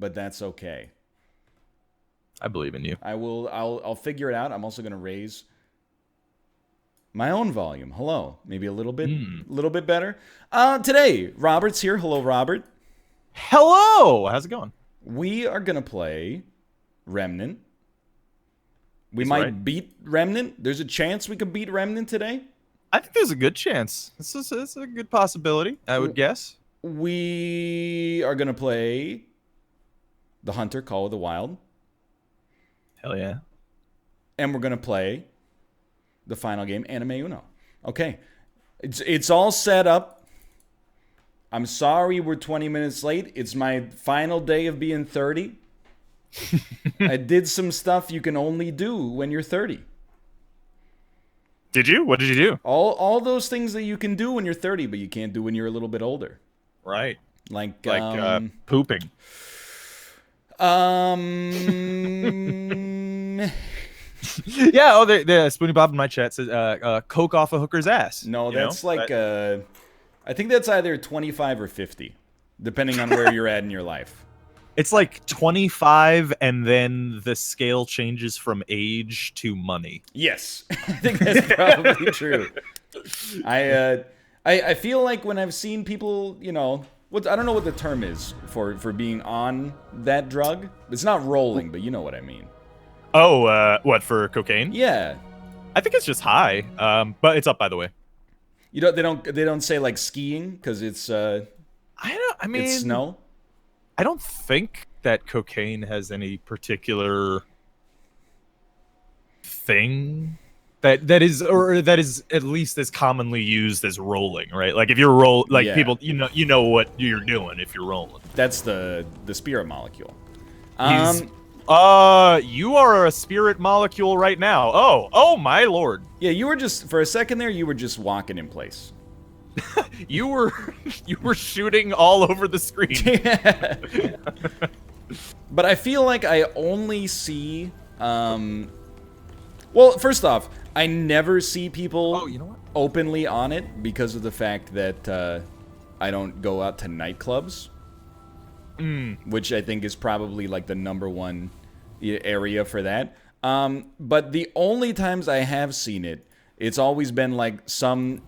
but that's okay. I believe in you. I'll figure it out. I'm also going to raise my own volume. Hello. Maybe a little bit better. Today, Robert's here. Hello, Robert. Hello. How's it going? We are going to play Remnant. We might beat Remnant. There's a chance we could beat Remnant today. I think there's a good chance. This is a good possibility, I would guess. We are going to play theHunter, Call of the Wild. Hell yeah. And we're going to play the final game, Anime Uno. Okay. It's all set up. I'm sorry we're 20 minutes late. It's my final day of being 30. I did some stuff you can only do when you're 30. Did you? What did you do? All those things that you can do when you're 30, but you can't do when you're a little bit older. Right. Like pooping. Yeah, oh, the Spoony Bob in my chat says, coke off a hooker's ass. No, that's I think that's either 25 or 50, depending on where you're at in your life. It's like 25, and then the scale changes from age to money. Yes, I think that's probably true. I feel like when I've seen people, I don't know what the term is for being on that drug. It's not rolling, but you know what I mean. Oh, what, for cocaine? Yeah. I think it's just high, but it's up, by the way. They don't say like skiing because it's it's snow. I don't think that cocaine has any particular thing that is at least as commonly used as rolling, right? Like if you're people, you know what you're doing if you're rolling. That's the spirit molecule. You are a spirit molecule right now. Oh my lord. Yeah, you were just for a second there. You were just walking in place. you were shooting all over the screen. Yeah. But I feel like I only see. Well, first off, I never see people openly on it because of the fact that I don't go out to nightclubs. Which I think is probably like the #1 area for that. But the only times I have seen it, it's always been like some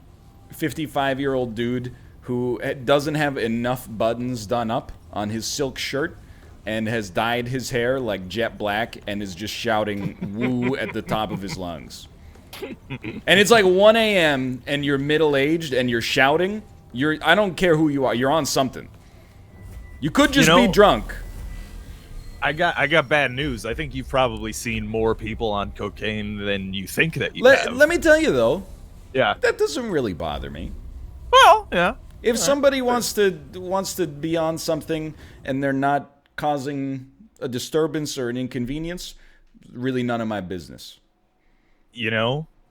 55-year-old dude who doesn't have enough buttons done up on his silk shirt and has dyed his hair like jet black and is just shouting woo at the top of his lungs. And it's like 1 a.m. and you're middle-aged and you're shouting. I don't care who you are. You're on something. You could just be drunk. I got bad news. I think you've probably seen more people on cocaine than you think that you have. Let me tell you though. Yeah. That doesn't really bother me. Well, yeah. If somebody wants to be on something and they're not causing a disturbance or an inconvenience, really none of my business.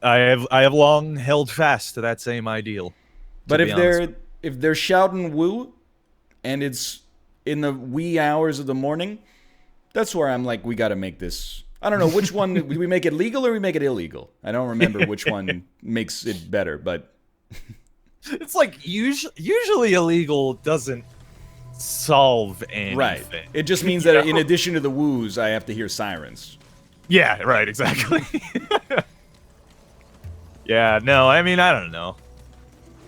I have long held fast to that same ideal. But if they're shouting woo and it's in the wee hours of the morning, that's where I'm like, we got to make this. I don't know which one. Do we make it legal or we make it illegal? I don't remember which one makes it better, but it's like usually illegal doesn't solve anything. Right. It just means that in addition to the woos, I have to hear sirens. Yeah, right, exactly. Yeah, no, I mean, I don't know.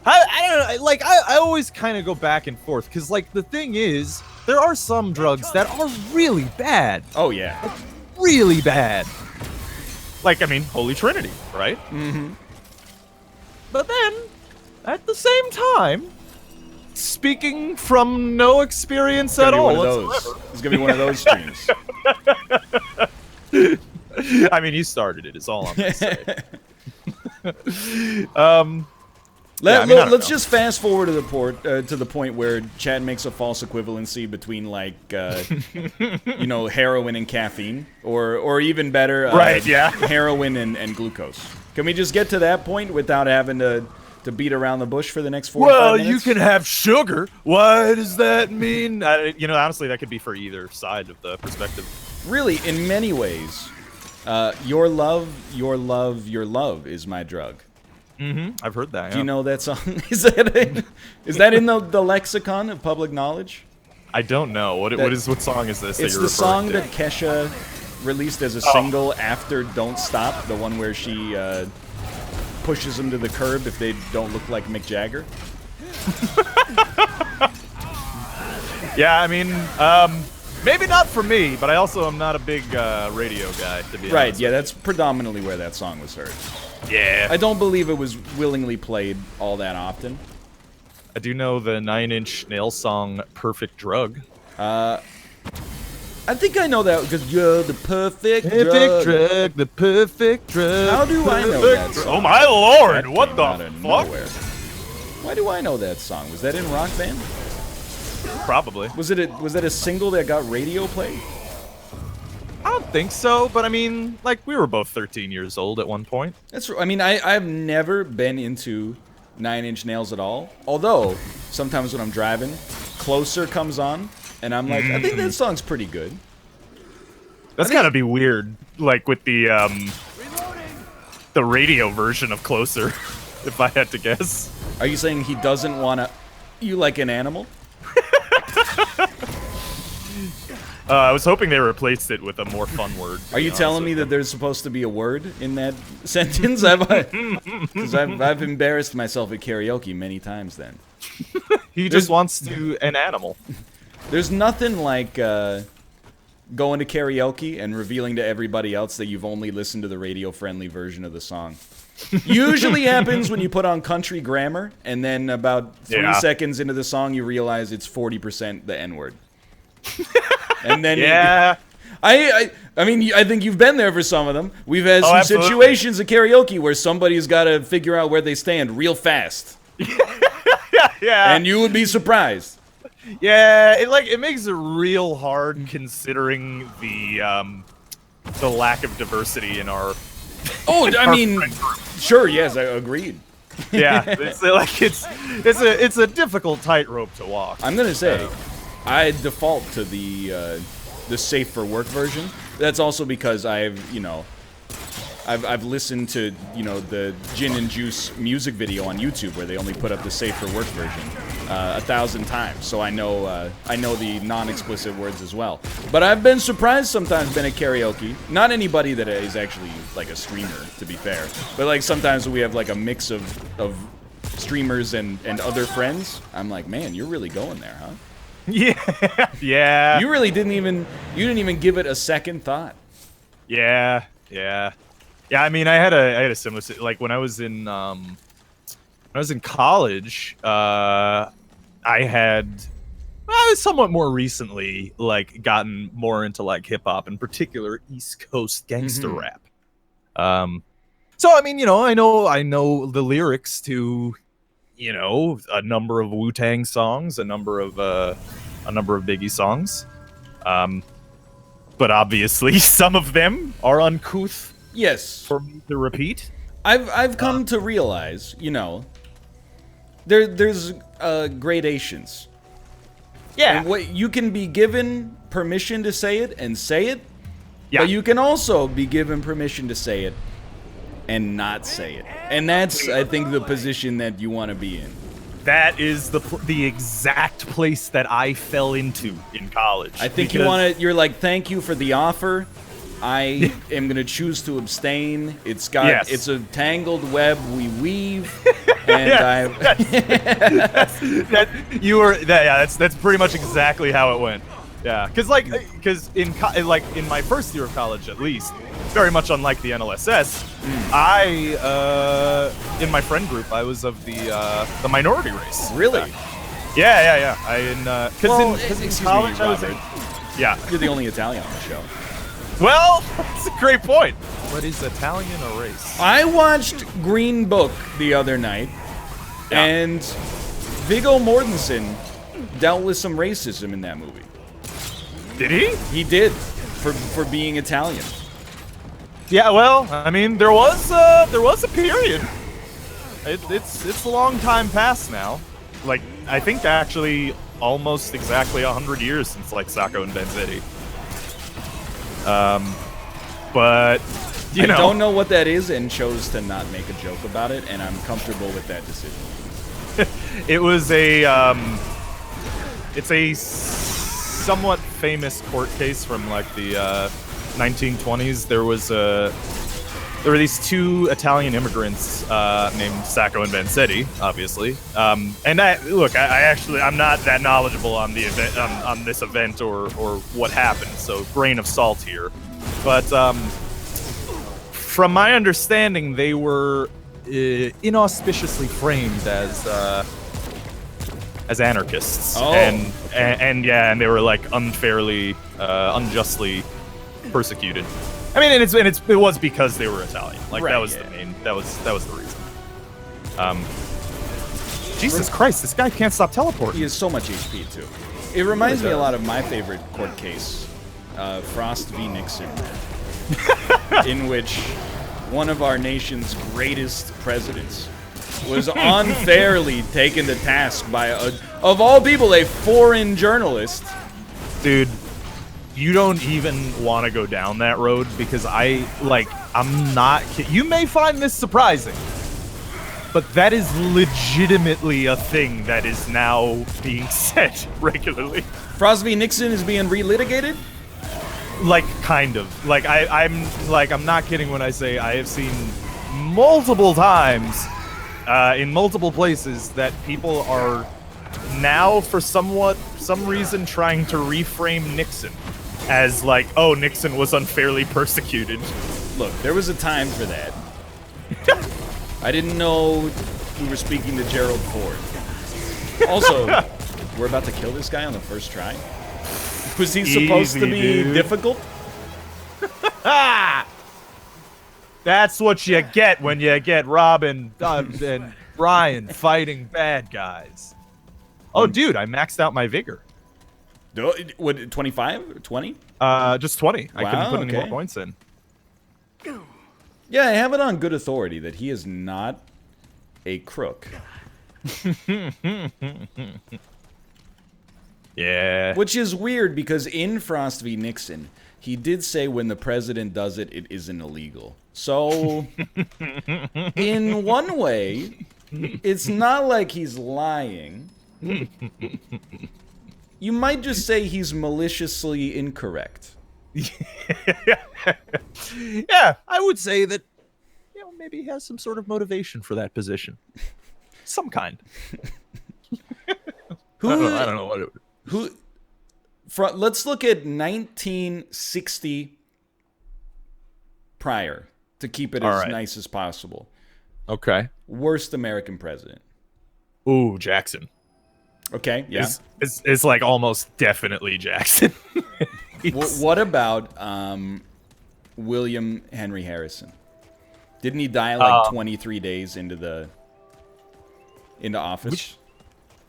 I don't know, like, I always kind of go back and forth, because, like, the thing is, there are some drugs that are really bad. Oh, yeah. Like, really bad. Like, I mean, Holy Trinity, right? Mm-hmm. But then, at the same time, speaking from no experience at all whatsoever. It's going to be one of those streams. I mean, you started it, is all I'm going to say. Let's just fast forward to the point where Chad makes a false equivalency between like heroin and caffeine, or even better, heroin and glucose. Can we just get to that point without having to beat around the bush for the next 4 or 5 minutes? Well, you can have sugar. What does that mean? Honestly, that could be for either side of the perspective. Really, in many ways, your love is my drug. Mm-hmm. I've heard that. Do you know that song? Is that in the lexicon of public knowledge? I don't know. What song is this? It's the song that Kesha released as a single after "Don't Stop," the one where she pushes them to the curb if they don't look like Mick Jagger. Yeah, I mean, maybe not for me, but I also am not a big radio guy, to be honest. Right, yeah, that's predominantly where that song was heard. Yeah. I don't believe it was willingly played all that often. I do know the Nine Inch Nails song "Perfect Drug." I think I know that because you're the perfect drug, the perfect drug. How do I know that song? Oh my lord! That What came the out of fuck? nowhere. Why do I know that song? Was that in Rock Band? Probably. Was it a single that got radio play? I don't think so, but I mean, like, we were both 13 years old at one point. That's. I mean, I've never been into Nine Inch Nails at all. Although sometimes when I'm driving, Closer comes on, and I'm like, I think that song's pretty good. That's gotta be weird, like with the radio version of Closer, if I had to guess. Are you saying he doesn't wanna? You like an animal? I was hoping they replaced it with a more fun word. Are you telling me that there's supposed to be a word in that sentence? Because I've embarrassed myself at karaoke many times then. He just wants to an animal. There's nothing like going to karaoke and revealing to everybody else that you've only listened to the radio-friendly version of the song. Usually happens when you put on country grammar, and then about 3 seconds into the song, you realize it's 40% the N-word. And then I mean, I think you've been there for some of them. We've had some situations at karaoke where somebody's got to figure out where they stand real fast. Yeah. And you would be surprised. Yeah, it makes it real hard considering the lack of diversity in our. Oh, I mean, sure, yes, I agreed. Yeah, it's a difficult tightrope to walk. I'm gonna say, I default to the safe for work version. That's also because I've listened to the Gin and Juice music video on YouTube where they only put up the safe for work version 1,000 times, so I know the non-explicit words as well. But I've been surprised sometimes, been at karaoke. Not anybody that is actually like a streamer, to be fair, but like sometimes we have like a mix of streamers and other friends. I'm like, man, you're really going there, huh? Yeah. You really didn't even give it a second thought. Yeah. I mean, I had a similar, like when I was in college, I had somewhat more recently like gotten more into like hip hop, in particular East Coast gangster rap. So I mean, I know the lyrics to a number of Wu-Tang songs, a number of Biggie songs. But obviously some of them are uncouth. Yes. For me to repeat. I've come to realize, there's gradations. Yeah. And what you can be given permission to say it and say it. Yeah. But you can also be given permission to say it and not say it. And that's, I think, the position that you want to be in. That is the exact place that I fell into in college. I think you're like, thank you for the offer. I am gonna choose to abstain. It's a tangled web we weave, and that's pretty much exactly how it went. Yeah, because in my first year of college, at least, very much unlike the NLSS, in my friend group, I was of the minority race. Really? Yeah. In college, I was You're the only Italian on the show. Well, that's a great point. But is Italian a race? I watched Green Book the other night, and Viggo Mortensen dealt with some racism in that movie. Did he? He did, for being Italian. Yeah, well, I mean, there was a period. It's a long time past now. Like, I think actually almost exactly 100 years since like Sacco and Vanzetti. But I don't know what that is and chose to not make a joke about it, and I'm comfortable with that decision. It was a It's a somewhat famous court case from like the 1920s. There were these two Italian immigrants named Sacco and Vanzetti, obviously. I'm not that knowledgeable on the event, on this event or what happened, so grain of salt here. But from my understanding, they were inauspiciously framed as anarchists, and they were like unjustly persecuted. I mean, it was because they were Italian. Like that was the reason. Jesus Christ, this guy can't stop teleporting. He has so much HP too. It reminds me a lot of my favorite court case, Frost v. Nixon, in which one of our nation's greatest presidents was unfairly taken to task by, of all people, a foreign journalist. Dude, you don't even want to go down that road because I'm not kidding. You may find this surprising, but that is legitimately a thing that is now being said regularly. Frost v. Nixon is being relitigated? Like, kind of. Like, I'm not kidding when I say I have seen multiple times in multiple places that people are now, for some reason, trying to reframe Nixon as like, oh, Nixon was unfairly persecuted. Look, there was a time for that. I didn't know we were speaking to Gerald Ford. Also, we're about to kill this guy on the first try. Was he supposed to be difficult? That's what you get when you get Robin and Brian fighting bad guys. Oh, dude, I maxed out my vigor. What, 25? 20? Just 20. Wow, I couldn't put any more points in. Yeah, I have it on good authority that he is not a crook. Yeah. Which is weird because in Frost v. Nixon, he did say when the president does it, it isn't illegal. So, in one way, it's not like he's lying. You might just say he's maliciously incorrect. Yeah, I would say that, maybe he has some sort of motivation for that position. Some kind. I don't know what it would. Let's look at 1960 prior to keep it as nice as possible. Okay. Worst American president. Ooh, Jackson. Okay, yeah. It's like almost definitely Jackson. What about William Henry Harrison? Didn't he die like 23 days into office?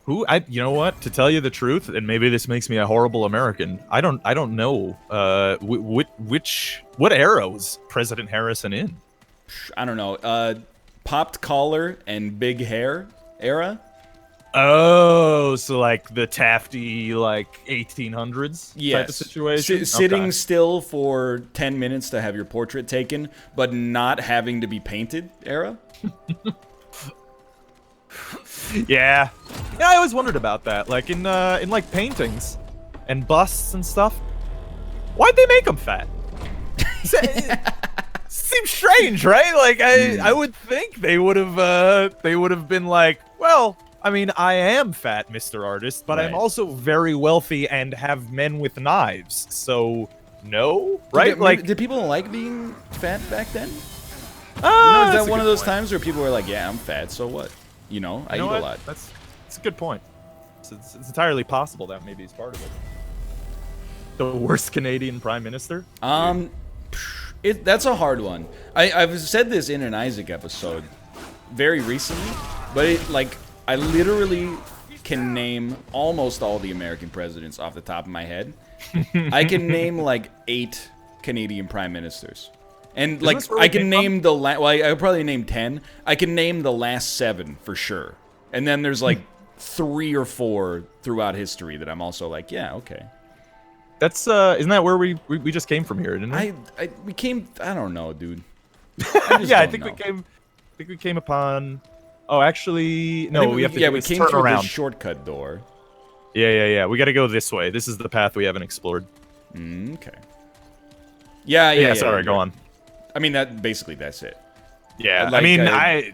You know what? To tell you the truth, and maybe this makes me a horrible American, I don't know what era was President Harrison in? I don't know. Popped collar and big hair era? Oh, so like the Tafty, like 1800s type of situation? Sitting still for 10 minutes to have your portrait taken, but not having to be painted era? Yeah, I always wondered about that. Like in like paintings and busts and stuff, why'd they make them fat? Seems strange, right? Like I would think they would have been like, well, I mean, I am fat, Mr. Artist, but I'm also very wealthy and have men with knives. So no, right? Did people like being fat back then? Is that one of those times where people were like, yeah, I'm fat, so what? I eat a lot. That's a good point. It's entirely possible that maybe is part of it. The worst Canadian Prime Minister? That's a hard one. I've said this in an Isaac episode very recently, but I literally can name almost all the American presidents off the top of my head. I can name like 8 Canadian Prime Ministers. And I can name I could probably name 10. I can name the last 7 for sure. And then there's like 3 or 4 throughout history that I'm also like, yeah, okay. That's isn't that where we just came from here, didn't we? We came, I don't know, dude. I think we came upon. Oh, actually, no. We came through the shortcut door. Yeah. We got to go this way. This is the path we haven't explored. Okay. Yeah. Sorry, go on. I mean, that's it. Yeah, Like, I mean,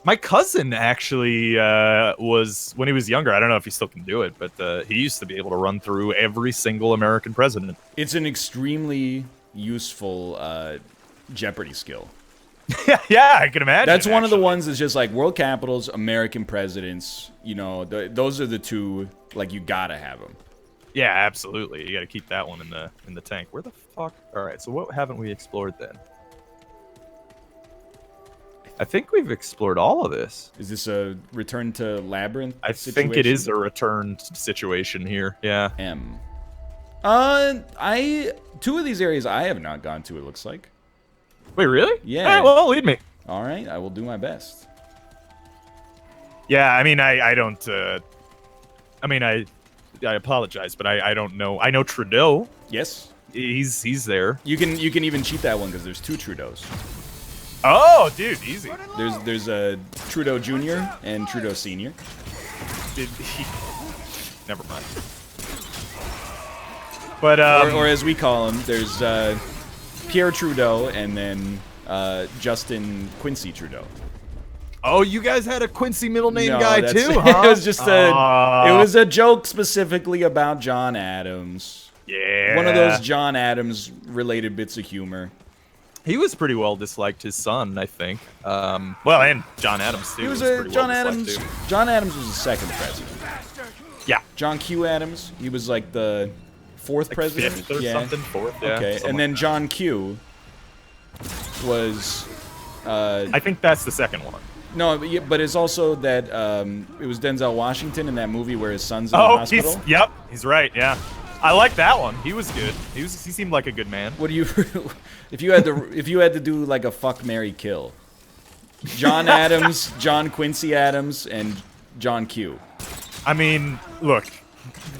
my cousin actually was, when he was younger, I don't know if he still can do it, but he used to be able to run through every single American president. It's an extremely useful Jeopardy skill. Yeah, I can imagine. That's one of the ones that's just like world capitals, American presidents. You know, those are the two. Like, you gotta have them. Yeah, absolutely. You got to keep that one in the tank. Where the fuck? All right. So what haven't we explored then? I think we've explored all of this. Is this a return to Labyrinth? I think it is a returned situation here. Yeah. Two of these areas I have not gone to. It looks like. Wait, really? Yeah. All right, well, lead me. All right, I will do my best. Yeah, I mean, I don't. I mean, I apologize, but I don't know. I know Trudeau. Yes. He's there. You can even cheat that one because there's two Trudeaus. Oh, dude, easy. There's a Trudeau Jr. and Trudeau Sr. Never mind. But or as we call him, there's Pierre Trudeau and then Justin Quincy Trudeau. Oh, you guys had a Quincy middle name No, guy too, huh? It was just it was a joke specifically about John Adams. Yeah. One of those John Adams related bits of humor. He was pretty well disliked, his son, I think. Well, and John Adams too. He was pretty John well Adams. too. John Adams was the second president. Yeah. John Q. Adams. He was like the fourth president. Fifth or something. Fourth. Yeah. Okay, and then John Q. was. I think that's the second one. No, but it's also that it was Denzel Washington in that movie where his son's in the hospital. Yep, he's right. Yeah, I like that one. He was good. He seemed like a good man. What do you, if you had to do like a fuck, marry, kill? John Adams, John Quincy Adams, and John Q. I mean, look,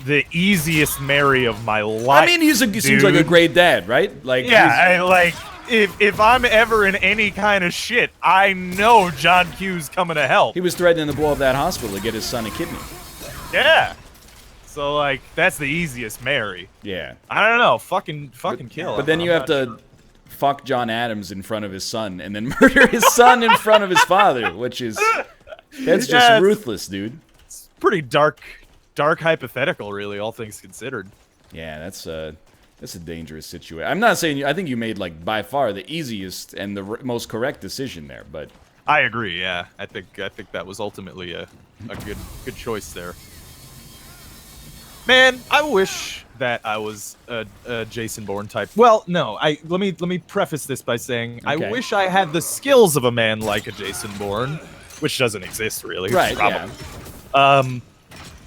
the easiest marry of my life. I mean, he seems like a great dad, right? Like, yeah, If I'm ever in any kind of shit, I know John Q's coming to help. He was threatening to blow up that hospital to get his son a kidney. Yeah. So, like, that's the easiest marry. Yeah. I don't know. Fucking kill. But then you have to fuck John Adams in front of his son and then murder his son in front of his father, which is... That's just ruthless, dude. It's pretty dark hypothetical, really, all things considered. Yeah, that's a dangerous situation. I'm not saying I think you made like by far the easiest and the most correct decision there, but I agree. Yeah, I think that was ultimately a good choice there. Man, I wish that I was a Jason Bourne type. Well, no, let me preface this by saying I wish I had the skills of a man like a Jason Bourne, which doesn't exist really. Right. Probably. Yeah.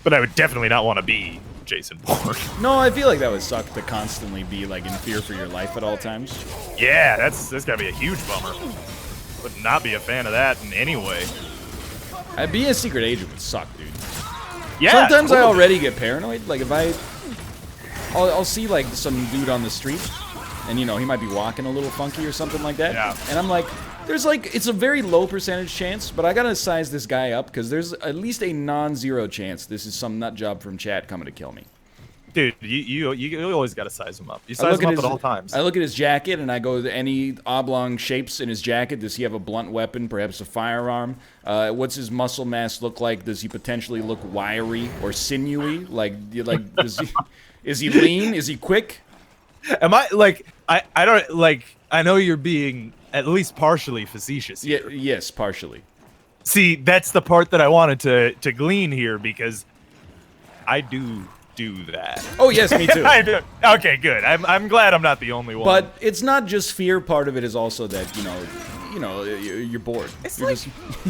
But I would definitely not want to be Jason Bourne. No, I feel like that would suck to constantly be like in fear for your life at all times. Yeah, that's gotta be a huge bummer. Would not be a fan of that in any way. Being a secret agent would suck, dude. Yeah. Sometimes totally. I already get paranoid. Like if I'll see like some dude on the street, and you know he might be walking a little funky or something like that. Yeah. And I'm like, it's a very low percentage chance, but I gotta size this guy up because there's at least a non-zero chance this is some nut job from chat coming to kill me. Dude, you always gotta size him up. You size him up at all times. I look at his jacket and I go, any oblong shapes in his jacket? Does he have a blunt weapon, perhaps a firearm? What's his muscle mass look like? Does he potentially look wiry or sinewy? Is he lean? Is he quick? Am I like I don't like I know you're being at least partially facetious here. Yeah, yes, partially. See, that's the part that I wanted to glean here because I do that. Oh yes, me too. I do. Okay, good. I'm glad I'm not the only one. But it's not just fear. Part of it is also that you're bored.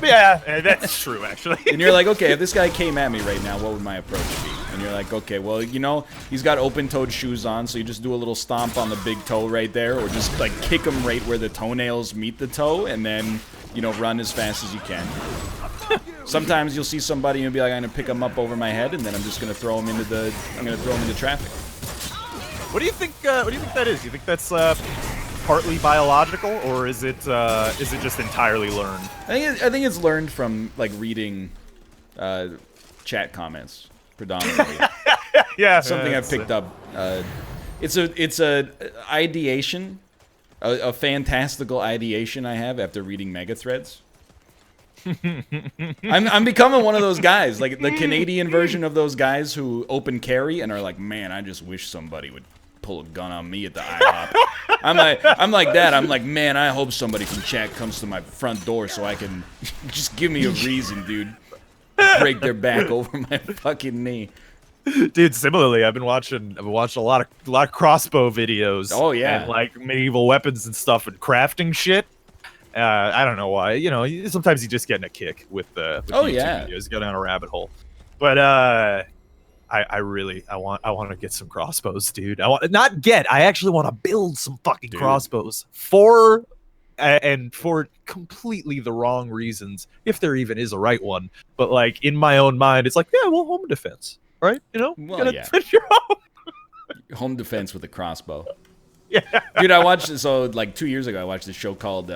Yeah, that's true actually. And you're like, okay, if this guy came at me right now, what would my approach be? And you're like, okay, well, he's got open-toed shoes on, so you just do a little stomp on the big toe right there, or just like kick him right where the toenails meet the toe, and then run as fast as you can. Sometimes you'll see somebody and you'll be like, I'm gonna pick him up over my head, and then I'm just gonna throw him into traffic. What do you think that is? Do you think that's partly biological, or is it just entirely learned? I think it's learned from like reading chat comments. predominantly. Yeah, Something I've picked up. It's a ideation, a fantastical ideation I have after reading Mega Threads. I'm becoming one of those guys, like the Canadian version of those guys who open carry and are like, man, I just wish somebody would pull a gun on me at the IHOP. I'm like that. I'm like, man, I hope somebody from chat comes to my front door so I can just give me a reason, dude. Break their back over my fucking knee. Dude, similarly, I've watched a lot of crossbow videos. Oh yeah, and like medieval weapons and stuff and crafting shit. I don't know why. You know, sometimes you just get in a kick with the YouTube videos, go down a rabbit hole. But I want to get some crossbows, dude. I actually want to build some fucking crossbows for completely the wrong reasons, if there even is a right one. But like in my own mind, it's like, yeah, well, home defense, right? You know, well, yeah. Defend your home. Home defense with a crossbow. Yeah, dude, I watched like 2 years ago. I watched this show called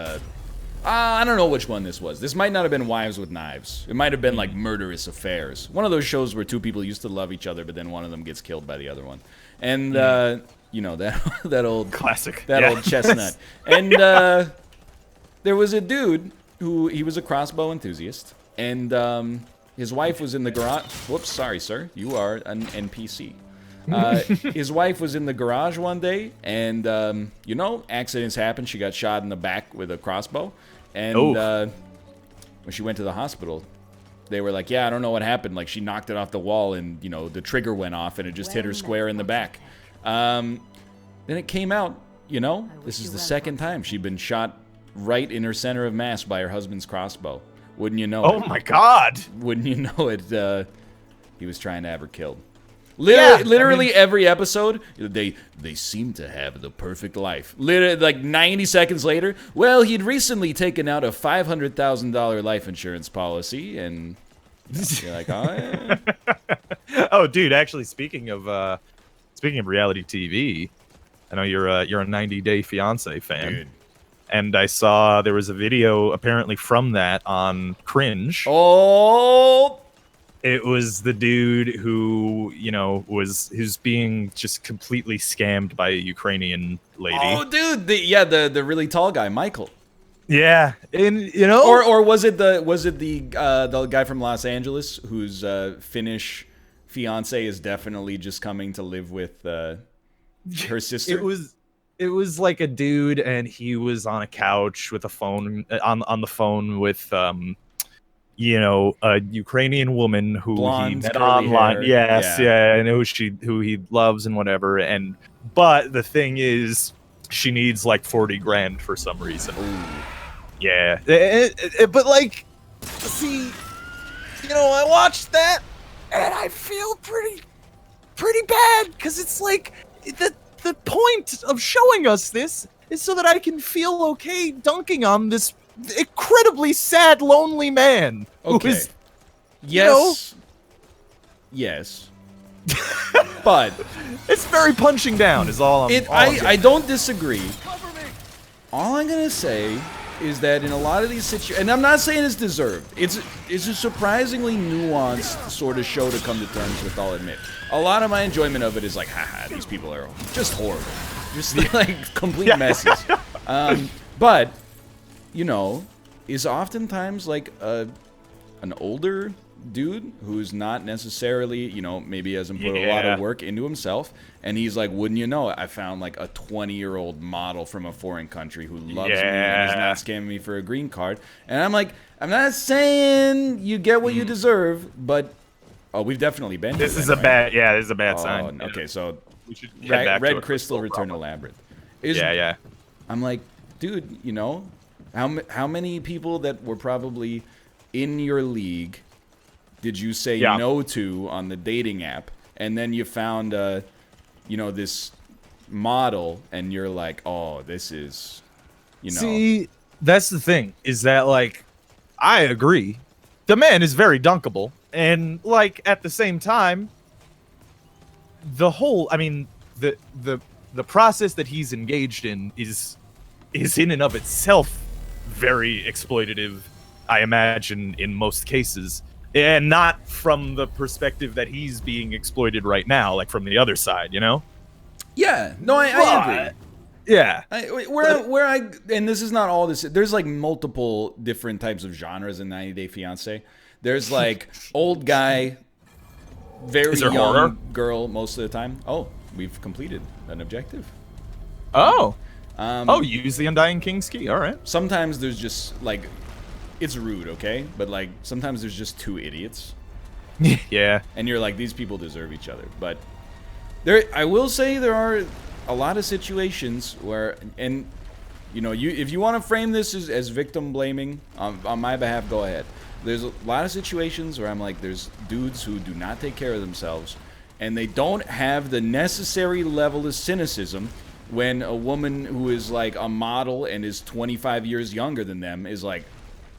I don't know which one this was. This might not have been Wives with Knives. It might have been like Murderous Affairs. One of those shows where two people used to love each other, but then one of them gets killed by the other one. And you know that old classic, old chestnut. And there was a dude who he was a crossbow enthusiast, and his wife was in the garage. Whoops, sorry, sir. You are an NPC. His wife was in the garage one day, and you know, accidents happen. She got shot in the back with a crossbow, and when she went to the hospital, they were like, "Yeah, I don't know what happened. Like, she knocked it off the wall, and you know, the trigger went off, and it just hit her square in the back." Then it came out, you know, this is the second time she'd been shot right in her center of mass by her husband's crossbow. Wouldn't you know it? Oh my God! Wouldn't you know it? He was trying to have her killed. Literally every episode, they seem to have the perfect life. Literally, like 90 seconds later, well, he'd recently taken out a $500,000 life insurance policy, and you're like, oh, yeah. Oh, dude, actually, speaking of reality TV, I know you're a 90 Day Fiancé fan. Dude. And I saw there was a video apparently from that on Cringe. Oh. It was the dude who, you know, who's being just completely scammed by a Ukrainian lady. Oh, dude, the really tall guy, Michael. Yeah, and you know, or was it the guy from Los Angeles whose Finnish fiance is definitely just coming to live with her sister? It was like a dude, and he was on a couch with a phone on the phone with you know, a Ukrainian woman who he met online. Yes, yeah, and who he loves and whatever. And but the thing is, she needs like 40 grand for some reason. Ooh. Yeah, but like, see, you know, I watched that and I feel pretty bad, because it's like the point of showing us this is so that I can feel okay dunking on this incredibly sad, lonely man. Okay. Who is, yes. Yes. But it's very punching down. Is all I'm. I don't disagree. All I'm gonna say is that in a lot of these situations, and I'm not saying it's deserved. It's a surprisingly nuanced sort of show to come to terms with. I'll admit. A lot of my enjoyment of it is like, haha, these people are just horrible, just like complete messes. But you know, is oftentimes like an older dude who's not necessarily, you know, maybe hasn't put a lot of work into himself, and he's like, wouldn't you know it, I found like a 20-year-old model from a foreign country who loves me and is not scamming me for a green card. And I'm like, I'm not saying you get what you deserve, but we've definitely been. This is a bad, this is a bad sign. Okay, so we should Red Crystal Return to Labyrinth. I'm like, dude, you know, how many people that were probably in your league did you say no to on the dating app, and then you found you know, this model, and you're like, oh, this is, you know. See, that's the thing, is that like, I agree, the man is very dunkable, and like at the same time, the whole, I mean, the process that he's engaged in is in and of itself very exploitative, I imagine, in most cases. And not from the perspective that he's being exploited right now, like from the other side, you know? Yeah, no, I agree. Yeah. And this is not all this. There's like multiple different types of genres in 90 Day Fiancé. There's like old guy, very young horror? girl most of the time. Oh, we've completed an objective. Oh. Use the Undying King's Key. All right. Sometimes there's just like, it's rude, okay? But like sometimes there's just two idiots. Yeah. And you're like, these people deserve each other. But I will say there are a lot of situations where, and you know, if you want to frame this as victim blaming on my behalf, go ahead. There's a lot of situations where I'm like, there's dudes who do not take care of themselves, and they don't have the necessary level of cynicism when a woman who is like a model and is 25 years younger than them is like,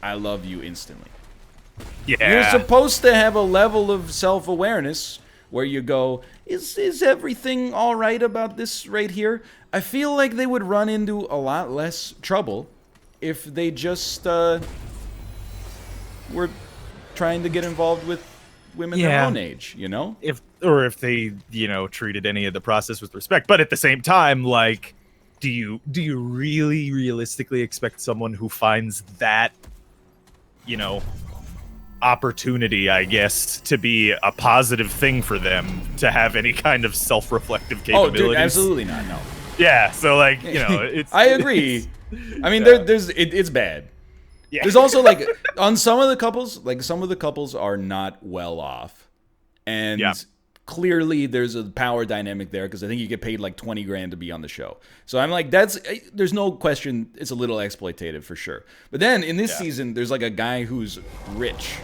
I love you instantly. Yeah. You're supposed to have a level of self-awareness where you go, is everything all right about this right here? I feel like they would run into a lot less trouble if they just were trying to get involved with women their own age, you know? If they, you know, treated any of the process with respect. But at the same time, like, do you really realistically expect someone who finds that, you know, opportunity, I guess, to be a positive thing for them to have any kind of self-reflective capabilities? Oh, dude, absolutely not, no. Yeah, so, like, you know, it's... I agree. I mean, it's bad. Yeah. There's also, like, on some of the couples, like, some of the couples are not well off. And clearly there's a power dynamic there, because I think you get paid, like, 20 grand to be on the show. So I'm like, there's no question it's a little exploitative for sure. But then, in this season, there's, like, a guy who's rich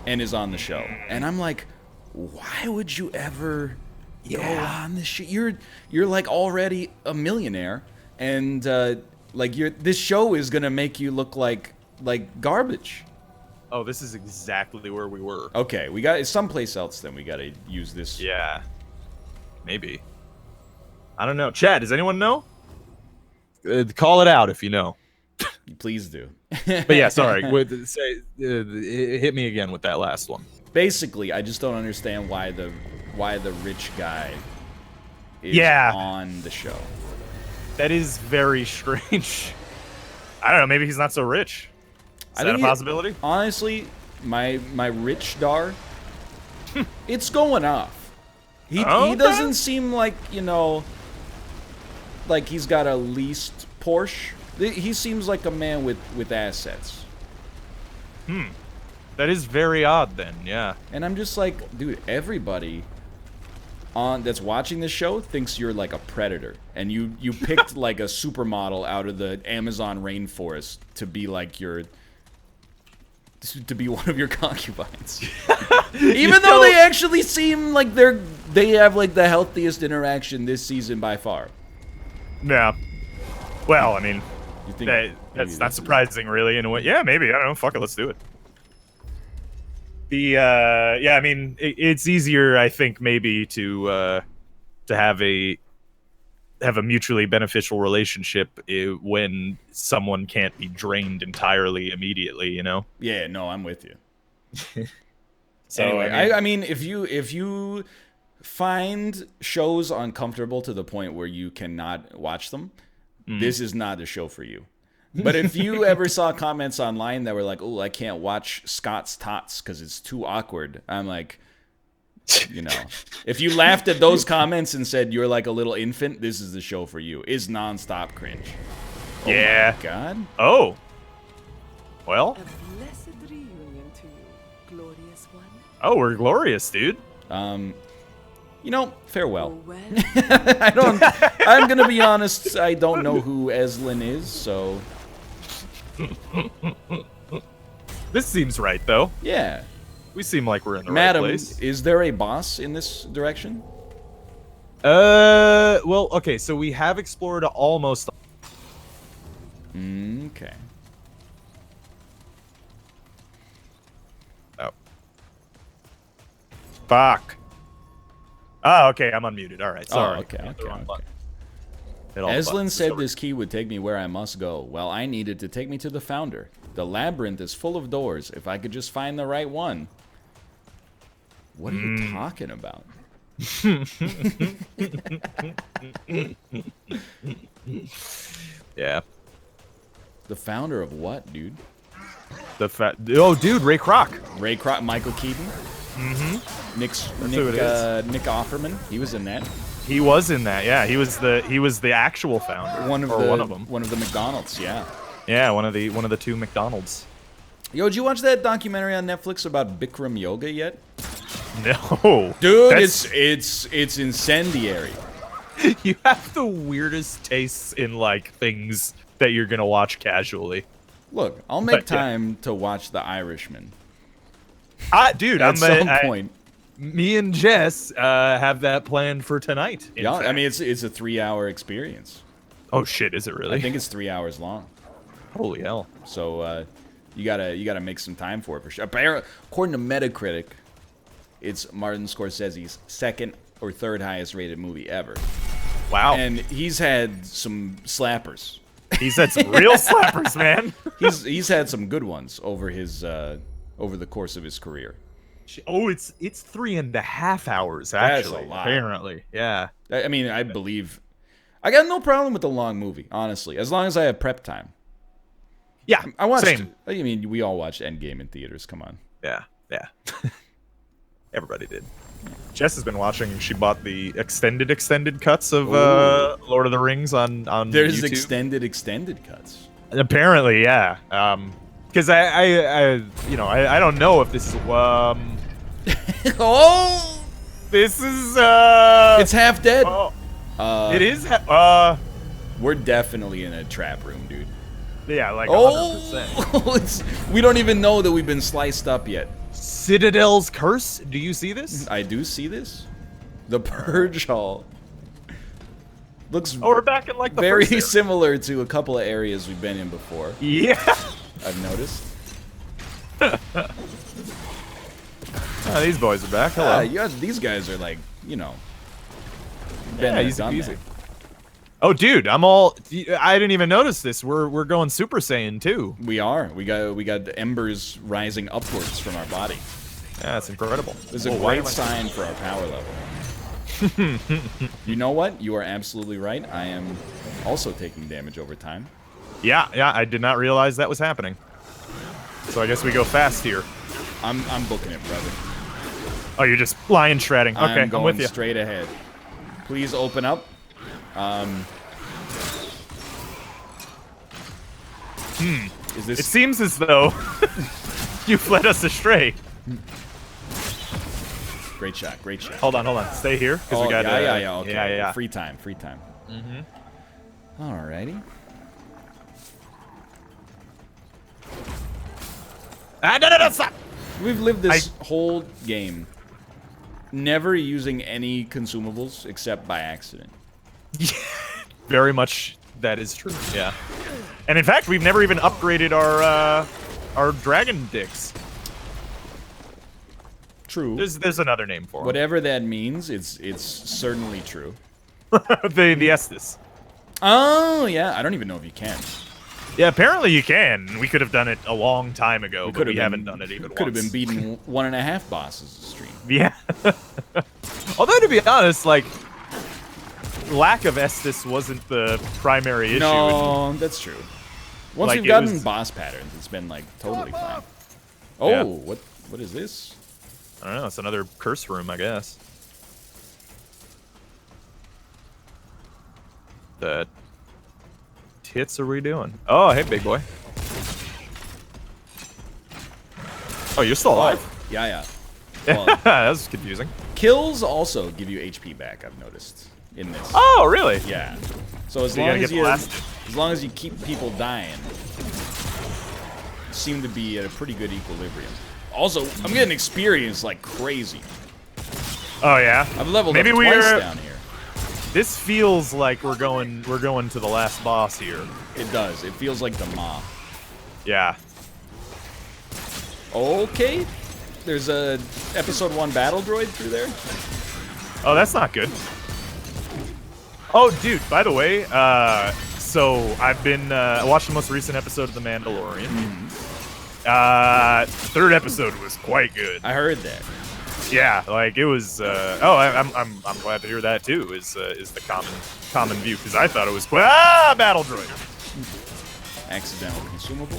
and is on the show. And I'm like, why would you ever go on this shit? You're like already a millionaire, and like this show is gonna make you look like garbage. Oh, this is exactly where we were. Okay, we got someplace else. Then we got to use this. Yeah, maybe. I don't know. Chad, does anyone know? Call it out if you know. Please do. But yeah, sorry. Hit me again with that last one. Basically, I just don't understand why the rich guy is on the show. That is very strange. I don't know. Maybe he's not so rich. Is that a possibility? Honestly, my rich dar, it's going off. He doesn't seem like, you know, like he's got a leased Porsche. He seems like a man with assets. That is very odd then, yeah. And I'm just like, dude, everybody that's watching this show thinks you're like a predator, and you picked like a supermodel out of the Amazon rainforest to be like to be one of your concubines. Even though they actually seem like they have like the healthiest interaction this season by far. Yeah. Well, I mean, you think that's not surprising, really, in a way. Yeah, maybe. I don't know. Fuck it. Let's do it. Yeah, I mean, it's easier, I think, maybe to have a mutually beneficial relationship when someone can't be drained entirely immediately, you know? Yeah, no, I'm with you. So anyway, I mean, if you find shows uncomfortable to the point where you cannot watch them, this is not a show for you. But if you ever saw comments online that were like, oh, I can't watch Scott's Tots because it's too awkward, I'm like, you know, if you laughed at those comments and said you're like a little infant, this is the show for you. Is nonstop cringe. Oh yeah. My God. Oh. Well. A blessed reunion to you, glorious one. Oh, we're glorious, dude. You know, farewell. Oh, well. I'm gonna be honest, I don't know who Eslin is, so. This seems right, though. Yeah. We seem like we're in the Madam, right place. Is there a boss in this direction? Well, okay, so we have explored almost. Okay. Oh. Fuck. Oh, okay, I'm unmuted. All right, sorry. Oh, okay. Eslin Eslin said this key would take me where I must go. Well, I needed to take me to the Founder. The Labyrinth is full of doors. If I could just find the right one. What are you talking about? Yeah. The founder of what, dude? Oh, dude, Ray Kroc. Ray Kroc, Michael Keaton. Mm-hmm. Nick Offerman. He was in that. He was in that. Yeah, he was the actual founder. One of them. One of the McDonald's. Yeah. Yeah, one of the two McDonald's. Yo, did you watch that documentary on Netflix about Bikram yoga yet? No, dude, it's incendiary. You have the weirdest tastes in like things that you're gonna watch casually. Look, I'll make time to watch The Irishman. Dude, at some point. Me and Jess have that planned for tonight. Yeah, I mean it's a 3-hour experience. Oh shit, is it really? I think it's 3 hours long. Holy hell! So you gotta make some time for it for sure. According to Metacritic, it's Martin Scorsese's second or third highest rated movie ever. Wow! And he's had some slappers. He's had some real slappers, man. He's had some good ones over the course of his career. Oh, it's 3.5 hours actually. That's a lot. Apparently, yeah. I mean, I believe I got no problem with the long movie, honestly, as long as I have prep time. Yeah, I watched. Same. I mean, we all watched Endgame in theaters. Come on. Yeah. Everybody did. Jess has been watching. She bought the extended cuts of Lord of the Rings on There's YouTube. extended cuts. Apparently, yeah. Because I don't know if this is Oh, this is it's half dead. It is. We're definitely in a trap room, dude. Yeah, like 100%. We don't even know that we've been sliced up yet. Citadel's Curse. Do you see this? I do see this. The Purge Hall looks. Oh, we're back in like the very first similar to a couple of areas we've been in before. Yeah, I've noticed. These boys are back. Hello. Yeah, these guys are like, yeah, easy. Oh, dude, I didn't even notice this. We're going Super Saiyan too. We are. We got the embers rising upwards from our body. Yeah, that's incredible. It's a great sign for our power level. You know what? You are absolutely right. I am also taking damage over time. Yeah, I did not realize that was happening. So I guess we go fast here. I'm booking it, brother. Oh, you're just lying shredding. Okay, I'm with you. Straight ahead. Please open up. Is this? It seems as though you've led us astray. Great shot. Great shot. Hold on. Stay here because we got. Yeah. Okay. Yeah. Free time. Mm-hmm. Alrighty. No, stop. We've lived this whole game never using any consumables except by accident. Very much that is true. Yeah. And in fact, we've never even upgraded our dragon dicks. True. There's another name for them. Whatever that means, it's certainly true. the Estus. Oh yeah, I don't even know if you can. Yeah, apparently you can. We could have done it a long time ago, but we haven't done it even once. Could have been beating 1.5 bosses a stream. Yeah. Although, to be honest, like, lack of Estus wasn't the primary issue. No, that's true. Once like, we've gotten boss patterns, it's been, like, totally fine. Oh, yeah. what is this? I don't know. It's another curse room, I guess. The tits are we doing? Oh, hey, big boy. Oh, you're still alive? Yeah. Well, that was confusing. Kills also give you HP back, I've noticed, in this. Oh, really? Yeah. So as long as you keep people dying, you seem to be at a pretty good equilibrium. Also, I'm getting experience like crazy. Oh yeah. I've leveled up twice down here. This feels like we're going to the last boss here. It does. It feels like the Maw. Yeah. Okay. There's a episode 1 battle droid through there. Oh, that's not good. Oh, dude, by the way, so I've been watching the most recent episode of The Mandalorian. Third episode was quite good. I heard that. Yeah, like it was. I'm glad to hear that too. Is the common view, because I thought it was battle droid. Accidental consumable.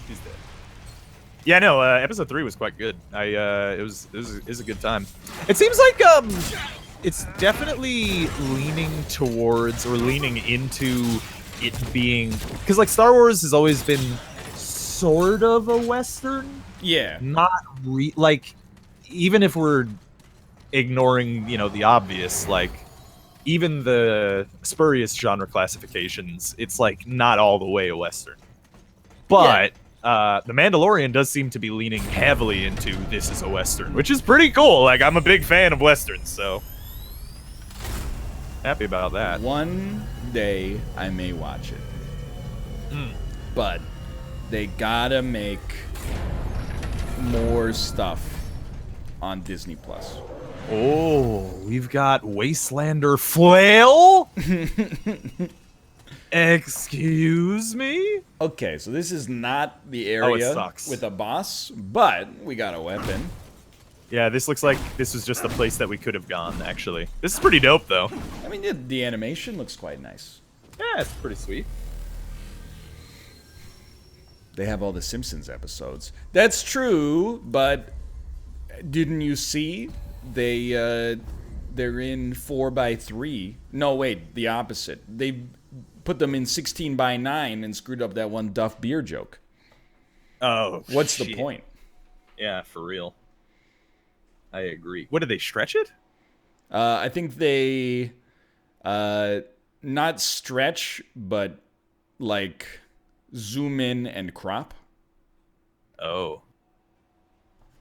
He's dead. Yeah, no. Episode 3 was quite good. It was a good time. It seems like it's definitely leaning towards or leaning into it being, because like Star Wars has always been sort of a Western. Yeah. Not like, even if we're ignoring, the obvious, like even the spurious genre classifications, it's like not all the way a Western. But The Mandalorian does seem to be leaning heavily into this is a Western, which is pretty cool. Like, I'm a big fan of Westerns, so happy about that. One day I may watch it. But they gotta make more stuff on Disney Plus. Oh, we've got Wastelander Flail? Excuse me? Okay, so this is not the area with a boss, but we got a weapon. Yeah, this looks like this was just the place that we could have gone, actually. This is pretty dope, though. I mean, the animation looks quite nice. Yeah, it's pretty sweet. They have all the Simpsons episodes. That's true, but didn't you see? They're in 4x3. No, wait, the opposite. They put them in 16x9 and screwed up that one Duff beer joke. Oh, what's shit. the point? Yeah, for real. I agree. What, did they stretch it? I think they not stretch, but like zoom in and crop. Oh.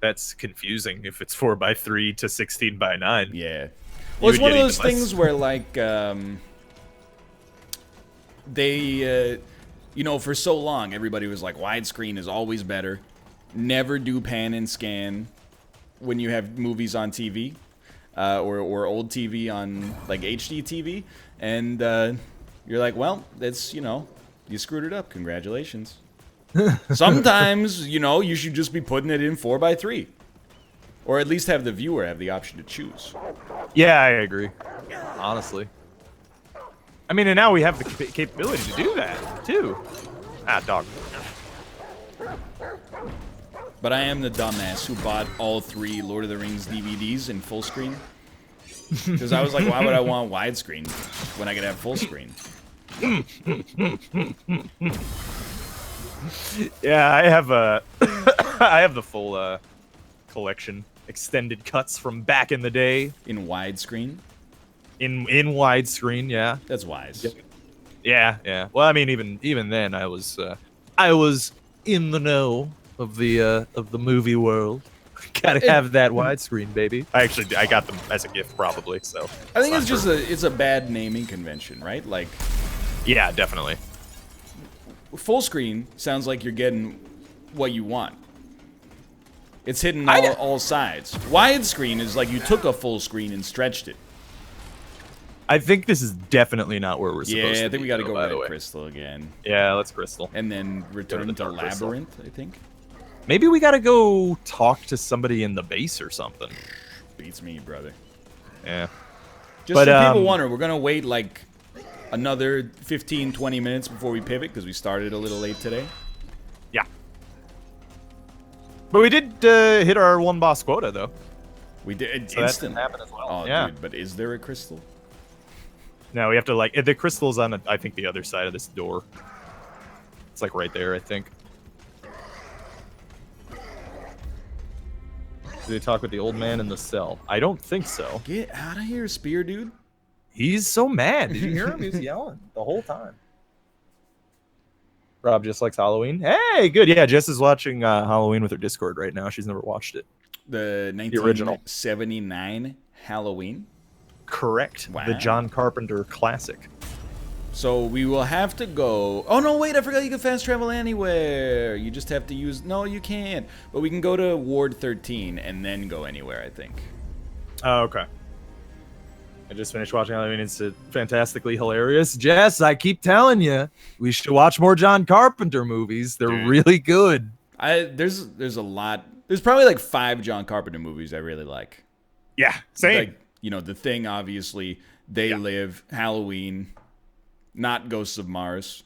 That's confusing if it's 4x3 to 16x9. Yeah. Well, it's one of those things where, like, they, for so long, everybody was like, widescreen is always better. Never do pan and scan when you have movies on TV, or old TV on, like, HD TV. And you're like, well, that's, you screwed it up. Congratulations. Sometimes, you should just be putting it in 4x3. Or at least have the viewer have the option to choose. Yeah, I agree. Honestly. I mean, and now we have the capability to do that, too. Ah, dog. But I am the dumbass who bought all 3 Lord of the Rings DVDs in full screen. Because I was like, why would I want widescreen when I could have full screen? Yeah, I have I have the full collection, extended cuts from back in the day. In widescreen? In widescreen, yeah. That's wise. Yeah, yeah. Well, I mean, even then, I was in the know of the movie world. Gotta have that widescreen, baby. I got them as a gift, probably. So I think it's a bad naming convention, right? Like, yeah, definitely. Full screen sounds like you're getting what you want. It's hitting all sides. Widescreen is like you took a full screen and stretched it. I think this is definitely not where we're supposed to be. Yeah, I think we got to go Red Red Crystal again. Yeah, let's Crystal. And then return to Labyrinth, Crystal. I think. Maybe we got to go talk to somebody in the base or something. Beats me, brother. Yeah. Just so people wonder, we're going to wait like another 15, 20 minutes before we pivot because we started a little late today. Yeah. But we did hit our one boss quota, though. We did. So that didn't happen as well. Oh, yeah. Dude, but is there a crystal? No, we have to, like, the crystal's on, I think, the other side of this door. It's, like, right there, I think. Did they talk with the old man in the cell? I don't think so. Get out of here, spear dude. He's so mad. Did you hear him? He's yelling the whole time. Rob just likes Halloween. Hey, good. Yeah, Jess is watching Halloween with her Discord right now. She's never watched it. The original 1979 Halloween? Correct. Wow. The John Carpenter classic. So we will have to go... Oh, no, wait, I forgot you can fast travel anywhere. You just have to use... No, you can't. But we can go to Ward 13 and then go anywhere, I think. Oh, okay. I just finished watching Halloween. It's fantastically hilarious. Jess, I keep telling you, we should watch more John Carpenter movies. They're really good. There's a lot There's probably like 5 John Carpenter movies I really like. Yeah, same. Like, you know, The Thing, obviously. They Live, Halloween, not Ghosts of Mars.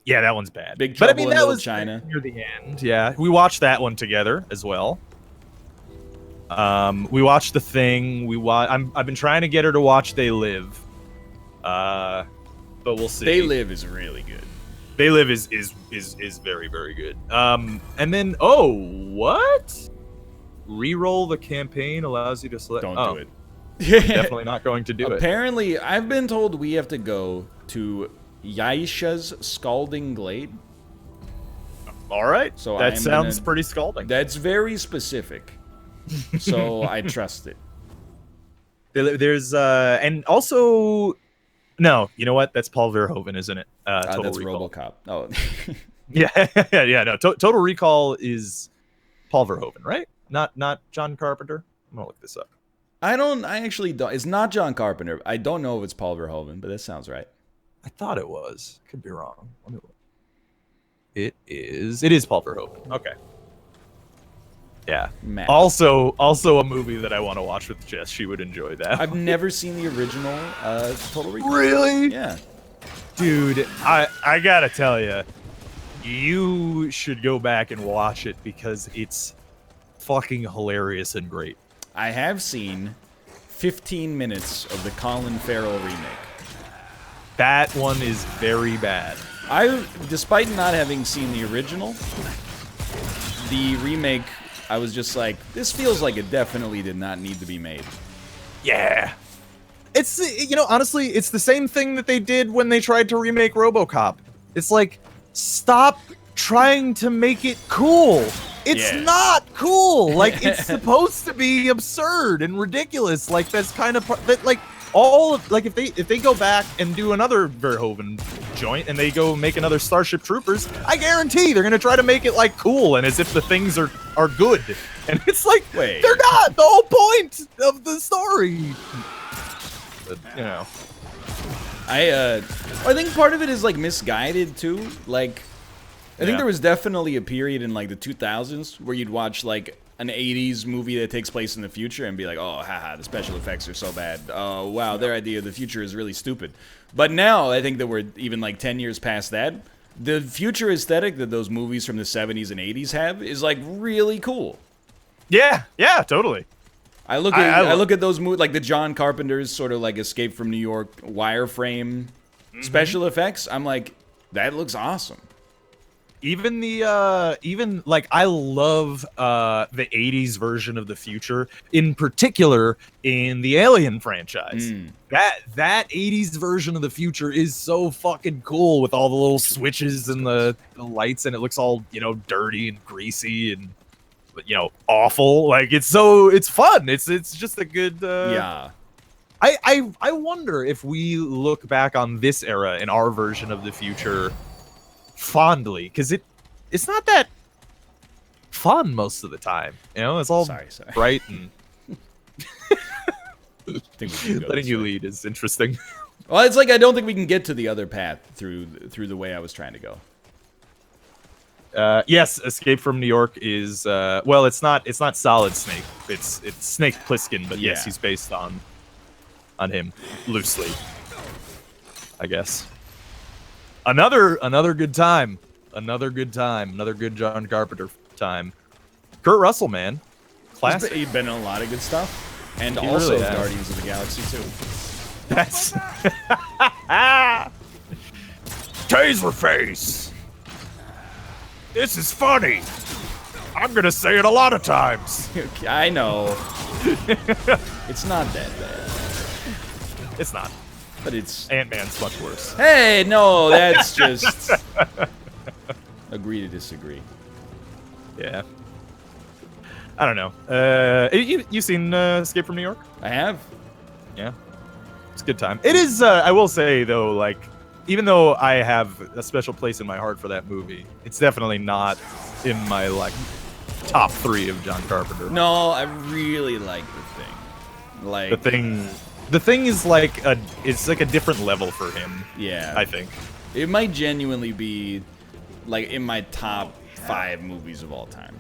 Yeah, that one's bad. Big Trouble in that Little was China. near the end. Yeah, we watched that one together as well. We watched The Thing. I've been trying to get her to watch They Live. But we'll see. They Live is really good. They Live is very, very good. And then what? Reroll the campaign allows you to select. Don't do it. Definitely not going to do it. Apparently, I've been told we have to go to Yaisha's Scalding Glade. All right. So that sounds pretty scalding. That's very specific. So I trust it. There's and also no, you know what? That's Paul Verhoeven, isn't it? Total that's Recall. RoboCop. Oh. yeah. No, Total Recall is Paul Verhoeven, right? Not John Carpenter. I'm gonna look this up. I actually don't. It's not John Carpenter. I don't know if it's Paul Verhoeven, but that sounds right. I thought it was. Could be wrong. Let me look. It is Paul Verhoeven. Okay. Yeah. Matt. Also a movie that I want to watch with Jess. She would enjoy that. I've never seen the original Total Recall. Really? Yeah. Dude, I gotta tell you, you should go back and watch it because it's fucking hilarious and great. I have seen 15 minutes of the Colin Farrell remake. That one is very bad. Despite not having seen the original, the remake, I was just like, this feels like it definitely did not need to be made. Yeah. It's, honestly, it's the same thing that they did when they tried to remake RoboCop. It's like, stop trying to make it cool. It's not cool. Like, it's supposed to be absurd and ridiculous. Like, that's kind of that. Like, if they go back and do another Verhoeven joint and they go make another Starship Troopers, I guarantee they're gonna try to make it like cool and as if the things are good. And it's like, wait, they're not. The whole point of the story. But, I think part of it is like misguided too. Like, I think there was definitely a period in like the 2000s where you'd watch like an 80s movie that takes place in the future and be like, oh, haha, the special effects are so bad. Oh, wow, their idea of the future is really stupid. But now I think that we're even like 10 years past that. The future aesthetic that those movies from the 70s and 80s have is like really cool. Yeah, totally. I look at those movies like the John Carpenter's sort of like Escape from New York wireframe special effects. I'm like, that looks awesome. Even I love the 80s version of the future, in particular in the Alien franchise. That 80s version of the future is so fucking cool with all the little switches and the lights, and it looks all, dirty and greasy and awful. Like, it's fun. It's just a good yeah. I wonder if we look back on this era in our version of the future fondly, because it's not that fun most of the time. It's all bright and letting you lead is interesting. Well, it's like I don't think we can get to the other path through the way I was trying to go. Yes, Escape from New York is well, it's not Solid Snake. It's Snake Plissken, but yes, he's based on him loosely, I guess. Another good time. Another good John Carpenter time. Kurt Russell, man. Classic. He's been in a lot of good stuff. And He also really has. Guardians of the Galaxy too. That's Taserface. This is funny. I'm gonna say it a lot of times. I know. It's not that bad. It's not. But it's... Ant-Man's much worse. Hey, no, that's just... Agree to disagree. Yeah. I don't know. You seen Escape from New York? I have. Yeah. It's a good time. It is, I will say, though, like, even though I have a special place in my heart for that movie, it's definitely not in my, like, top 3 of John Carpenter. No, I really like The Thing. Like... The Thing is like it's like a different level for him. Yeah. I think. It might genuinely be, like, in my top 5 movies of all time.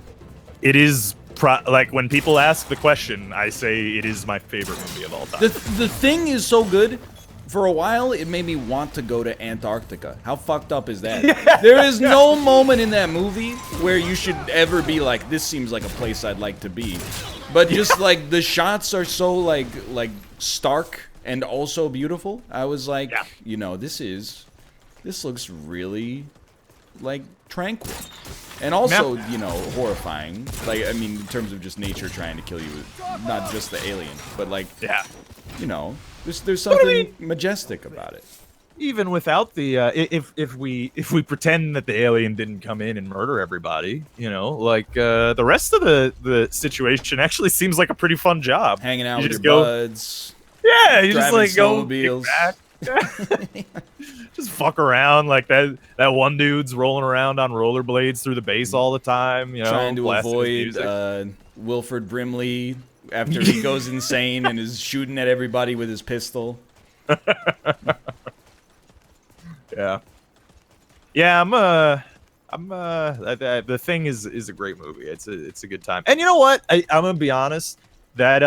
It is like when people ask the question, I say it is my favorite movie of all time. The thing is so good. For a while, it made me want to go to Antarctica. How fucked up is that? There is no moment in that movie where you should ever be like, this seems like a place I'd like to be. But just like the shots are so like stark and also beautiful. I was like, you know, this looks really like tranquil. And also, you know, horrifying. Like, I mean, in terms of just nature trying to kill you, not just the alien, but like, you know, there's something majestic about it. Even without the if we pretend that the alien didn't come in and murder everybody, you know, like the rest of the situation actually seems like a pretty fun job. Hanging out with your buds. Yeah, you just like go snowmobiles. Just fuck around like that one dude's rolling around on rollerblades through the base all the time, you know, trying to avoid Wilford Brimley after he goes insane and is shooting at everybody with his pistol. Yeah, the Thing is a great movie. It's a good time. And you know what? I'm gonna be honest, that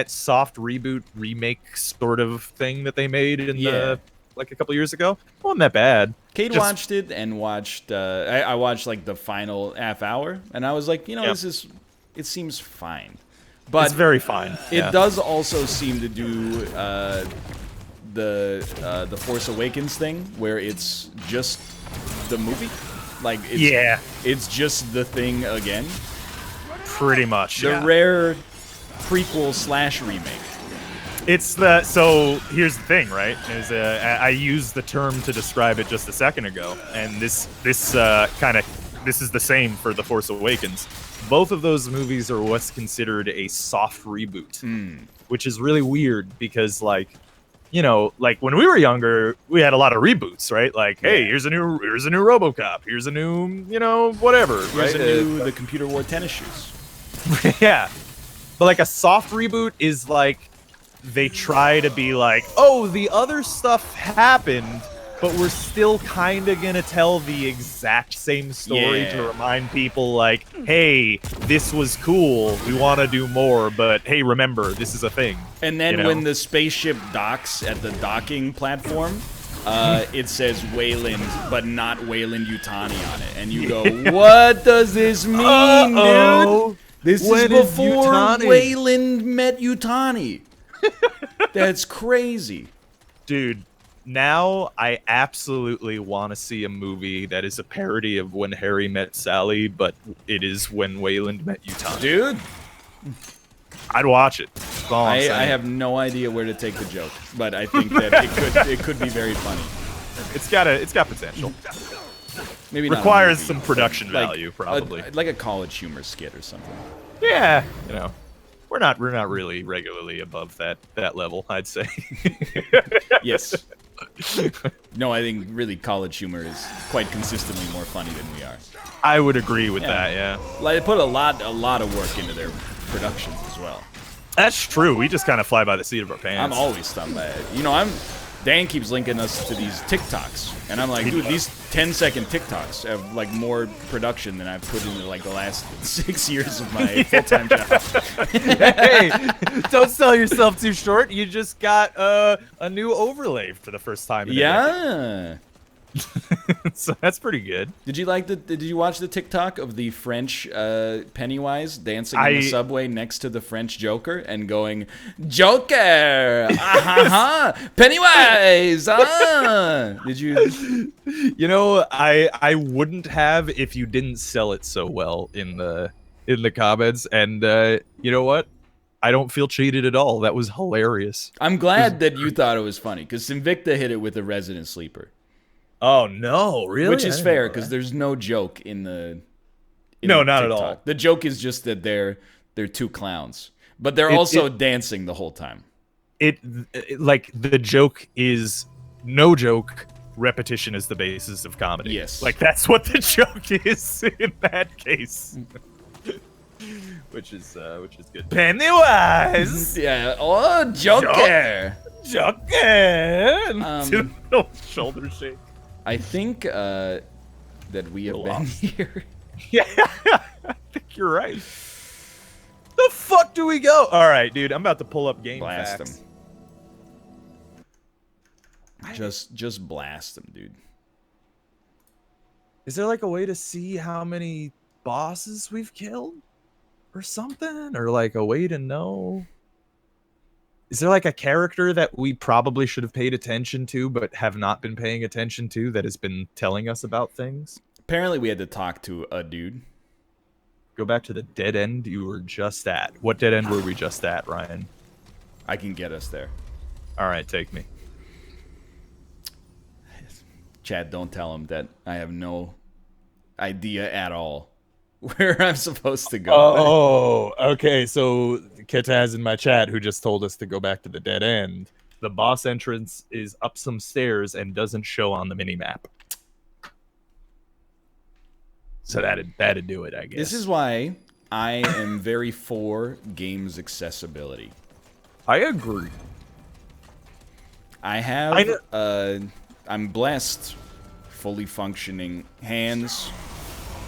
soft reboot remake sort of thing that they made in like a couple years ago wasn't that bad. Kate watched it and watched I watched like the final half hour and I was like, you know, it seems fine. But it's very fine. It does also seem to do the Force Awakens thing where it's just the movie. Like it's just the thing again. Pretty much. The rare prequel slash remake. It's the so here's the thing, right? Is I used the term to describe it just a second ago, and this is the same for The Force Awakens. Both of those movies are what's considered a soft reboot, which is really weird because, like, you know, like when we were younger, we had a lot of reboots, right? Like, hey, here's a new RoboCop, here's a new, you know, whatever. Here's a new The Computer Wore Tennis Shoes. Yeah, but like a soft reboot is like they try to be like, oh, the other stuff happened, but we're still kind of gonna tell the exact same story to remind people, like, hey, this was cool, we want to do more, but hey, remember, this is a thing. And then when the spaceship docks at the docking platform, it says Wayland, but not Wayland Yutani on it. And you go, what does this mean, dude? This is before Wayland met Yutani. That's crazy. Dude. Now, I absolutely want to see a movie that is a parody of When Harry Met Sally, but it is When Wayland Met Yutani. Dude! I'd watch it. I have no idea where to take the joke, but I think that it could be very funny. It's got potential. Maybe not requires some production value, probably. Like a college humor skit or something. Yeah, you know. We're not really regularly above that level, I'd say. Yes. No, I think really college humor is quite consistently more funny than we are. I would agree with that, yeah. Like, they put a lot of work into their productions as well. That's true. We just kind of fly by the seat of our pants. I'm always stunned by it. You know, Dan keeps linking us to these TikToks, and I'm like, dude, these 10-second TikToks have like more production than I've put into like the last 6 years of my full-time job. Hey, don't sell yourself too short. You just got a new overlay for the first time. So that's pretty good. Did you watch the TikTok of the French Pennywise dancing in the subway next to the French Joker and going, Joker, Pennywise, Did you? You know, I wouldn't have if you didn't sell it so well in the comments, and you know what? I don't feel cheated at all. That was hilarious. I'm glad that you thought it was funny because Invicta hit it with a Resident Sleeper. Oh no, really? Which is fair because there's no joke in the not TikTok. at all. The joke is just that they're two clowns, but they're also dancing the whole time. It like the joke is no joke. Repetition is the basis of comedy. Yes, like that's what the joke is in that case. which is good. Pennywise. Yeah. Oh, Joker. Joker. Shoulder shake. I think that we have been here. Yeah, I think you're right. The fuck do we go? All right, dude. I'm about to pull up game Blast facts. him. Just blast him, dude. Is there like a way to see how many bosses we've killed or something? Or like a way to know? Is there like a character that we probably should have paid attention to but have not been paying attention to that has been telling us about things? Apparently we had to talk to a dude. Go back to the dead end you were just at. What dead end were we just at, Ryan? I can get us there. All right, take me. Chad, don't tell him that I have no idea at all where I'm supposed to go. Oh, okay. So Ketaz in my chat, who just told us to go back to the dead end, the boss entrance is up some stairs and doesn't show on the minimap. So that'd do it, I guess. This is why I am very for games accessibility. I agree. I have I'm blessed, fully functioning hands,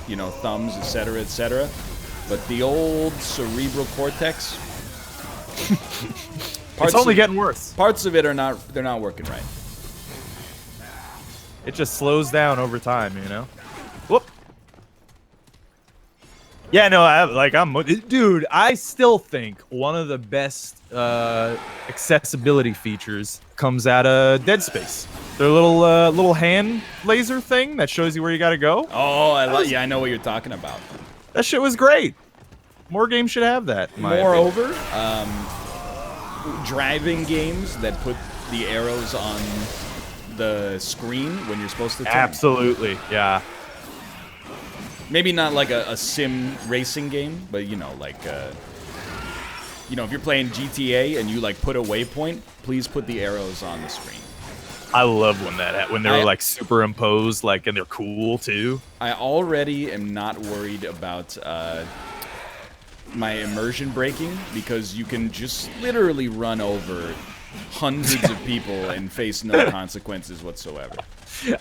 you know, thumbs, etc., etc. But the old cerebral cortex, it's only getting worse. Parts of it are they're not working right. It just slows down over time, you know. Whoop. Yeah, no, dude. I still think one of the best accessibility features comes out of Dead Space. Their little hand laser thing that shows you where you gotta go. Oh, I know what you're talking about. That shit was great. More games should have that. Moreover, driving games that put the arrows on the screen when you're supposed to turn. Absolutely, yeah. Maybe not like a sim racing game, but you know, like you know, if you're playing GTA and you like put a waypoint, please put the arrows on the screen. I love when they're like superimposed, like, and they're cool too. I already am not worried about my immersion breaking because you can just literally run over hundreds of people and face no consequences whatsoever.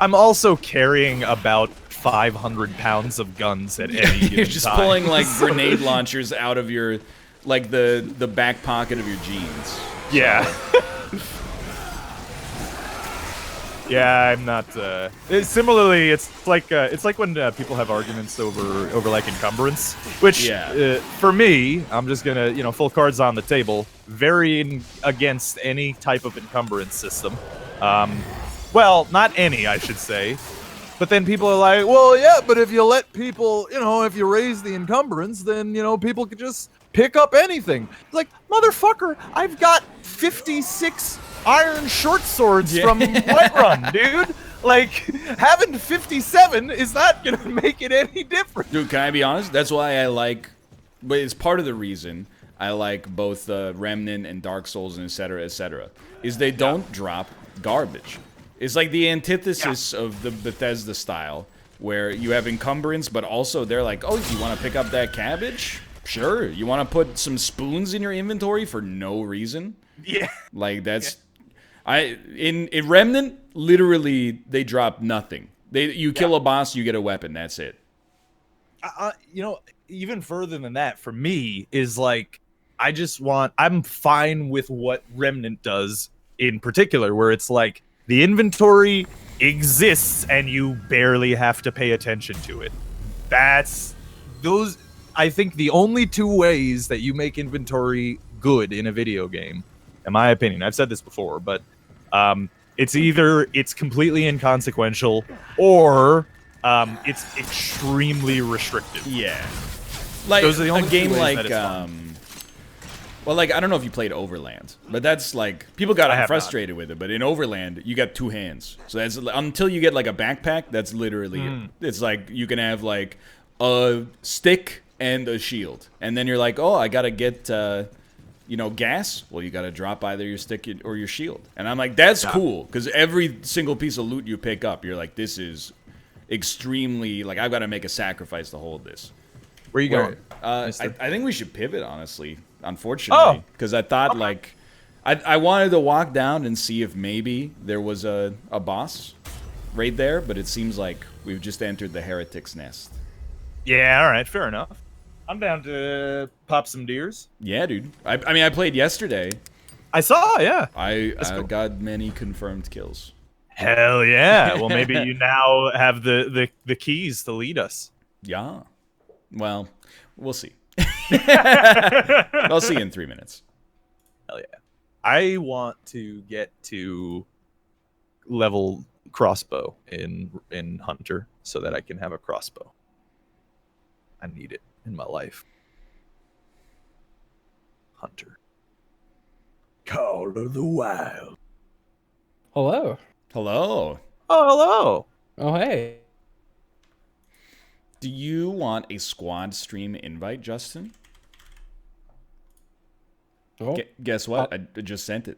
I'm also carrying about 500 pounds of guns at any given You're just time. pulling like grenade launchers out of your, like the back pocket of your jeans. Yeah. Yeah, I'm not. Similarly, it's like when people have arguments over like encumbrance, which for me, I'm just gonna full cards on the table, very against any type of encumbrance system. Well, not any, I should say. But then people are like, well, yeah, but if you let people, if you raise the encumbrance, then people could just pick up anything. It's like, motherfucker, I've got 56 iron short swords from Whiterun, dude. Like, having 57 is not gonna make it any different. Dude, can I be honest? That's why I like, but it's part of the reason I like both Remnant and Dark Souls and etc., is they don't drop garbage. It's like the antithesis of the Bethesda style, where you have encumbrance, but also they're like, oh, you want to pick up that cabbage? Sure. You want to put some spoons in your inventory for no reason? Yeah. Like, that's... In Remnant, literally, they drop nothing. You kill a boss, you get a weapon, that's it. Even further than that, for me, is like, I'm fine with what Remnant does in particular, where it's like, the inventory exists and you barely have to pay attention to it. I think the only two ways that you make inventory good in a video game, in my opinion, I've said this before, but it's either it's completely inconsequential or it's extremely restrictive. Yeah. Like those are the only a game like well, like, I don't know if you played Overland, but that's like, people got frustrated with it, but in Overland, you got two hands. So that's, until you get like a backpack, that's literally it. It's like, you can have like a stick and a shield. And then you're like, oh, I gotta get, gas. Well, you gotta drop either your stick or your shield. And I'm like, that's cool, because every single piece of loot you pick up, you're like, this is extremely, like, I've got to make a sacrifice to hold this. Where you going? I think we should pivot, honestly, unfortunately, because I thought, like, I wanted to walk down and see if maybe there was a boss right there, but it seems like we've just entered the Heretic's Nest. Yeah, all right, fair enough. I'm down to pop some deers. Yeah, dude. I mean, I played yesterday. I saw, yeah. I cool. got many confirmed kills. Hell yeah. Well, maybe you now have the keys to lead us. Yeah. Well, we'll see. I'll see you in 3 minutes. Hell yeah. I want to get to level crossbow in Hunter so that I can have a crossbow. I need it in my life. Hunter. Call of the Wild. Hello. Hello. Oh, hello. Oh, hey. Do you want a squad stream invite, Justin? Oh, Guess what? I just sent it.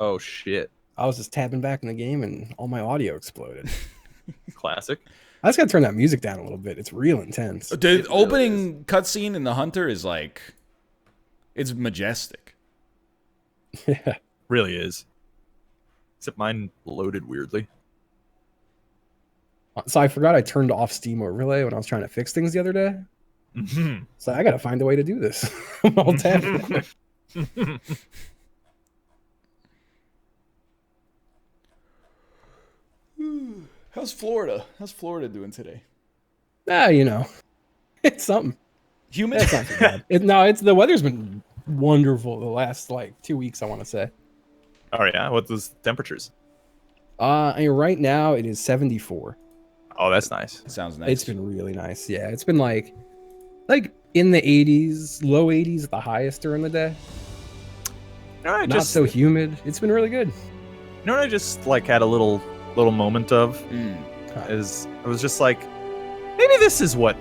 Oh, shit. I was just tapping back in the game and all my audio exploded. Classic. I just gotta turn that music down a little bit. It's real intense. The opening cutscene in the Hunter is like, it's majestic. Yeah. Really is. Except mine loaded weirdly. So I forgot I turned off Steam Overlay when I was trying to fix things the other day. Mm-hmm. So I gotta find a way to do this. I'm all tapped. How's Florida? How's Florida doing today? You know, it's something. Humid? It's not too bad. It's the weather's been wonderful the last like 2 weeks. I want to say. Oh yeah, what's those temperatures? I mean, right now it is 74. Oh, that's nice. Sounds nice. It's been really nice. Yeah, it's been like in the 80s, low 80s at the highest during the day. No, Not so humid. It's been really good. You know what I just like had a little moment of Mm. is I was just like, maybe this is what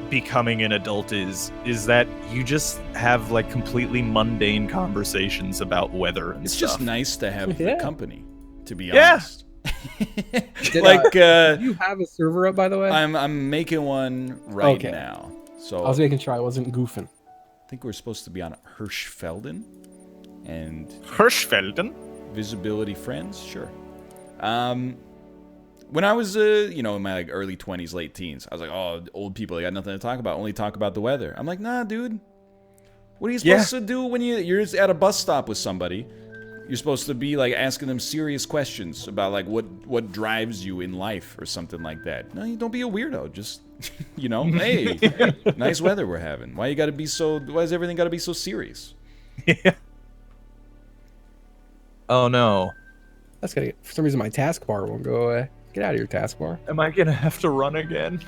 becoming an adult is that you just have like completely mundane conversations about weather and It's stuff. just nice to have the Yeah. company, to be Yeah. honest. Did you have a server up, by the way? I'm making one right Okay. now. So I was making sure I wasn't goofing. I think we're supposed to be on Hirschfelden and Hirschfelden? visibility friends, sure. When I was in my like early 20s, late teens, I was like, oh, old people, they got nothing to talk about, only talk about the weather. I'm like, nah, dude. What are you supposed to do when you're at a bus stop with somebody? You're supposed to be like asking them serious questions about like what drives you in life or something like that. No, you don't be a weirdo. Just hey, nice weather we're having. Why is everything gotta be so serious? Yeah. Oh no. That's gotta for some reason my taskbar won't go away. Get out of your taskbar. Am I gonna have to run again?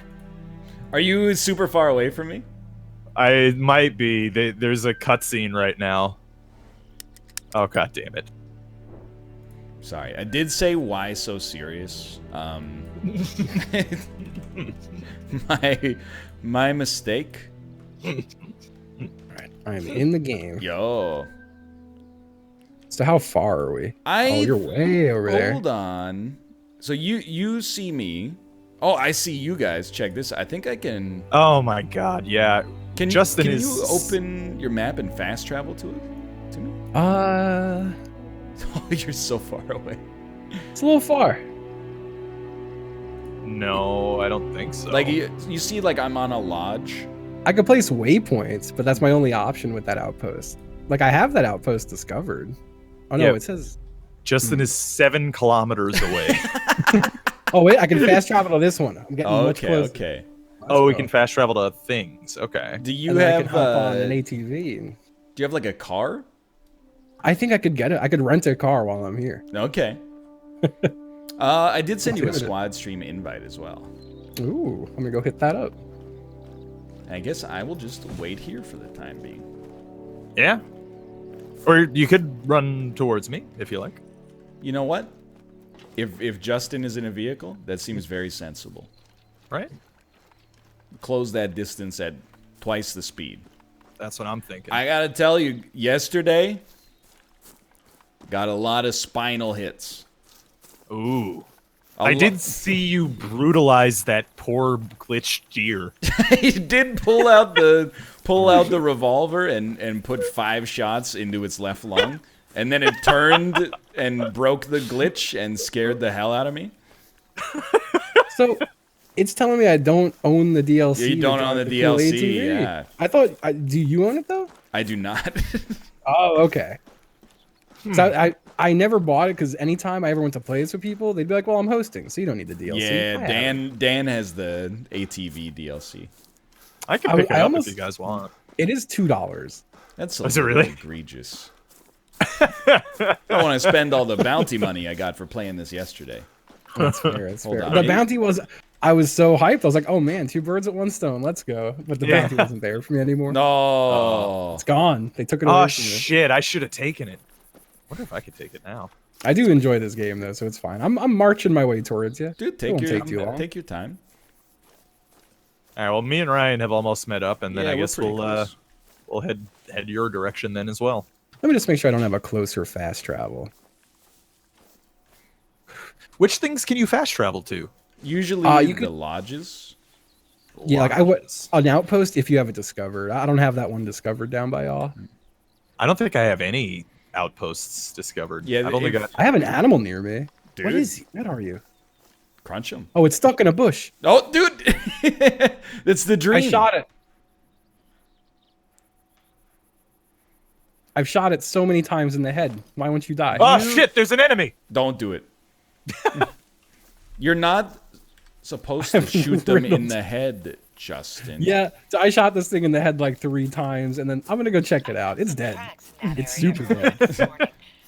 Are you super far away from me? I might be. There's a cutscene right now. Oh god damn it. Sorry, I did say why so serious. My mistake. Alright, I am in the game. Yo. So how far are we? Oh, you're way over there. Hold on. So you see me. Oh, I see you guys. Check this. I think I can. Oh my god, yeah. Can you open your map and fast travel to it? To me? Oh, you're so far away. It's a little far. No, I don't think so. Like you see, like I'm on a lodge. I could place waypoints, but that's my only option with that outpost. Like I have that outpost discovered. Oh no, Yeah. it says. Justin is 7 kilometers away. Oh wait, I can fast travel to this one. I'm getting much Okay, closer. okay. Oh, we can fast travel to things. Okay. Do you And then I have can hop on an ATV. And do you have like a car? I think I could get it. I could rent a car while I'm here. Okay. I did send you a Let's do it. squad stream invite as well. Ooh, I'm gonna go hit that up. I guess I will just wait here for the time being. Yeah. Or you could run towards me if you like. You know what? If Justin is in a vehicle, that seems very sensible. Right? Close that distance at twice the speed. That's what I'm thinking. I gotta tell you, yesterday, got a lot of spinal hits. Ooh. I did see you brutalize that poor glitched deer. He did pull out the revolver and put 5 shots into its left lung, and then it turned and broke the glitch and scared the hell out of me. So, It's telling me I don't own the DLC. Yeah, you don't own the cool DLC, ATV. yeah. I thought, do you own it though? I do not. Oh, okay. So I never bought it because anytime I ever went to play this with people, they'd be like, "Well, I'm hosting, so you don't need the DLC." Yeah, Dan has the ATV DLC. I can pick it up if you guys want. It is $2. That's Is it really egregious. I don't want to spend all the bounty money I got for playing this yesterday. That's fair. That's Hold fair. on. The bounty was. I was so hyped. I was like, "Oh man, 2 birds with 1 stone. Let's go!" But the bounty wasn't there for me anymore. No. It's gone. They took it away Oh from me. shit! I should have taken it. Wonder if I could take it now. I do enjoy this game though, so it's fine. I'm marching my way towards you. Dude, It won't take too long. take your time. All right. Well, me and Ryan have almost met up, and then Yeah, I we're guess pretty we'll close. we'll head your direction then as well. Let me just make sure I don't have a closer fast travel. Which things can you fast travel to? Usually You the could- lodges. Yeah, like an outpost if you have it discovered. I don't have that one discovered down by y'all. I don't think I have any outposts discovered. Yeah, I've only if- got. I have an animal near me. What Dude. is? What are you? Crunch them. Oh, it's stuck in a bush. Oh, dude. That's the dream. I shot it. I've shot it so many times in the head. Why won't you die? Oh shit! There's an enemy. Don't do it. You're not supposed to I'm shoot them in riddled. the head, Justin. Yeah, so I shot this thing in the head like 3 times, and then I'm gonna go check it out. It's dead. It's super dead.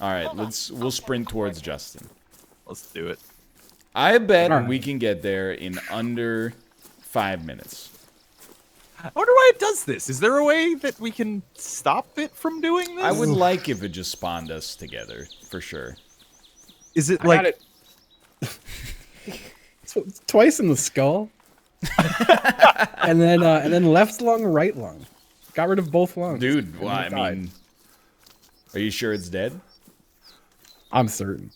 All right, we'll sprint towards Justin. Let's do it. I bet All right. we can get there in under 5 minutes. I wonder why it does this. Is there a way that we can stop it from doing this? I would like if it just spawned us together, for sure. Is it I like? got it. Twice in the skull, and then left lung, right lung. Got rid of both lungs. Dude, well, And I it died. mean, are you sure it's dead? I'm certain.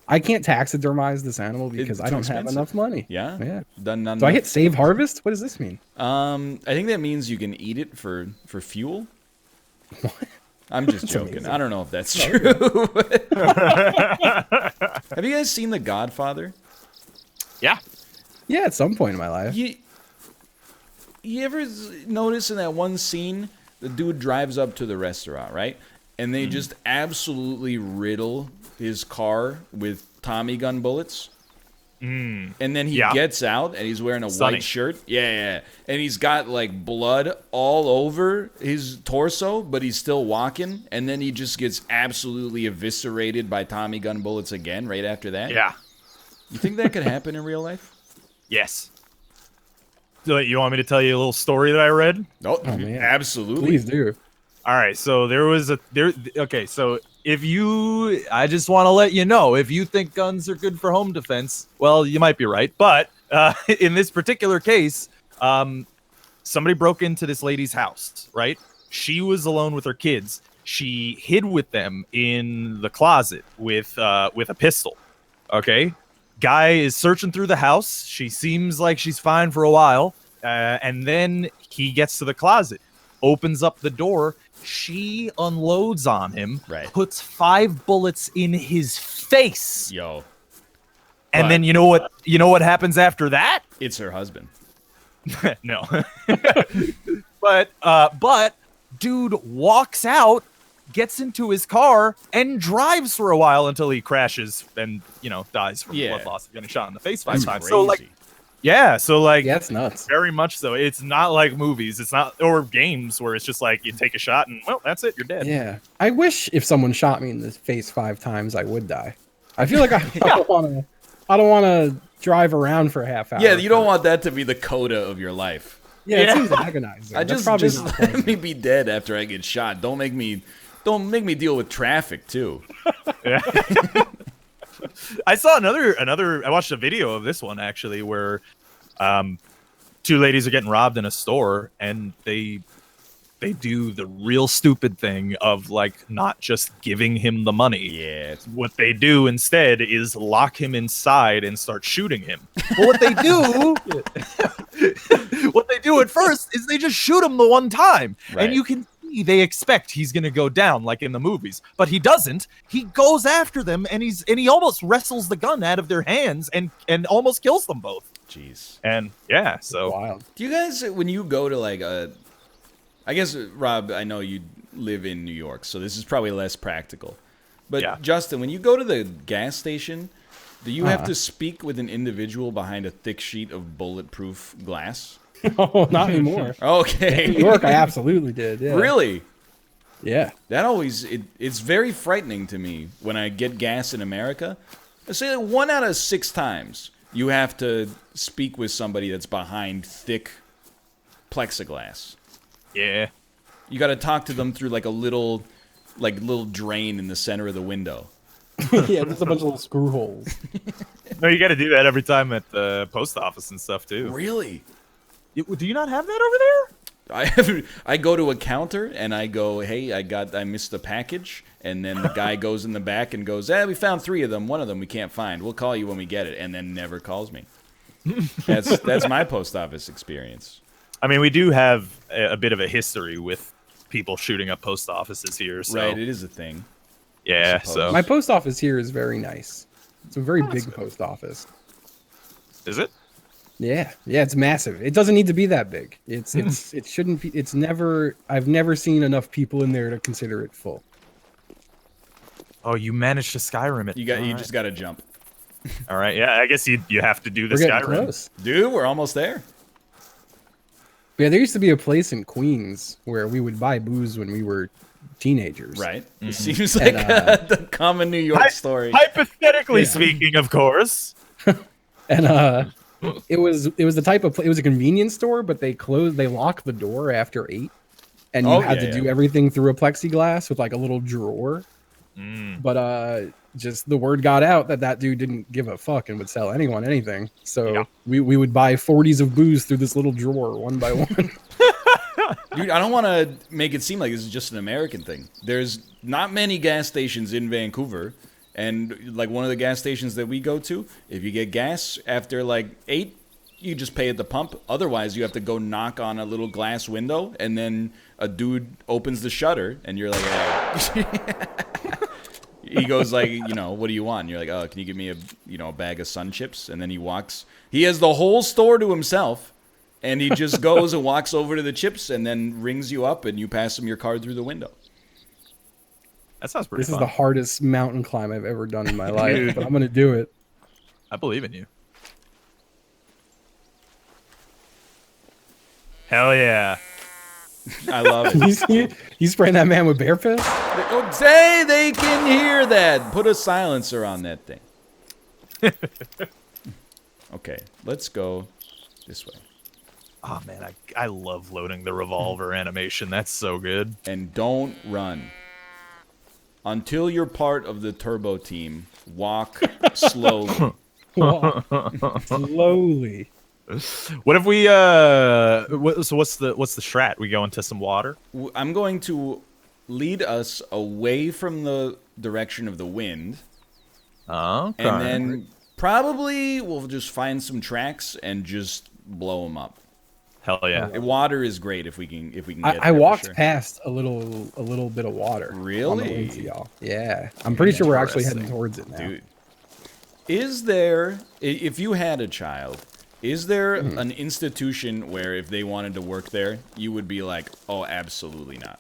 I can't taxidermize this animal because I too don't have expensive. enough money. Yeah? Yeah. Done none. Do I hit save harvest? What does this mean? I think that means you can eat it for fuel. I'm just joking. amazing. I don't know if that's true. Have you guys seen The Godfather? Yeah. Yeah, at some point in my life. You ever notice in that one scene, the dude drives up to the restaurant, right? And they just absolutely riddle his car with Tommy gun bullets. And then he gets out and he's wearing a Sunny. white shirt. Yeah. And he's got like blood all over his torso, but he's still walking. And then he just gets absolutely eviscerated by Tommy gun bullets again right after that. Yeah. You think that could happen in real life? Yes. So you want me to tell you a little story that I read? Oh, man. absolutely. Please do. All right, so okay, so I just want to let you know, if you think guns are good for home defense, well, you might be right. But in this particular case, somebody broke into this lady's house, right? She was alone with her kids. She hid with them in the closet with a pistol. Okay, guy is searching through the house. She seems like she's fine for a while, and then he gets to the closet, opens up the door. She unloads on him, Right. puts 5 bullets in his face, Yo, and then you know what happens after that? it's her husband. No. but dude walks out, gets into his car, and drives for a while until he crashes and dies from blood loss of getting shot in the face 5 That's times. crazy. So like, yeah, That's nuts. very much so. It's not like movies. It's not, or games where it's just like you take a shot and well, that's it. You're dead. Yeah. I wish if someone shot me in the face 5 times, I would die. I feel like I don't want to drive around for a half hour. Yeah, you don't want that to be the coda of your life. Yeah, it seems agonizing. I That's just probably just not let pleasant. me be dead after I get shot. Don't make me deal with traffic too. Yeah. I saw another. I watched a video of this one actually, where 2 ladies are getting robbed in a store, and they do the real stupid thing of like not just giving him the money. Yeah. What they do instead is lock him inside and start shooting him. But what they do at first is they just shoot him the one time, Right. and you can see they expect he's gonna go down like in the movies, but he doesn't. He goes after them, and he almost wrestles the gun out of their hands and almost kills them both. Jeez. And yeah, so Wild. Do you guys, when you go to like I guess, Rob, I know you live in New York, so this is probably less practical. But Yeah. Justin, when you go to the gas station, do you have to speak with an individual behind a thick sheet of bulletproof glass? No, not anymore. Okay. In New York, I absolutely did. Yeah. Really? Yeah. That always, it's very frightening to me when I get gas in America. I say that 1 out of 6 times you have to speak with somebody that's behind thick plexiglass. yeah. You got to talk to them through like a little drain in the center of the window. Yeah, there's a bunch of little screw holes. No, you got to do that every time at the post office and stuff too. Really? Do you not have that over there? I go to a counter and I go, hey, I missed a package, and then the guy goes in the back and goes, we found 3 of them. One of them we can't find. We'll call you when we get it, and then never calls me. That's my post office experience. I mean, we do have a bit of a history with people shooting up post offices here. So. Right, it is a thing. Yeah, suppose. so My post office here is very nice. It's a very big post office. is it? Yeah, it's massive. It doesn't need to be that big. It shouldn't be. It's never. I've never seen enough people in there to consider it full. Oh, you managed to Skyrim it. You just got to jump. All right, yeah. I guess you have to do the We're getting Skyrim. close. Dude, we're almost there. Yeah, there used to be a place in Queens where we would buy booze when we were teenagers. Right. It seems like the common New York story. Hypothetically speaking, of course. And it was the type of it was a convenience store, but they locked the door after 8, and you had to do everything through a plexiglass with like a little drawer. But just the word got out that dude didn't give a fuck and would sell anyone anything. So we would buy 40s of booze through this little drawer one by one. Dude, I don't want to make it seem like this is just an American thing. There's not many gas stations in Vancouver. And like one of the gas stations that we go to, if you get gas after like 8, you just pay at the pump. Otherwise, you have to go knock on a little glass window, and then a dude opens the shutter, and you're like, hey. He goes like, what do you want? And you're like, oh, can you give me a bag of Sun Chips? And then he walks. He has the whole store to himself, and he just goes and walks over to the chips, and then rings you up, and you pass him your card through the window. That sounds pretty This fun. is the hardest mountain climb I've ever done in my life, but I'm gonna do it. I believe in you. Hell yeah. I love it. You spraying that man with bear piss? Say they can hear that. Put a silencer on that thing. Okay, let's go this way. Oh man, I love loading the revolver animation. That's so good. And don't run. Until you're part of the turbo team, walk slowly. Slowly. What if we so what's the strat? We go into some water? I'm going to lead us away from the direction of the wind. Okay. And then probably we'll just find some tracks and just blow them up. Hell yeah. Water is great if we can get there. I walked for sure. past a little bit of water. Really? On the way to y'all. Yeah. I'm pretty sure we're actually heading towards it now. Dude. Is there, if you had a child, is there an institution where if they wanted to work there, you would be like, oh, absolutely not?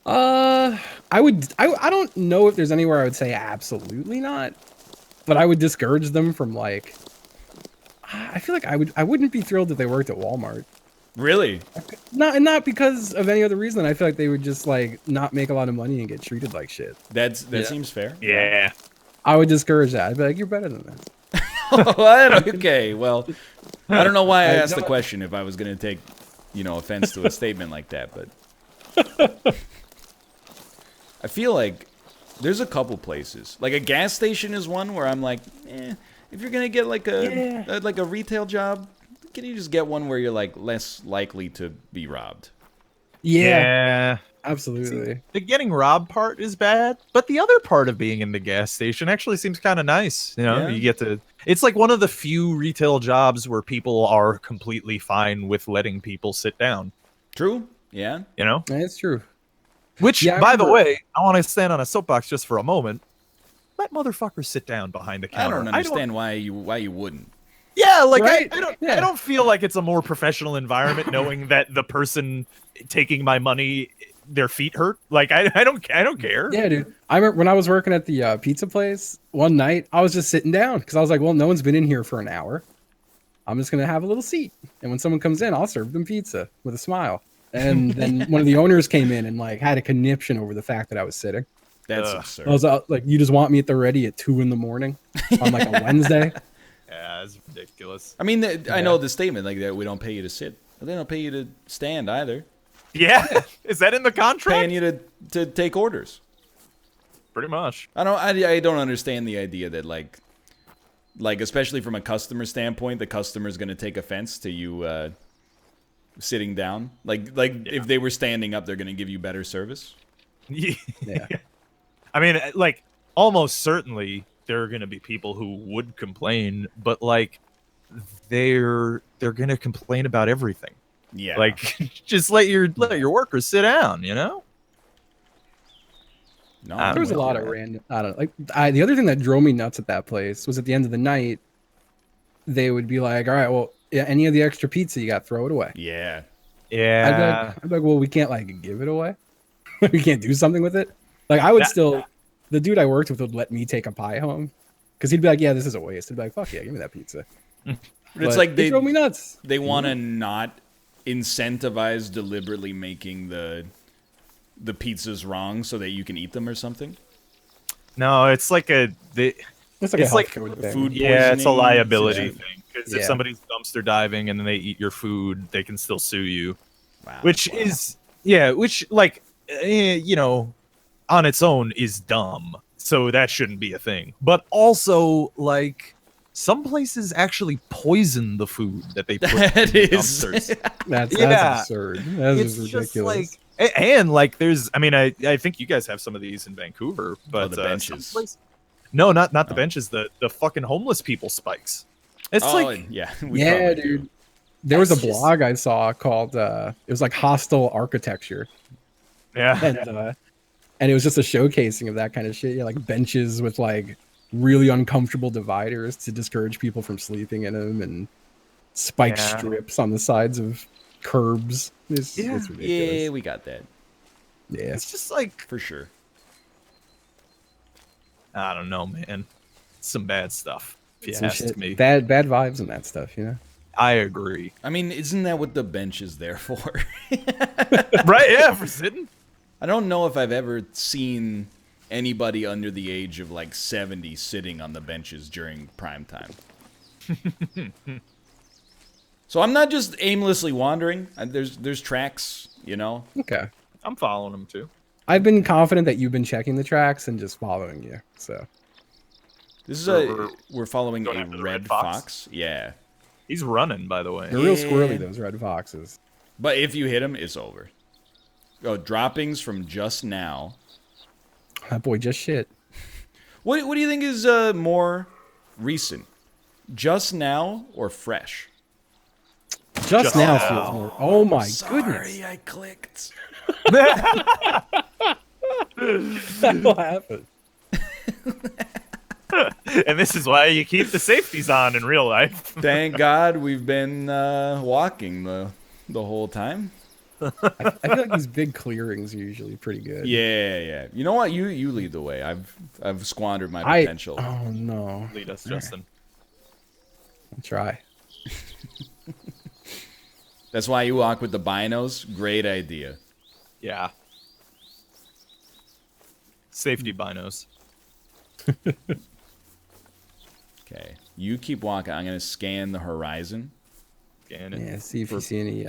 I don't know if there's anywhere I would say absolutely not, but I would discourage them from like, I feel like I wouldn't be thrilled if they worked at Walmart. Really? Not because of any other reason. I feel like they would just like not make a lot of money and get treated like shit. That seems fair. Yeah. I would discourage that. I'd be like, you're better than that. What? Okay, well, I don't know why I asked the question if I was going to take, offense to a statement like that, but I feel like there's a couple places. Like a gas station is one where I'm like, if you're going to get like a retail job, can you just get one where you're like less likely to be robbed? Yeah. Absolutely. See, the getting robbed part is bad, but the other part of being in the gas station actually seems kind of nice. You get to. It's like one of the few retail jobs where people are completely fine with letting people sit down. True. Yeah. That's true. Which, Yeah, by the way, I want to stand on a soapbox just for a moment. Let motherfuckers sit down behind the counter. I don't understand why you wouldn't. Yeah, like Right? I don't feel like it's a more professional environment knowing that the person taking my money, their feet hurt. Like I don't care. Yeah, dude. I remember when I was working at the pizza place one night, I was just sitting down because I was like, well, no one's been in here for an hour. I'm just gonna have a little seat, and when someone comes in, I'll serve them pizza with a smile. And then one of the owners came in and like had a conniption over the fact that I was sitting. That's Ugh. absurd. I was like, you just want me at the ready at 2 a.m. on like a Wednesday? Yeah, it's ridiculous. I mean, I know the statement like that. We don't pay you to sit. But they don't pay you to stand either. Yeah, is that in the contract? Paying you to take orders. Pretty much. I don't understand the idea that like especially from a customer standpoint, the customer's gonna take offense to you sitting down. If they were standing up, they're gonna give you better service. Yeah. I mean, like, almost certainly there are going to be people who would complain, but like, they're going to complain about everything. Yeah. Like, just let your workers sit down, you know? No, There was a lot of random. I don't know. Like the other thing that drove me nuts at that place was at the end of the night, they would be like, "All right, well, yeah, any of the extra pizza you got, throw it away." Yeah. Yeah. I'd be like, well, we can't like give it away. We can't do something with it. Like I would still. The dude I worked with would let me take a pie home because he'd be like, "Yeah, this is a waste." I'd be like, "Fuck yeah, give me that pizza." It's like they drove me nuts. They want to not incentivize deliberately making the pizzas wrong so that you can eat them or something. No, it's like It's like food thing. yeah, it's a poisoning liability incident. thing. Because Yeah. if somebody's dumpster diving and then they eat your food, they can still sue you. Wow. Which like, you know, on its own is dumb. So that shouldn't be a thing. But also, like, some places actually poison the food that they put in That the is dumpsters. That's Yeah. absurd. That's It's just just ridiculous. like, and like, there's, I mean, I think you guys have some of these in Vancouver, but the benches. No, not the benches. The fucking homeless people spikes. It's like, yeah. Yeah, dude. There was a That's just- blog I saw called it was like hostile architecture, yeah, and it was just a showcasing of that kind of shit. Yeah, like benches with like really uncomfortable dividers to discourage people from sleeping in them, and spike Yeah. strips on the sides of curbs. It's ridiculous. Yeah, we got that Yeah. it's just like, for sure. I don't know, man. It's some bad stuff. If you Some ask shit. me, Bad vibes and that stuff, you know. I agree. I mean, isn't that what the bench is there for? Right? Yeah, for sitting. I don't know if I've ever seen anybody under the age of like 70 sitting on the benches during prime time. So I'm not just aimlessly wandering. There's tracks, you know. Okay. I'm following them too. I've been confident that you've been checking the tracks and just following you. So This is We're we're following going a after the red red fox? fox. Yeah. He's running, by the way. they're real Yeah. squirrely, those red foxes. But if you hit him, it's over. Oh, droppings from just now. That boy just shit. What do you think is more recent? Just now or fresh? Just now feels more. Oh my goodness. Sorry, I clicked. That will happen. And this is why you keep the safeties on in real life. Thank God we've been walking the whole time. I feel like these big clearings are usually pretty good. Yeah. You know what? You lead the way. I've squandered my potential. Oh no. Lead us, Justin. I'll try. That's why you walk with the binos. Great idea. Yeah. Safety binos. Okay. You keep walking. I'm gonna scan the horizon. Scan it. Yeah, see if you see any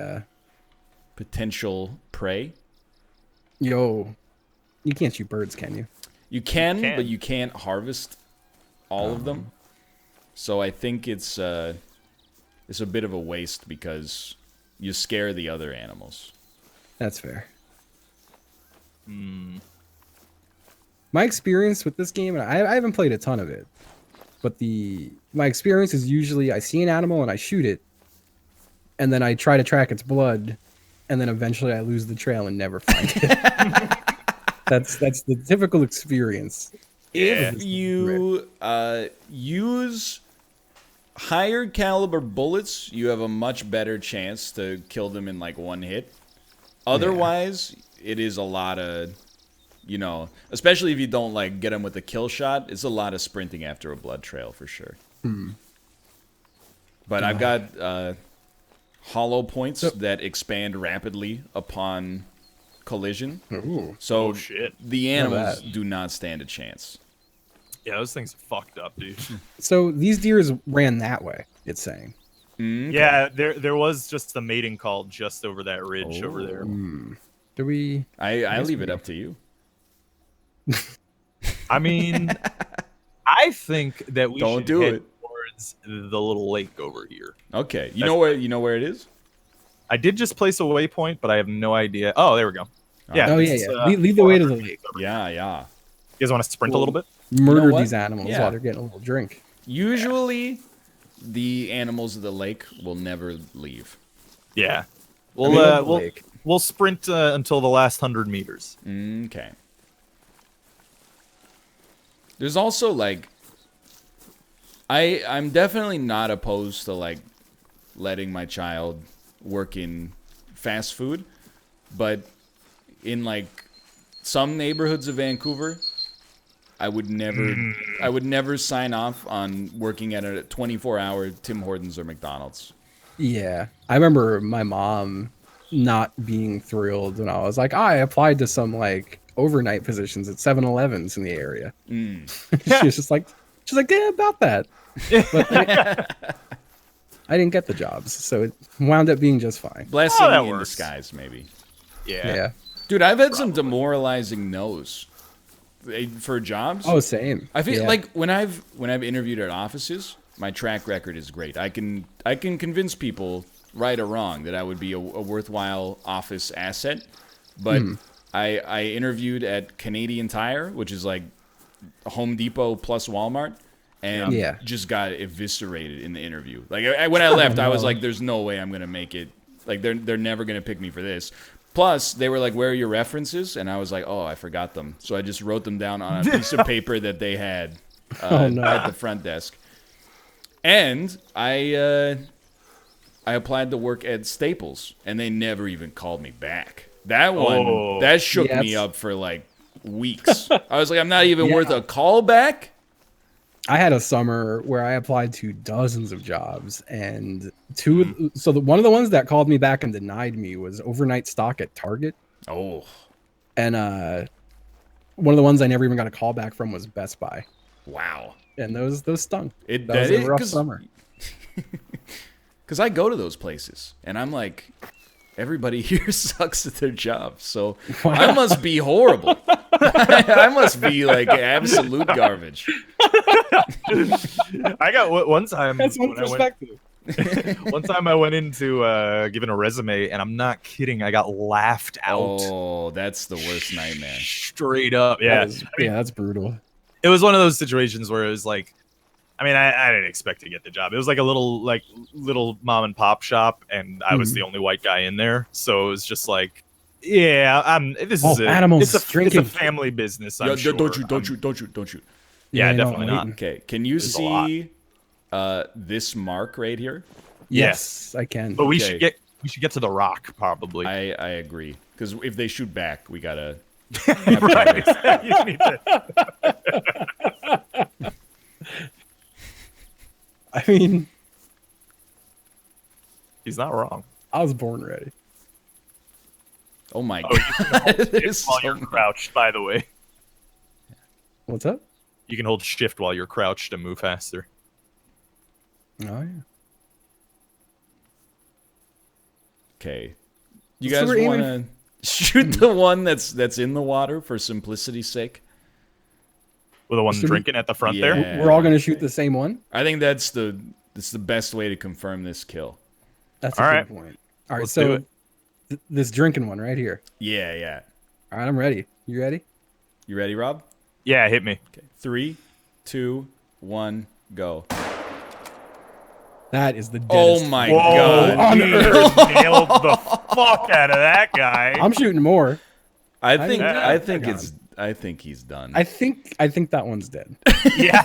Potential prey. yo. You can't shoot birds, can you? You can, can. but you can't harvest all of them. So I think it's a bit of a waste because you scare the other animals. That's fair. My experience with this game, and I haven't played a ton of it, but my experience is usually I see an animal and I shoot it, and then I try to track its blood, and then eventually I lose the trail and never find it. That's the typical experience. If you use higher caliber bullets, you have a much better chance to kill them in like one hit. Otherwise, it is a lot of, you know, especially if you don't like get them with a kill shot, it's a lot of sprinting after a blood trail for sure. But I've got hollow points that expand rapidly upon collision. Ooh. So shit. the animals do not stand a chance. Yeah, those things are fucked up, dude. So these deers ran that way, it's saying. Yeah, there was just the mating call just over that ridge over there. Do we... I leave it up to you. I mean, I think that we Don't should do head it. towards the little lake over here. Okay, you know where it is? I did just place a waypoint, but I have no idea. Oh, there we go. Yeah. Oh, yeah. Lead the way to the lake. Yeah. You guys want to sprint a little bit? Murder what? these animals Yeah. while they're getting a little drink. Usually, the animals of the lake will never leave. Yeah. Lake. We'll sprint until the last 100 meters. Okay. There's also like, I'm definitely not opposed to like letting my child work in fast food, but in like some neighborhoods of Vancouver, I would never sign off on working at a 24-hour Tim Hortons or McDonald's. Yeah. I remember my mom not being thrilled when I was like, I applied to some like overnight positions at 7-Elevens in the area. She was just like, yeah, about that. But I didn't get the jobs, so it wound up being just fine. Blessing that in works. disguise, maybe. Yeah. Dude, I've had some demoralizing no's for jobs. Oh, same. I feel like when I've interviewed at offices, my track record is great. I can convince people, right or wrong, that I would be a worthwhile office asset. But I interviewed at Canadian Tire, which is like Home Depot plus Walmart, and just got eviscerated in the interview. Like when I left, I was like, "There's no way I'm gonna make it. Like they're never gonna pick me for this." Plus, they were like, "Where are your references?" And I was like, "Oh, I forgot them." So I just wrote them down on a piece of paper that they had at the front desk. And I applied to work at Staples, and they never even called me back. That one, that shook me up for like weeks. I was like, I'm not even worth a call back. I had a summer where I applied to dozens of jobs, and one of the ones that called me back and denied me was overnight stock at Target. Oh. And one of the ones I never even got a call back from was Best Buy. Wow. And those stung. That was a rough summer. Because I go to those places, and I'm like, everybody here sucks at their job, so I must be horrible. I must be like absolute garbage. I got one time. That's one perspective. One time I went into giving a resume, and I'm not kidding. I got laughed out. Oh, that's the worst nightmare. Straight up, yeah. That's brutal. It was one of those situations where it was like, I mean, I didn't expect to get the job. It was like a little mom and pop shop, and I was the only white guy in there. So it was just like, yeah, this is animals it's a family business. I'm sure. Don't shoot. Yeah, Yeah, definitely not. Okay, can you see this mark right here? Yes, I can. But we should get to the rock probably. I agree, because if they shoot back, we gotta. Right. You need to- I mean, He's not wrong. I was born ready. Oh my Oh, you can hold god! shift There's while so you're much. crouched, by the way. What's up? You can hold shift while you're crouched to move faster. Oh yeah. Okay, you So guys we're want aiming- to shoot the one that's in the water for simplicity's sake? With the one Should we- drrinking at the front there. Yeah. We're all gonna shoot the same one. I think that's the best way to confirm this kill. That's a All good right. point. All right, Let's do so it. this drinking one right here. Yeah. All right, I'm ready. You ready? You ready, Rob? Yeah, hit me. Okay. 3, 2, 1, go. That is the Oh deadest. my Whoa, god! dude, nailed the fuck out of that guy. I'm shooting more. I I think didn't- I think I got it's I think he's done. I think that one's dead. Yeah.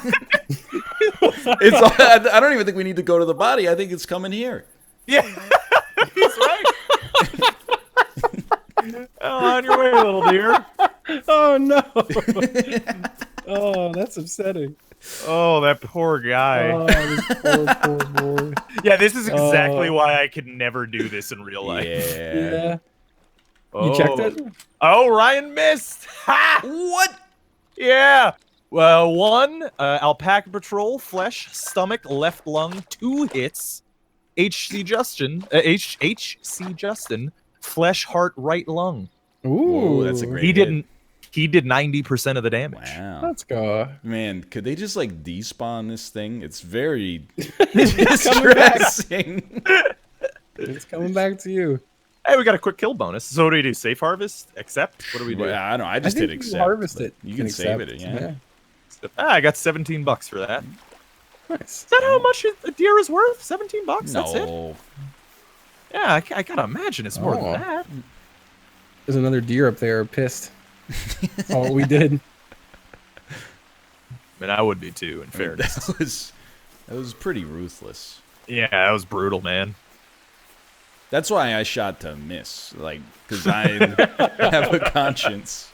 I don't even think we need to go to the body. I think it's coming here. Yeah. He's right. Oh, on your way, little dear. Oh no. Oh, that's upsetting. Oh, that poor guy. Oh, this poor boy. Yeah, this is exactly why I could never do this in real life. Yeah. Oh. You checked it? Oh, Ryan missed. Ha! What? Yeah. Well, 1, alpaca patrol, flesh, stomach, left lung, 2 hits. HC Justin, flesh, heart, right lung. Ooh, Whoa, that's a great He hit. He did 90% of the damage. Wow. Let's go. Man, could they just like despawn this thing? It's very It's coming back. distressing. It's coming back to you. Hey, we got a quick kill bonus. So what do we do? Safe harvest? Accept? What do we do? Well, I don't know. I just think hit you accept. harvest but it. You can save it. accept. Yeah. I got $17 for that. Nice. Is that how much a deer is worth? $17? That's it? No. Yeah, I gotta imagine it's more than that. There's another deer up there pissed. That's all we did. I mean, I would be too, in fairness. That was pretty ruthless. Yeah, that was brutal, man. That's why I shot to miss, like, because I have a conscience.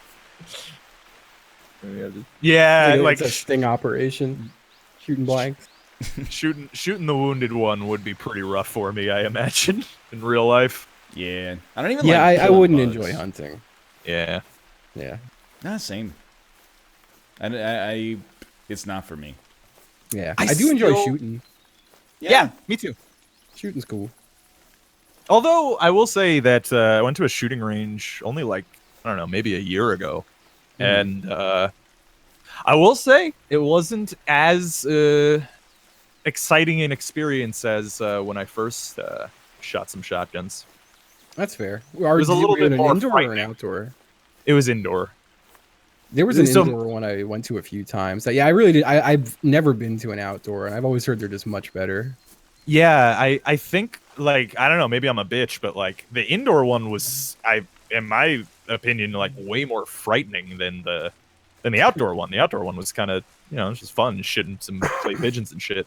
Yeah, It's like a sting operation. Shooting blanks. shooting the wounded one would be pretty rough for me, I imagine, in real life. Yeah, I don't even. Yeah, like I killing wouldn't bugs. enjoy hunting. Yeah. Yeah. Nah, same. I it's not for me. Yeah. I I do enjoy still- shooting. Yeah, me too. Shooting's cool. Although I will say that I went to a shooting range only like, I don't know, maybe a year ago. And I will say it wasn't as exciting an experience as when I first shot some shotguns. That's fair. It was a little bit an more indoor or an frightening. outdoor? It was indoor. There was an So- indoor one I went to a few times. Yeah, I really did. I've never been to an outdoor, and I've always heard they're just much better. Yeah, I think, like, I don't know, maybe I'm a bitch, but like the indoor one was, in my opinion, like way more frightening than the outdoor one. The outdoor one was kind of, it was just fun, shooting some clay pigeons and shit.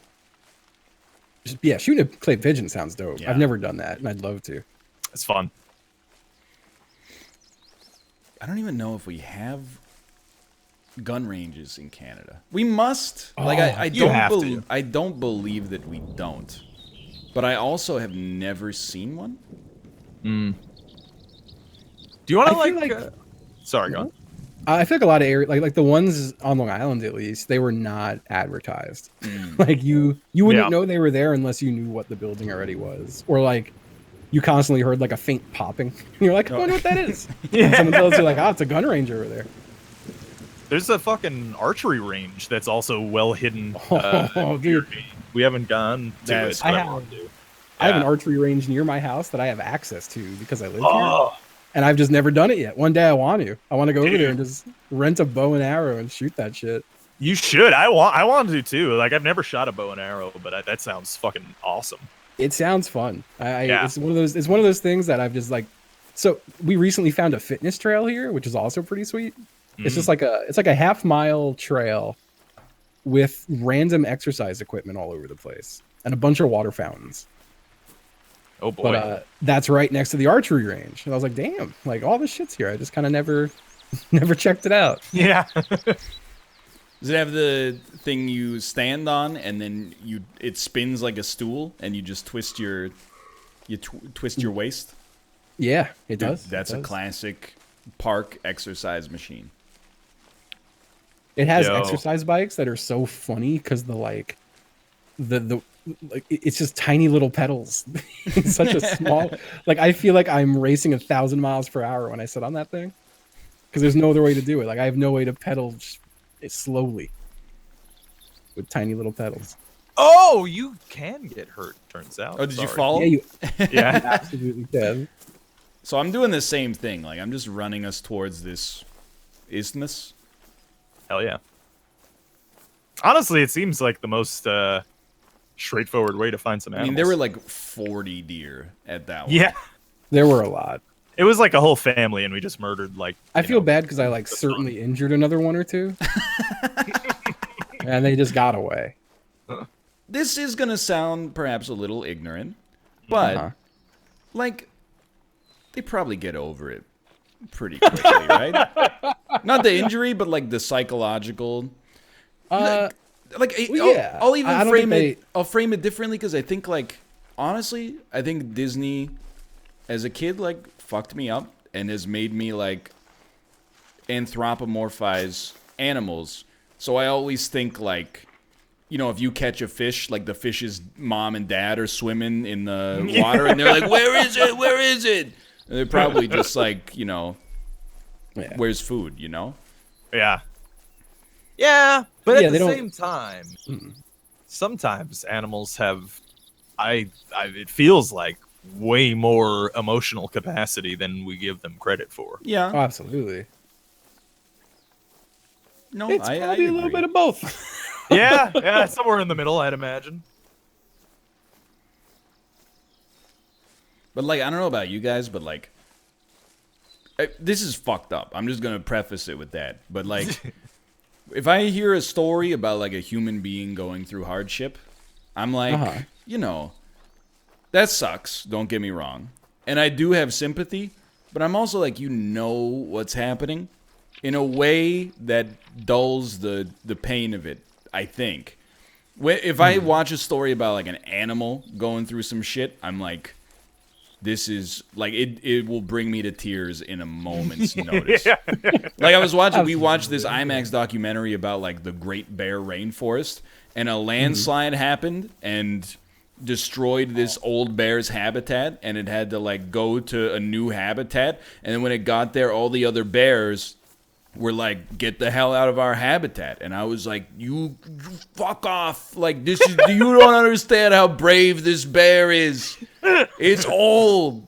Yeah, shooting a clay pigeon sounds dope. Yeah. I've never done that, and I'd love to. It's fun. I don't even know if we have gun ranges in Canada. We must. Like I you have don't to. I don't believe that we don't. But I also have never seen one. Do you want to I feel like? Sorry, go on. I feel like a lot of areas, like the ones on Long Island at least, they were not advertised. Like you wouldn't Yeah. know they were there unless you knew what the building already was, or like you constantly heard like a faint popping. And you're like, I wonder what that is. And someone tells you like, oh, it's a gun range over there. There's a fucking archery range that's also well hidden. Oh, dude. We haven't gone to That's it. But I I have- want to. I have an Yeah. archery range near my house that I have access to because I live here, Oh, and I've just never done it yet. One day I want to. I want to go over there and just rent a bow and arrow and shoot that shit. you should. I want to too. Like I've never shot a bow and arrow, but that sounds fucking awesome. It sounds fun. Yeah. It's one of those. It's one of those things that I've just like. So we recently found a fitness trail here, which is also pretty sweet. It's just like a half-mile trail with random exercise equipment all over the place and a bunch of water fountains. Oh boy. But that's right next to the archery range. And I was like, damn, like all this shit's here. I just kind of never checked it out. yeah. Does it have the thing you stand on and then it spins like a stool and you just twist your waist? Yeah, it Dude, does. That's It a does. classic park exercise machine. It has Yo. exercise bikes that are so funny because it's just tiny little pedals. It's such a small. Like I feel like I'm racing 1,000 miles per hour when I sit on that thing because there's no other way to do it. Like I have no way to pedal it slowly with tiny little pedals. Oh, you can get hurt. Turns out. Oh, did you Sorry. fall? Yeah, you Yeah. absolutely can. So I'm doing the same thing. Like I'm just running us towards this isthmus. Hell yeah. Honestly, it seems like the most straightforward way to find some I animals. mean, there were like 40 deer at that one. Yeah. There were a lot. It was like a whole family, and we just murdered like. I feel bad because I like certainly injured another one or two, and they just got away. This is gonna sound perhaps a little ignorant, but like they probably get over it pretty quickly, right? Not the injury, but like the psychological. Yeah. I'll even frame it. I'll frame it differently because I think, like, honestly, I think Disney, as a kid, like, fucked me up and has made me like anthropomorphize animals. So I always think like, you know, if you catch a fish, like the fish's mom and dad are swimming in the water, and they're like, "Where is it? Where is it?" And they're probably just like, you know, where's food? You know? Yeah. Yeah, but at the same time, sometimes animals have, it feels like way more emotional capacity than we give them credit for. Yeah, oh, absolutely. No, It's I probably a little bit of both. Yeah, somewhere in the middle, I'd imagine. But like, I don't know about you guys, but like, this is fucked up. I'm just gonna preface it with that. But like, if I hear a story about like a human being going through hardship, I'm like, you know, that sucks. Don't get me wrong, and I do have sympathy. But I'm also like, you know what's happening, in a way that dulls the pain of it. I think. If I watch a story about like an animal going through some shit, I'm like, this is like it will bring me to tears in a moment's notice. Like I was watching, we watched this IMAX documentary about like the Great Bear Rainforest, and a landslide happened and destroyed this old bear's habitat, and it had to like go to a new habitat. And then when it got there, all the other bears were like, "Get the hell out of our habitat." And I was like, you fuck off. Like, this is, you don't understand how brave this bear is. It's old.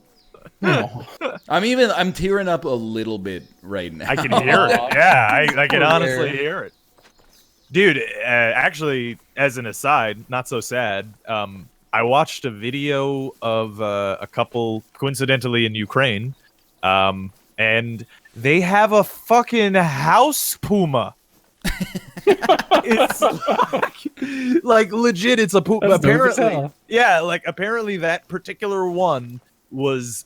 No. I'm tearing up a little bit right now. I can hear it. Yeah, I can honestly hear it. Dude, actually, as an aside, not so sad, I watched a video of a couple, coincidentally in Ukraine, and they have a fucking house puma. It's like legit, it's a puma. Apparently, yeah, like apparently that particular one is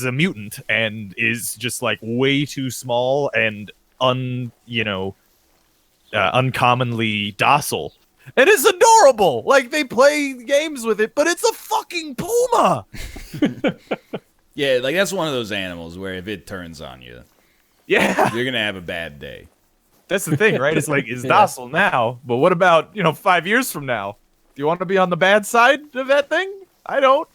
a mutant and is just like way too small and uncommonly docile. And it's adorable. Like they play games with it, but it's a fucking puma. Yeah, like that's one of those animals where if it turns on you, yeah, you're gonna have a bad day. That's the thing, right? It's like it's docile now, but what about 5 years from now? Do you want to be on the bad side of that thing? I don't.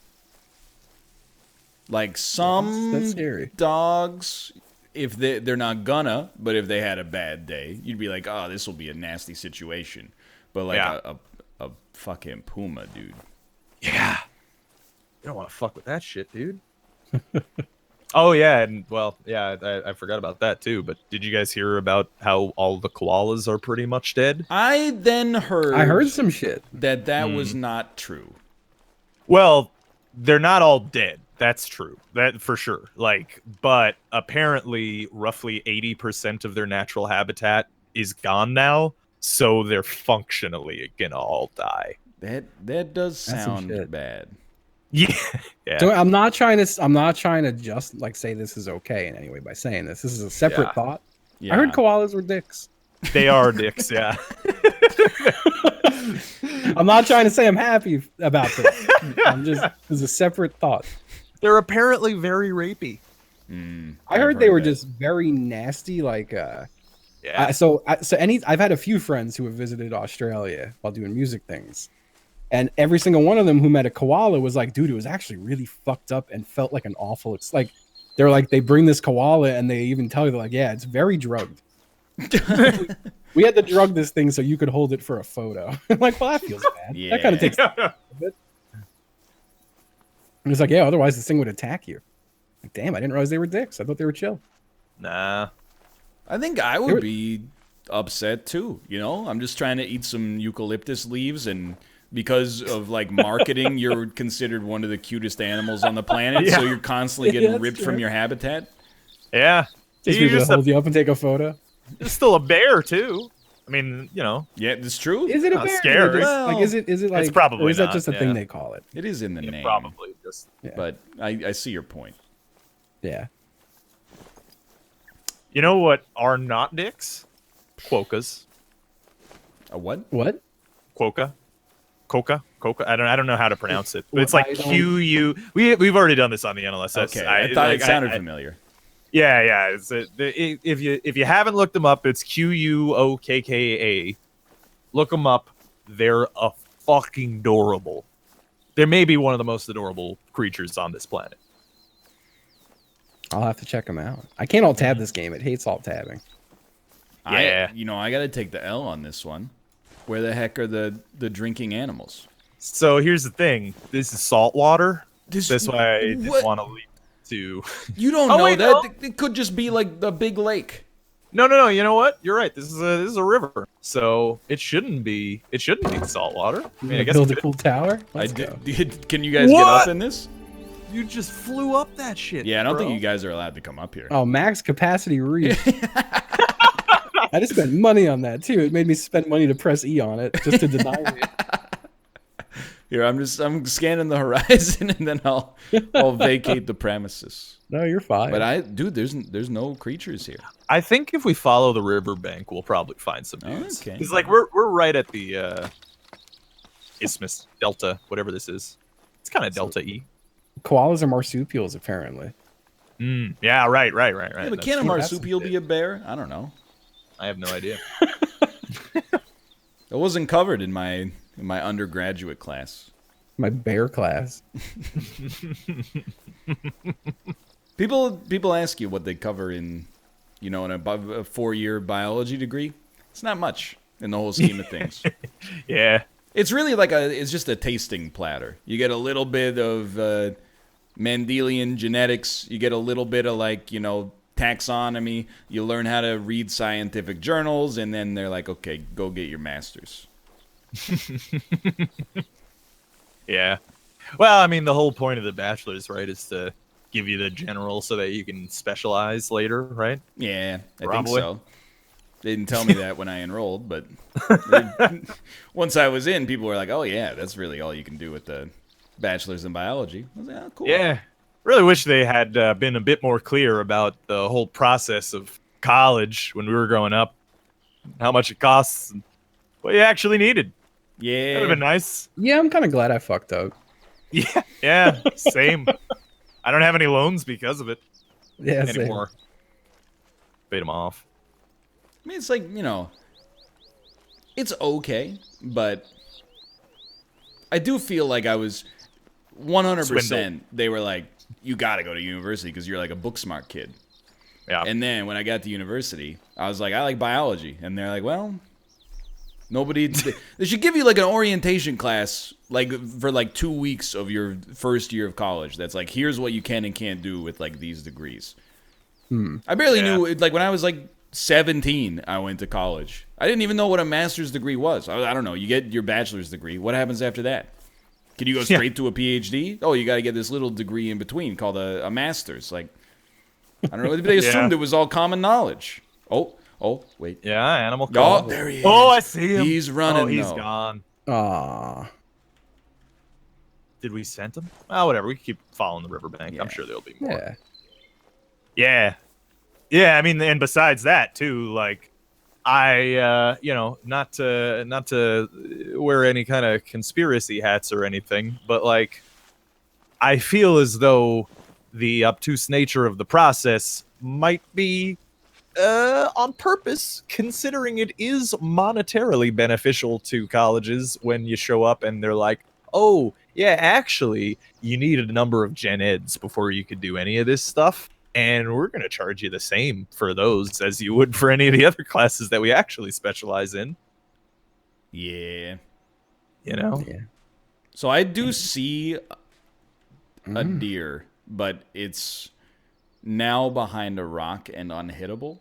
Like some dogs, if they're not gonna, but if they had a bad day, you'd be like, oh, this will be a nasty situation. But like a fucking puma, dude. Yeah. You don't want to fuck with that shit, dude. Oh yeah, and well, yeah, I forgot about that too. But did you guys hear about how all the koalas are pretty much dead? I heard some shit that was not true. Well, they're not all dead. That's true. That for sure. Like, but apparently, roughly 80% of their natural habitat is gone now, so they're functionally gonna all die. That does sound bad. Yeah. So I'm not trying to just like say this is okay in any way by saying this. This is a separate thought. Yeah. I heard koalas were dicks. They are dicks, yeah. I'm not trying to say I'm happy about this. It's a separate thought. They're apparently very rapey. I heard they were just very nasty. Like, I've had a few friends who have visited Australia while doing music things. And every single one of them who met a koala was like, dude, it was actually really fucked up and felt like an awful. It's like, they're like, they bring this koala and they even tell you, they're like, yeah, it's very drugged. We had to drug this thing so you could hold it for a photo. I'm like, well, that feels bad. Yeah. That kind of takes a bit. And it's like, yeah, otherwise this thing would attack you. Like, damn, I didn't realize they were dicks. I thought they were chill. Nah. I think I would be upset too. I'm just trying to eat some eucalyptus leaves and because of like marketing, you're considered one of the cutest animals on the planet, so you're constantly getting ripped from your habitat. Yeah. Just people to hold you up and take a photo. It's still a bear too. I mean, you know. Yeah, it's true. Is it a Not bear? scary. Like, is it like? It's probably or is that not, just a thing they call it? It is in the name. Probably just. Yeah. But I see your point. Yeah. You know what are not dicks? Quokkas. A what? What? Quokka. Coca. I don't know how to pronounce it. But it's I like don't- QU. We've already done this on the NLSS. Okay, I thought it sounded I, familiar. Yeah. If you haven't looked them up, it's QUOKKA. Look them up. They're a fucking adorable. They may be one of the most adorable creatures on this planet. I'll have to check them out. I can't alt tab this game. It hates alt tabbing. Yeah. I got to take the L on this one. Where the heck are the drinking animals? So here's the thing. This is salt water. This- That's why I didn't what? want to leave to. You don't Oh, know wait, that. no. It could just be like the big lake. No. You know what? You're right. This is a river, so it shouldn't be salt water. I mean, I guess Build it a could. cool tower. I Let's go. did. Can you guys get up What? in this? You just flew up that shit. Yeah, I don't bro. think you guys are allowed to come up here. Oh, max capacity reach. I just spent money on that too. It made me spend money to press E on it just to deny it. Here, I'm scanning the horizon, and then I'll vacate the premises. No, you're fine. But there's no creatures here. I think if we follow the riverbank, we'll probably find some dudes. Okay. Because like we're right at the Isthmus Delta, whatever this is. It's kind of Delta E. Koalas are marsupials, apparently. Yeah, right. Yeah, but That's can a true. marsupial be a bear? I don't know. I have no idea. It wasn't covered in my undergraduate class. My bear class. People ask you what they cover in a 4-year biology degree. It's not much in the whole scheme of things. Yeah. It's really it's just a tasting platter. You get a little bit of Mendelian genetics. You get a little bit of taxonomy. You learn how to read scientific journals, and then they're like, okay, go get your master's. Yeah. Well, I mean, the whole point of the bachelor's, right, is to give you the general so that you can specialize later, right? Yeah, I Probably. think so. They didn't tell me that when I enrolled, but once I was in, people were like, oh, yeah, that's really all you can do with the bachelor's in biology. I was like, oh, cool. Yeah. Really wish they had been a bit more clear about the whole process of college when we were growing up, how much it costs, and what you actually needed. That would have Yeah. been nice. Yeah, I'm kind of glad I fucked up. Yeah, same. I don't have any loans because of it Yeah, same. anymore. Paid them off. I mean, it's like, it's okay, but I do feel like I was 100%. Swindled. They were like, you got to go to university because you're like a book smart kid. Yeah. And then when I got to university, I was like, I like biology. And they're like, well, nobody. They should give you like an orientation class for 2 weeks of your first year of college. That's like, here's what you can and can't do with these degrees. I barely knew, when I was 17, I went to college. I didn't even know what a master's degree was. I don't know. You get your bachelor's degree. What happens after that? Can you go straight to a PhD? Oh, you got to get this little degree in between called a master's. I don't know. They assumed it was all common knowledge. Oh, wait. Yeah, animal Oh, call. there he is. Oh, I see him. He's running. Oh, he's though. gone. Aw. Did we send him? Oh, whatever. We can keep following the riverbank. Yeah. I'm sure there'll be more. Yeah. Yeah, I mean, and besides that too, not to wear any kind of conspiracy hats or anything, but I feel as though the obtuse nature of the process might be on purpose, considering it is monetarily beneficial to colleges when you show up and they're like, oh, yeah, actually, you need a number of gen eds before you could do any of this stuff. And we're going to charge you the same for those as you would for any of the other classes that we actually specialize in. Yeah. Yeah. So I do see a deer, but it's now behind a rock and unhittable.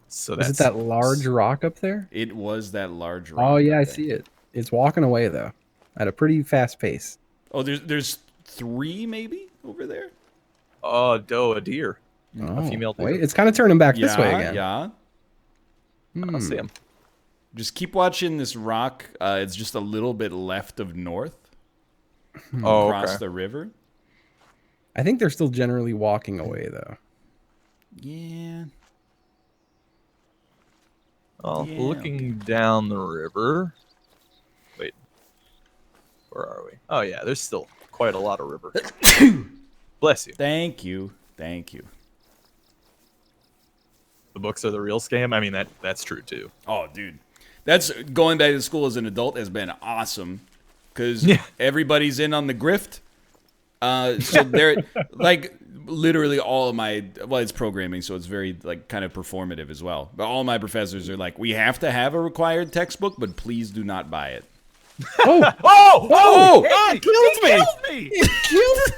So Is it that large rock up there? It was that large rock. Oh, yeah, up I there. see it. It's walking away though, at a pretty fast pace. Oh, there's 3 maybe over there. Oh, a deer. Oh, A female deer. wait, it's kind of turning back this way again. Yeah. I'll see him. Just keep watching this rock. It's just a little bit left of north. Across the river. I think they're still generally walking away though. Yeah. Well, Yeah, looking down the river. Wait. Where are we? Oh, yeah, there's still quite a lot of river. Bless you. Thank you. Thank you. The books are the real scam? I mean, that's true, too. Oh, dude. That's going back to school as an adult has been awesome. Because everybody's in on the grift. So they're like literally all of my, well, it's programming, so it's very like kind of performative as well. But all my professors are like, we have to have a required textbook, but please do not buy it. Oh! It killed me! It killed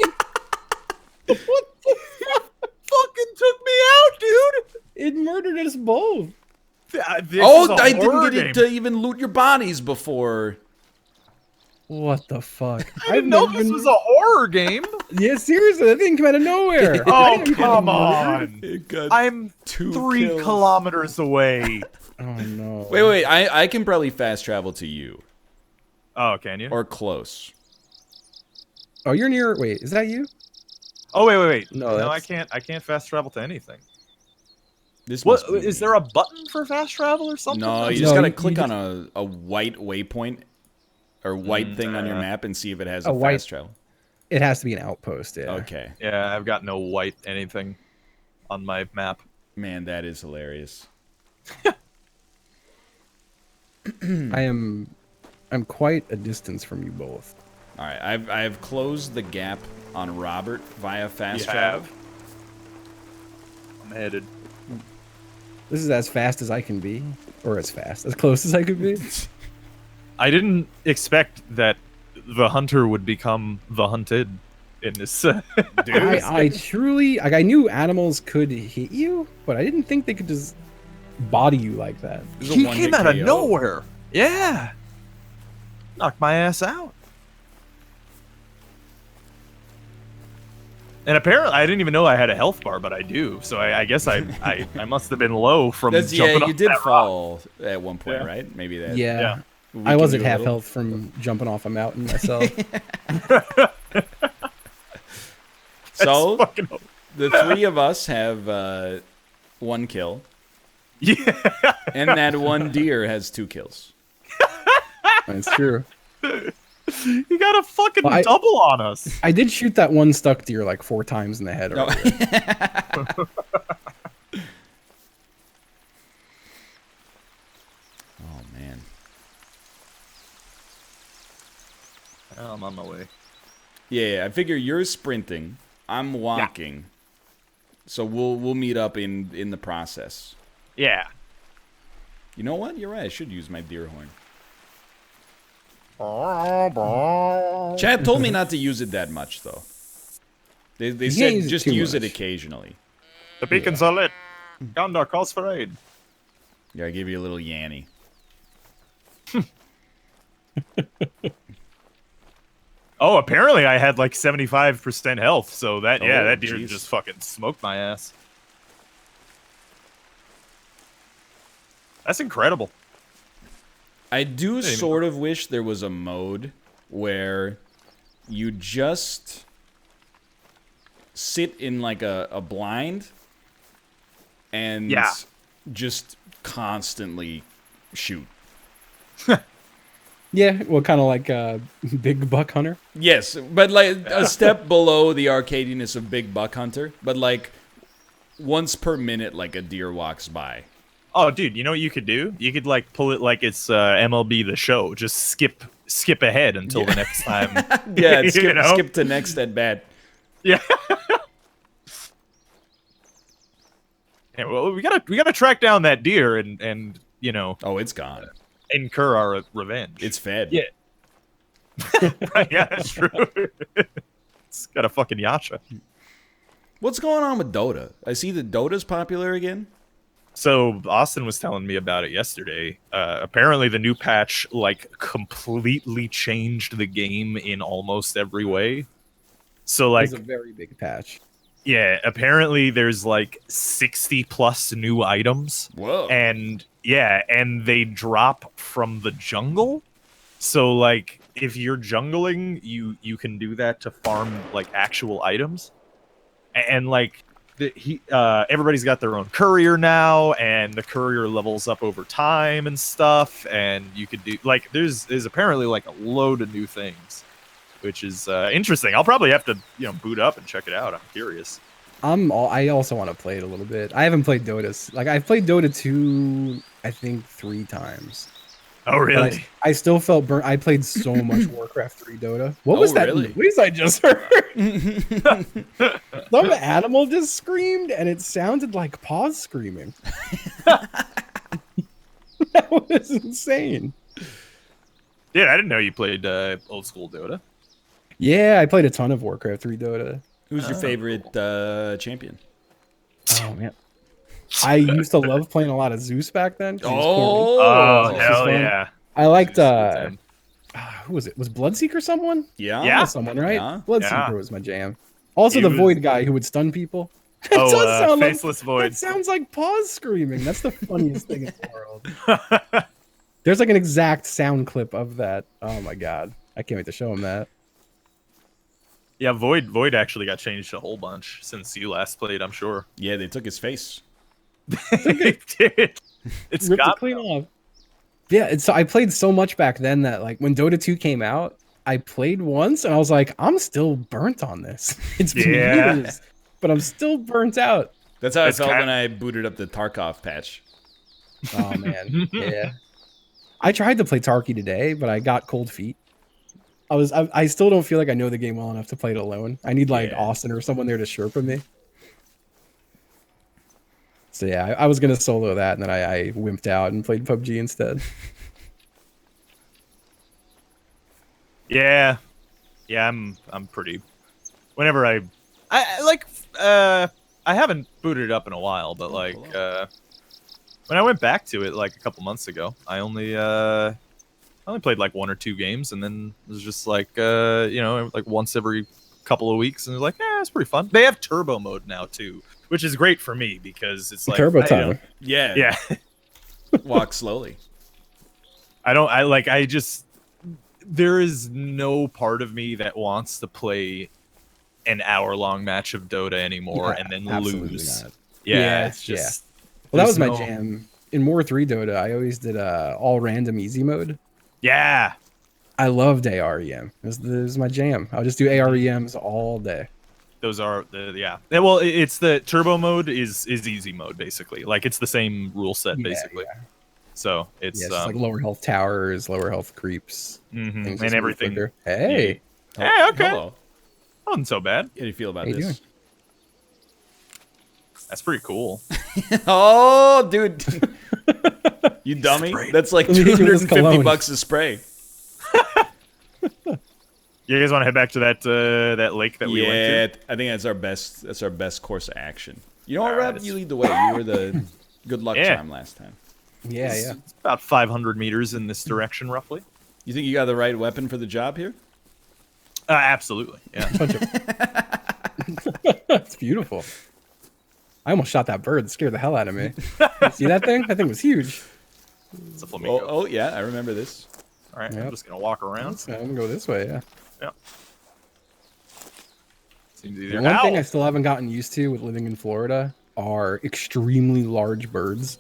me! What the fucking took me out, dude? It murdered us both. I didn't get it to even loot your bodies before. What the fuck? I didn't know this was a horror game. Yeah, seriously, that didn't come out of nowhere. Oh, come on. I'm 3 kilometers away. Oh, no. Wait. I can probably fast travel to you. Oh, can you? Or close. Oh, you're near. Wait, is that you? Oh, wait. No, I can't fast travel to anything. This What must be is me. there a button for fast travel or something? No, you No, just gotta you click just- on a white waypoint or white thing on your map and see if it has A a white- fast travel. It has to be an outpost, yeah. Okay. Yeah, I've got no white anything on my map. Man, that is hilarious. I'm quite a distance from you both. All right, I've closed the gap on Robert via fast You travel. have? I'm headed. This is as fast as I can be, or as close as I could be. I didn't expect that the hunter would become the hunted in this. Dude, I truly, like, I knew animals could hit you, but I didn't think they could just body you like that. this is a He one-hit came out of KO. nowhere. Yeah. Knocked my ass out. And apparently, I didn't even know I had a health bar, but I do. So I guess I must have been low from That's, jumping yeah, off you did that fall at one point, Yeah. right? Maybe that. Yeah. I weakened was at you a half little. health from jumping off a mountain myself. So fucking- the 3 of us have 1 kill, Yeah. and that 1 deer has 2 kills. That's true. You got a fucking Well, double on us. I did shoot that one stuck deer like 4 times in the head. No. earlier. Oh man. I'm on my way. Yeah, I figure you're sprinting. I'm walking. So we'll meet up in the process. Yeah. You know what? You're right. I should use my deer horn. Chad told me not to use it that much, though. They can't said use it just too use it much. occasionally. The beacons are lit. Gondor calls for aid. Yeah, I give you a little yanny. Oh, apparently I had like 75% health, so that Oh, that deer jeez. just fucking smoked my ass. That's incredible. I do sort of wish there was a mode where you just sit in like a blind and Yeah. just constantly shoot. Yeah, well, kind of like Big Buck Hunter. Yes, but like a step below the arcadiness of Big Buck Hunter, but like once per minute, like a deer walks by. Oh, dude, you know what you could do? You could like pull it like it's MLB The Show. Just skip ahead until the next time. Yeah, You skip, know? skip to next at bat. Yeah. Yeah, well, we gotta track down that deer and you know Oh, it's gone. incur our revenge. It's fed. Yeah. Right, yeah, that's true. It's got a fucking Yacha. What's going on with Dota? I see the Dota's popular again. So Austin was telling me about it yesterday. Apparently the new patch like completely changed the game in almost every way. So like It's a very big patch. yeah, apparently there's like 60 plus new items. Whoa. And yeah, and they drop from the jungle. So like if you're jungling, you can do that to farm like actual items. And like everybody's got their own courier now, and the courier levels up over time and stuff, and you could do like there's apparently like a load of new things, which is interesting. I'll probably have to boot up and check it out. I'm curious. I also want to play it a little bit. I haven't played Dota. Like I've played Dota 2, I think 3 times. Oh really? I still felt burnt. I played so much Warcraft 3 Dota. What was that noise I just heard? Some animal just screamed, and it sounded like paws screaming. That was insane. Yeah, I didn't know you played old school Dota. Yeah, I played a ton of Warcraft 3 Dota. Who's your favorite champion? Oh man, I used to love playing a lot of Zeus back then. Oh hell yeah! I liked who was it? Was Bloodseeker someone? Yeah, Someone, right? Yeah. Bloodseeker was my jam. Also, the Void guy who would stun people. Faceless Void. That sounds like paws screaming. That's the funniest thing in the world. There's like an exact sound clip of that. Oh my god, I can't wait to show him that. Yeah, Void actually got changed a whole bunch since you last played, I'm sure. Yeah, they took his face. They did. It's ripped got it clean off. Yeah, I played so much back then that like when Dota 2 came out, I played once and I was like, I'm still burnt on this. It's been years, but I'm still burnt out. That's how I felt when I booted up the Tarkov patch. Oh man, yeah. I tried to play Tarky today, but I got cold feet. I still don't feel like I know the game well enough to play it alone. I need like Austin or someone there to Sherpa me. So yeah, I was gonna solo that, and then I wimped out and played PUBG instead. Yeah, I'm pretty. Whenever I haven't booted it up in a while, but like when I went back to it like a couple months ago, I only played like 1 or 2 games, and then it was just like like once every couple of weeks, and it was like, it's pretty fun. They have turbo mode now too, which is great for me because it's like turbo time. Yeah. Walk slowly. There is no part of me that wants to play an hour-long match of Dota anymore and then lose. Not. Yeah, it's just. Well, that was my jam. In War 3 Dota, I always did all random easy mode. Yeah. I loved AREM. This was my jam. I'll just do AREMs all day. Those are well, it's the turbo mode is easy mode basically. Like it's the same rule set basically. Yeah. So it's like lower health towers, lower health creeps, and everything. Hey. Hey, okay. Hello. Wasn't so bad. How do you feel about this? Doing? That's pretty cool. Oh, dude. You dummy. Spray. That's like $250 a spray. You guys want to head back to that lake that we went to? I think that's our best course of action. You know what, Rob? You lead the way. You were the good luck charm last time. Yeah, It's about 500 meters in this direction, roughly. You think you got the right weapon for the job here? Absolutely. Yeah. It's beautiful. I almost shot that bird. It scared the hell out of me. See that thing? That thing was huge. It's a flamingo. Oh yeah, I remember this. All right, I'm just gonna walk around. I'm gonna go this way. Yeah. Seems easier. One thing I still haven't gotten used to with living in Florida are extremely large birds.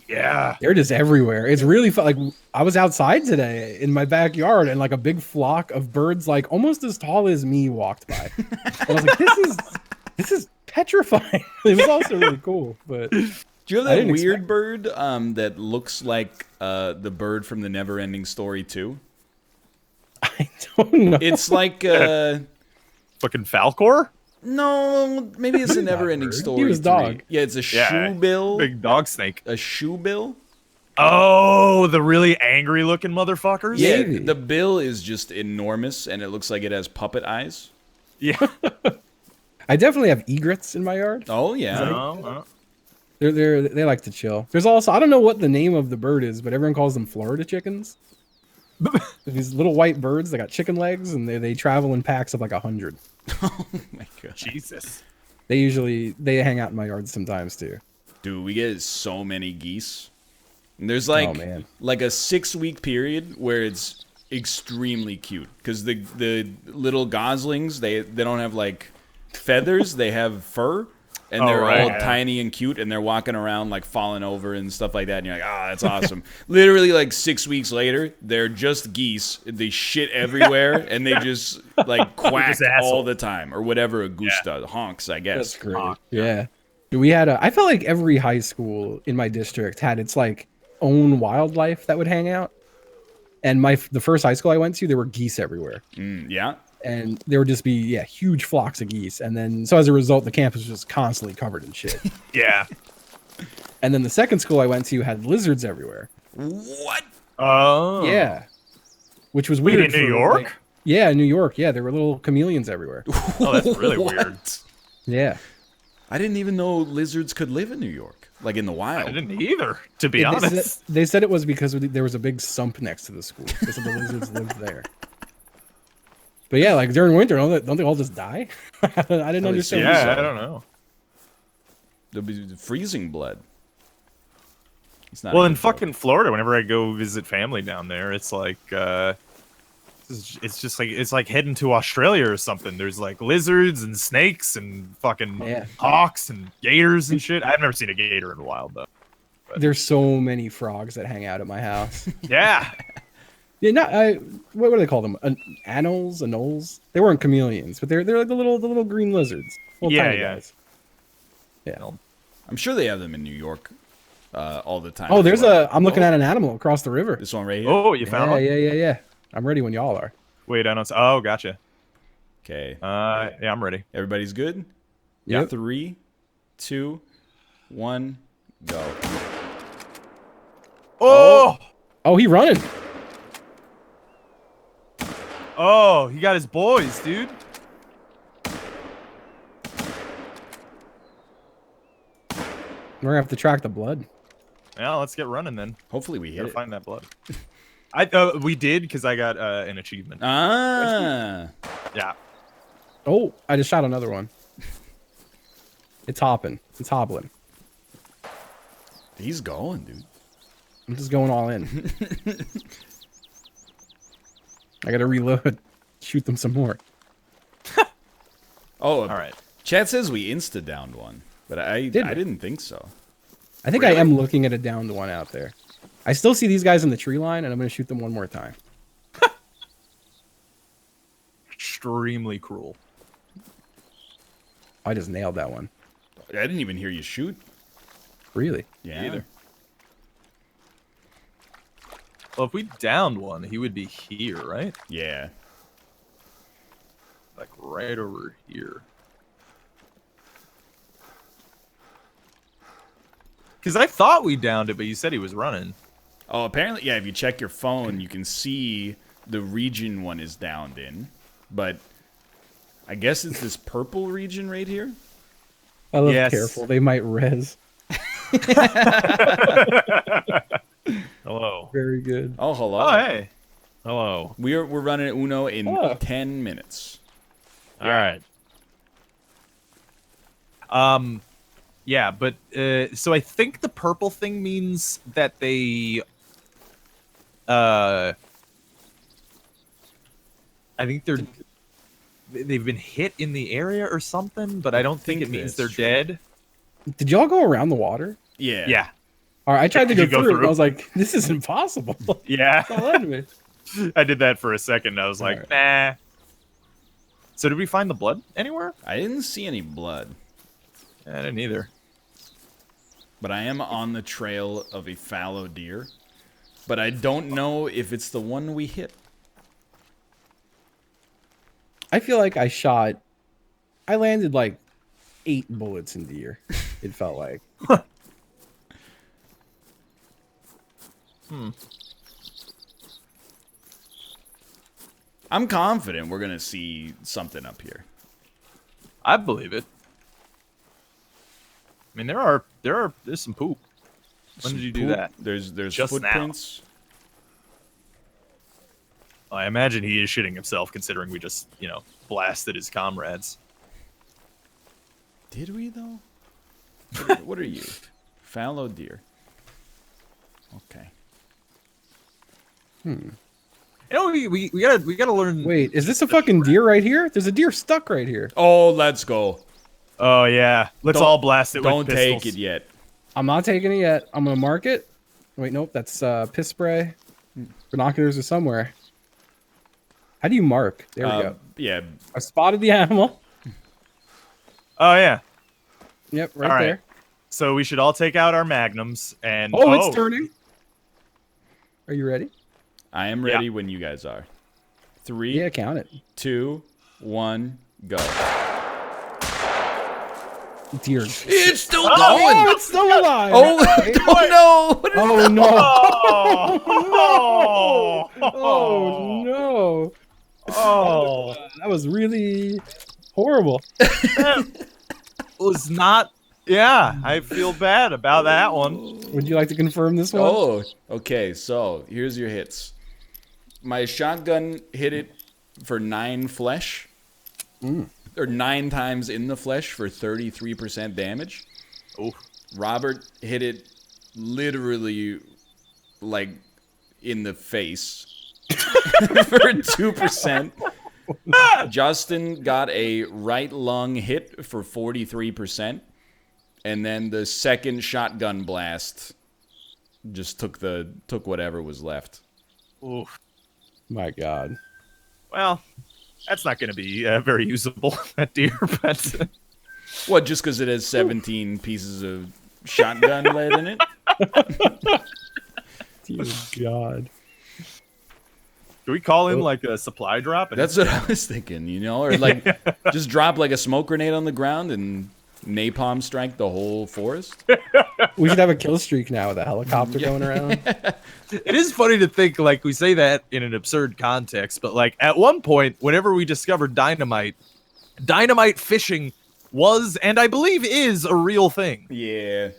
Yeah, they're just everywhere. It's really fun. Like I was outside today in my backyard, and like a big flock of birds, like almost as tall as me, walked by. And I was like, "This is petrifying." It was also really cool, but. Do you have that weird bird that looks like the bird from the Never-Ending Story 2? I don't know. It's like fucking Falcor? No, maybe it's a Never-Ending Story. He was dog. Yeah, it's a shoebill. Big dog snake. A shoebill? Oh, the really angry-looking motherfuckers? Yeah, the bill is just enormous, and it looks like it has puppet eyes. Yeah. I definitely have egrets in my yard. Oh, yeah. They like to chill. There's also, I don't know what the name of the bird is, but everyone calls them Florida chickens. These little white birds, they got chicken legs, and they travel in packs of like 100. Oh my god. Jesus. They hang out in my yard sometimes too. Dude, we get so many geese. And there's like Oh, man. like a 6-week period where it's extremely cute because the little goslings they don't have like feathers, they have fur. And they're all tiny and cute, and they're walking around like falling over and stuff like that. And you're like, oh, that's awesome. Literally, like 6 weeks later, they're just geese. They shit everywhere, and they just like quack all the time, or whatever a goose does. Honks, I guess. That's great. Yeah. We had I felt like every high school in my district had its like own wildlife that would hang out. And the first high school I went to, there were geese everywhere. Yeah. And there would just be huge flocks of geese, and then so as a result, the campus was just constantly covered in shit. Yeah. And then the second school I went to had lizards everywhere. What? Oh. Yeah. Which was weird. In New York? Like, yeah, in New York. Yeah, there were little chameleons everywhere. Oh, that's really weird. Yeah. I didn't even know lizards could live in New York, like in the wild. I didn't either, to be honest. They said it was because there was a big sump next to the school. They said the lizards lived there. But yeah, like during winter, don't they all just die? I didn't understand. Yeah, I don't know. There'll be freezing blood. It's not Well, in fucking Florida, whenever I go visit family down there, it's like it's like heading to Australia or something. There's like lizards and snakes and fucking hawks and gators and shit. I've never seen a gator in the wild though. But There's so many frogs that hang out at my house. yeah. Yeah, what do they call them? Anoles? They weren't chameleons, but they're like the little green lizards. Little tiny guys. Yeah. I'm sure they have them in New York all the time. Oh, I'm looking at an animal across the river. This one right here. Oh, you found one? Yeah. I'm ready when y'all are. Wait, I don't. Oh, gotcha. Okay. Yeah, I'm ready. Everybody's good? Yep. 3, 2, 1, go. Oh! Oh, he running. Oh, he got his boys, dude. We're gonna have to track the blood. Yeah, let's get running then. Hopefully we hit Gotta it. find that blood. We did because I got an achievement. Ah. Yeah. Oh, I just shot another one. It's hopping. It's hobbling. He's going, dude. I'm just going all in. I gotta reload. Shoot them some more. Oh, all right. Chat says we insta-downed one, but I didn't think so. I think I am looking at a downed one out there. I still see these guys in the tree line, and I'm gonna shoot them one more time. Extremely cruel. I just nailed that one. I didn't even hear you shoot. Really? Yeah. Either. Well, if we downed one, he would be here, right? Yeah. Like right over here. Because I thought we downed it, but you said he was running. Oh, apparently, yeah, if you check your phone, you can see the region one is downed in. But I guess it's this purple region right here. I love careful. They might res. Hello. Very good. Oh, hello. Oh, hey. Hello. We're running Uno in 10 minutes. All right. Yeah, but so I think the purple thing means that they I think they've been hit in the area or something, but I don't think it means they're dead. Did y'all go around the water? Yeah. Yeah. All right, I tried to Did go you go through it, and through? I was like, this is impossible. Yeah. Don't let me. I did that for a second. I was like, nah. So did we find the blood anywhere? I didn't see any blood, I didn't either. but I am on the trail of a fallow deer. But I don't know if it's the one we hit. I feel like I landed like 8 bullets in deer. It felt like. I'm confident we're going to see something up here. I believe it. I mean, there's some poop. When did you do that? There's Just footprints. Now. I imagine he is shitting himself, considering we just, blasted his comrades. Did we though? What are you? Fallow deer. Okay. We gotta learn. Wait, is this a fucking deer right here? There's a deer stuck right here. Oh, let's go. Oh yeah, let's all blast it. Don't with take pistols. it yet. I'm not taking it yet. I'm gonna mark it. Wait, nope, that's piss spray. Binoculars are somewhere. How do you mark? There we go. Yeah. I spotted the animal. Oh yeah. Yep, right All right. there. So we should all take out our magnums and. Oh, it's turning. Are you ready? I am ready when you guys are. 3, Yeah, count it. 2, 1, go. Deer. It's still going. Oh, it's still alive. Oh, no. What is Oh no. Oh, Oh no. oh, That was really horrible. that was not. Yeah, I feel bad about that one. Would you like to confirm this one? Oh, okay. So here's your hits. My shotgun hit it for 9 flesh, or 9 times in the flesh for 33% damage. Oh, Robert hit it literally like in the face for 2%. Justin got a right lung hit for 43%. And then the second shotgun blast just took whatever was left. oof. My God. Well, that's not going to be very usable, that deer. But What, just because it has 17 pieces of shotgun lead in it? Dear God. do we call in like a supply drop? And That's what I was thinking, or like just drop like a smoke grenade on the ground and napalm strike the whole forest. We should have a kill streak now with a helicopter going around. It is funny to think, like, we say that in an absurd context, but like at one point, whenever we discovered dynamite fishing was, and I believe is, a real thing. Yeah.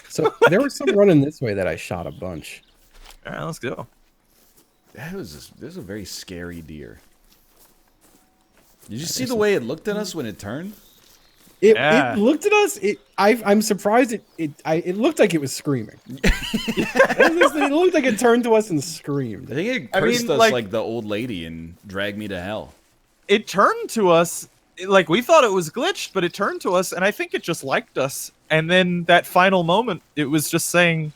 So there was some running this way that I shot a bunch. All right, let's go. This is a very scary deer. Did you see the way it looked at us when it turned? It Yeah. looked at us. I'm surprised it looked like it was screaming. It looked like it turned to us and screamed. I think it I mean, cursed us like- like the old lady and dragged me to hell. It turned to us, like, we thought it was glitched, but it turned to us, and I think it just liked us. And then that final moment, it was just saying,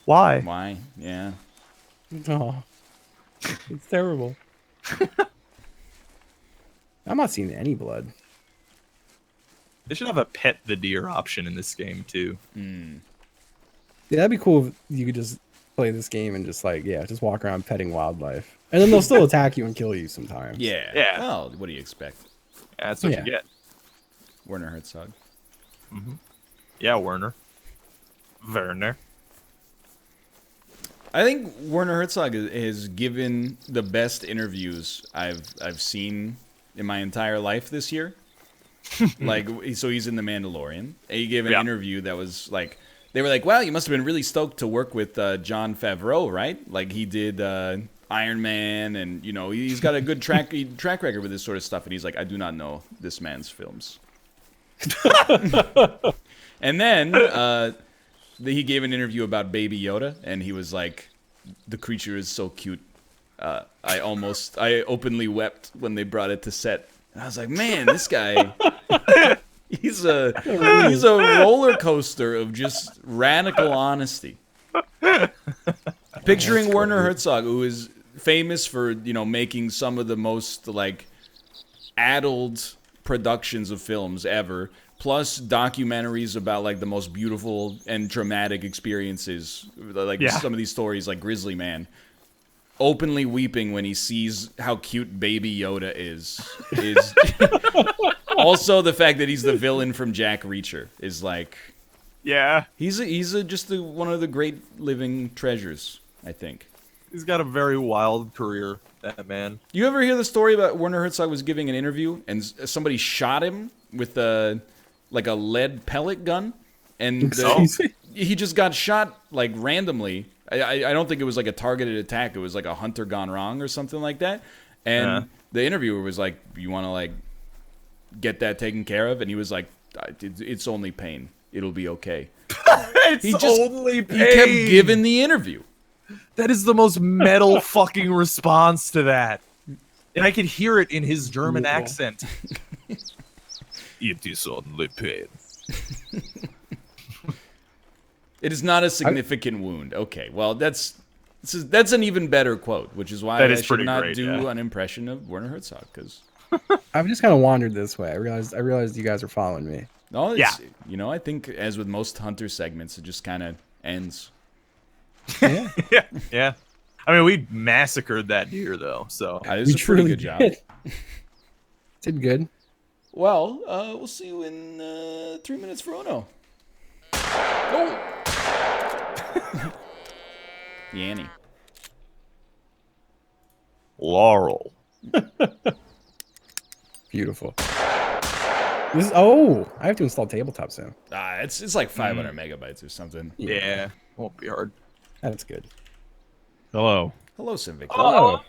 why? Why? Yeah. Oh, it's terrible. I'm not seeing any blood. They should have a pet the deer option in this game, too. Yeah, that'd be cool if you could just play this game and just just walk around petting wildlife. And then they'll still attack you and kill you sometimes. Yeah. Yeah. Well, what do you expect? Yeah, that's what Yeah. you get. Werner Herzog. Yeah, Werner. I think Werner Herzog has given the best interviews I've seen in my entire life this year. Like, so he's in The Mandalorian. And he gave an interview that was like, they were like, "Wow, you must have been really stoked to work with Jon Favreau, right? Like, he did Iron Man, and he's got a good track record with this sort of stuff." And he's like, "I do not know this man's films." And then he gave an interview about Baby Yoda, and he was like, "The creature is so cute. I openly wept when they brought it to set." And I was like, "Man, this guy, he's a roller coaster of just radical honesty." Picturing Werner Herzog, who is famous for making some of the most like addled productions of films ever, plus documentaries about like the most beautiful and traumatic experiences, like some of these stories, like Grizzly Man, openly weeping when he sees how cute Baby Yoda is also the fact that he's the villain from Jack Reacher is like, Yeah. he's just one of the great living treasures, I think. He's got a very wild career, that man. You ever hear the story about Werner Herzog was giving an interview and somebody shot him with like a lead pellet gun, and he just got shot like randomly. I don't think it was like a targeted attack. It was like a hunter gone wrong or something like that. And the interviewer was like, "You want to like get that taken care of?" And he was like, "It's only pain. It'll be okay." Only pain. He kept giving the interview. That is the most metal fucking response to that. And I could hear it in his German accent. It is only pain. It is not a significant wound. Okay, well, that's an even better quote, which is why I should not do an impression of Werner Herzog, because I've just kind of wandered this way. I realized you guys are following me. No, you know, I think as with most Hunter segments, it just kind of ends. Yeah. Yeah. I mean, we massacred that deer, though, so. That is a pretty good job. Did good. Well, we'll see you in 3 minutes for Ono. Oh! Yanny. Laurel. Beautiful. I have to install Tabletop Sim. It's like 500 megabytes or something. Yeah, won't be hard. That's good. Hello. Hello, Simvic. Oh.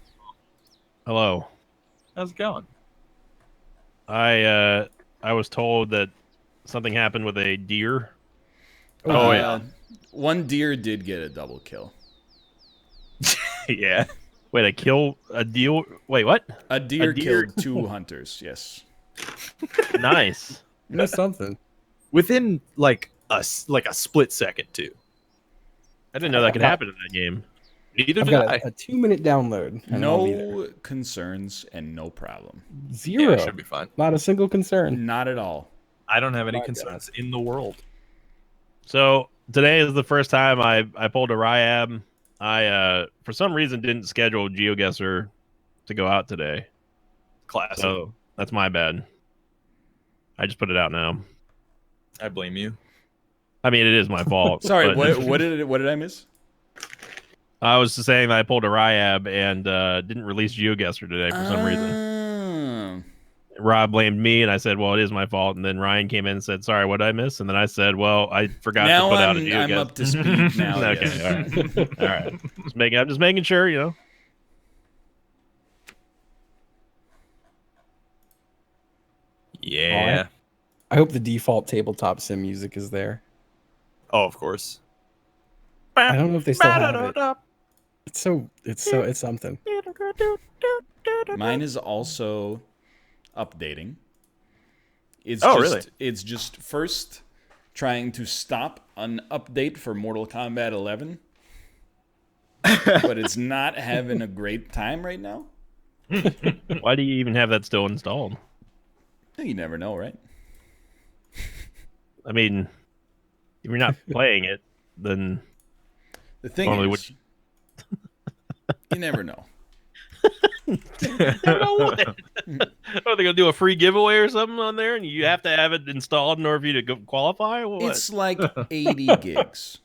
Hello. How's it going? I was told that something happened with a deer. Oh, yeah. One deer did get a double kill. Yeah. Wait, a deer? Wait, what? A deer killed 2 hunters, yes. Nice. That's something. Within, like a split second, too. I didn't know that could happen in that game. Neither I've did got I. a 2-minute download. And I'll be there. No concerns and no problem. Zero. Yeah, should be fine. Not a single concern. Not at all. I don't have any concerns in the world. So today is the first time I pulled a Ryab. I for some reason didn't schedule GeoGuessr to go out today. Classic. So that's my bad. I just put it out now. I blame you. I mean, it is my fault. Sorry, but what did I miss? I was just saying that I pulled a Ryab and didn't release GeoGuessr today for some reason. Rob blamed me, and I said, well, it is my fault. And then Ryan came in and said, sorry, what did I miss? And then I said, well, I forgot to put out a GeoGuessr. I'm up to speed now. Okay, yes. all right. All right. I'm just making sure, you know. Yeah. I hope the default Tabletop Sim music is there. Oh, of course. I don't know if they still have it. It's something. Mine is also updating. It's just first trying to stop an update for Mortal Kombat 11. But it's not having a great time right now. Why do you even have that still installed? You never know, right? I mean, if you're not playing it, then the thing is, you never know. I don't know what. Are they gonna do a free giveaway or something on there, and you have to have it installed in order for you to qualify? Or what? It's like 80 gigs.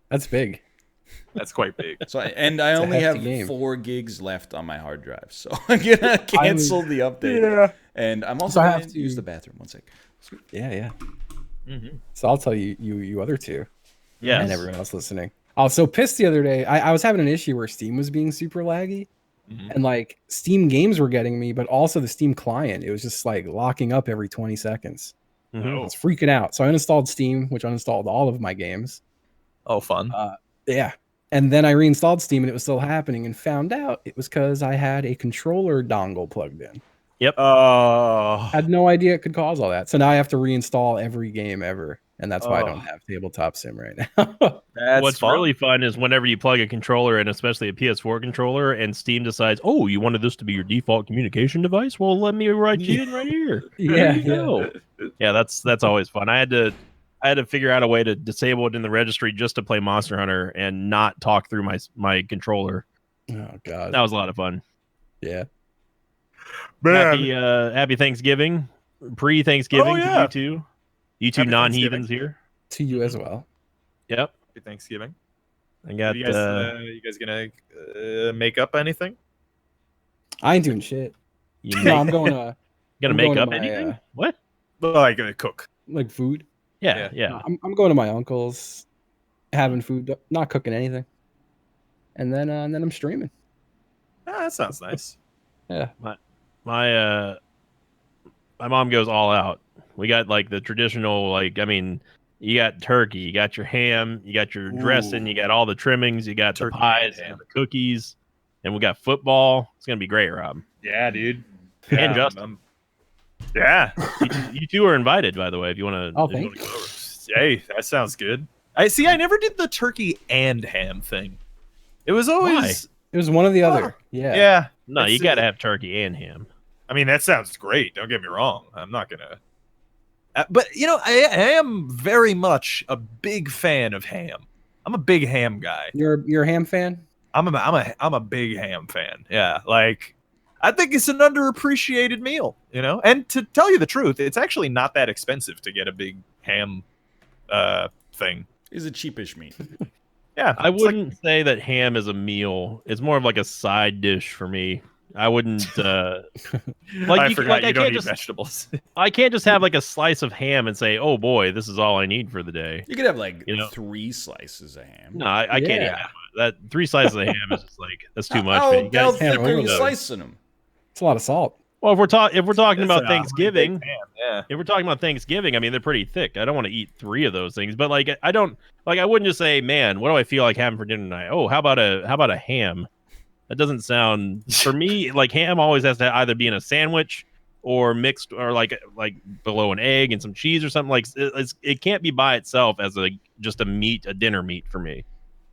That's big. That's quite big. So I only have 4 gigs left on my hard drive, so I'm gonna cancel the update. Yeah. And I'm also gonna use the bathroom. One sec. Yeah. Mm-hmm. So I'll tell you other two. Yeah. And everyone else listening. I was so pissed the other day. I was having an issue where Steam was being super laggy. Mm-hmm. And like Steam games were getting me, but also the Steam client. It was just like locking up every 20 seconds. Mm-hmm. I was freaking out. So I uninstalled Steam, which uninstalled all of my games. Oh, fun. Yeah. And then I reinstalled Steam and it was still happening and found out it was because I had a controller dongle plugged in. Yep. I had no idea it could cause all that. So now I have to reinstall every game ever. And that's why I don't have Tabletop Sim right now. What's really fun is whenever you plug a controller in, especially a PS4 controller, and Steam decides, oh, you wanted this to be your default communication device? Well, let me write you in right here. Yeah, that's always fun. I had to figure out a way to disable it in the registry just to play Monster Hunter and not talk through my controller. Oh god, that was a lot of fun. Yeah. Happy Thanksgiving, pre-Thanksgiving to you too. You two non-heathens here. To you as well. Yep. Happy Thanksgiving. I got. You guys gonna make up anything? I ain't doing shit. I'm going to. Gonna make up anything? What? Well, I'm gonna cook. Like food. Yeah. I'm going to my uncle's, having food, not cooking anything, and then I'm streaming. That sounds nice. Yeah. My mom goes all out. We got like the traditional, like, I mean, you got turkey, you got your ham, you got your dressing, you got all the trimmings, you got Turkey the pies and ham. and the cookies, and we got football. It's gonna be great, Rob. Yeah, dude. And Justin. Yeah. You two are invited, by the way, if you want to. Oh, thanks. Go over. Hey, that sounds good. I never did the turkey and ham thing. It was always. It was one or the other. Yeah. Yeah. No, you got to have turkey and ham. I mean, that sounds great. Don't get me wrong. I'm not gonna. But I am very much a big fan of ham. I'm a big ham guy. You're a ham fan? I'm a big ham fan. Yeah, like I think it's an underappreciated meal. And to tell you the truth, it's actually not that expensive to get a big ham thing. Is a cheapish meat. Yeah, I wouldn't say that ham is a meal. It's more of like a side dish for me. I wouldn't I forgot you don't eat vegetables. I can't just have like a slice of ham and say, "Oh boy, this is all I need for the day." You could have like 3 slices of ham. No, I can't eat that. 3 slices of ham is just like that's too much. How man. thick are you slicing them? It's a lot of salt. Well, if we're talking about Thanksgiving, yeah. If we're talking about Thanksgiving, I mean they're pretty thick. I don't want to eat 3 of those things, but like I wouldn't just say, "Man, what do I feel like having for dinner tonight?" Oh, how about a ham? That doesn't sound, for me, like ham always has to either be in a sandwich or mixed or like below an egg and some cheese or something. Like it can't be by itself as just a dinner meat for me.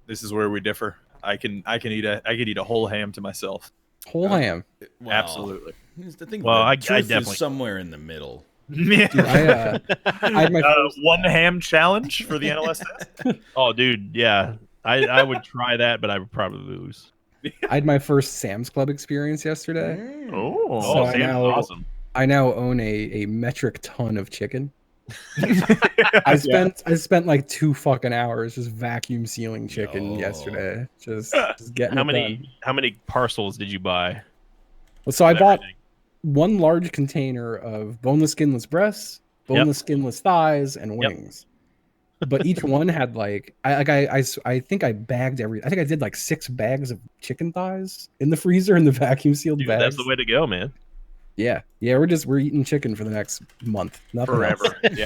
This is where we differ. I can eat a whole ham to myself. Whole ham. Well, absolutely. The thing I definitely is somewhere in the middle. Yeah. Dude, I had my first... one ham challenge for the NLS test. Oh, dude, yeah. I would try that, but I would probably lose. I had my first Sam's Club experience yesterday. So Sam's awesome. I now own a metric ton of chicken. I spent like 2 fucking hours just vacuum sealing chicken yesterday. Just getting how many parcels did you buy? Well, so I bought 1 large container of boneless, skinless breasts, boneless, skinless thighs, and wings. But each one had like I think I bagged I think I did like 6 bags of chicken thighs in the freezer in the vacuum sealed bags. That's the way to go, man. Yeah. We're eating chicken for the next month. Nothing forever. else.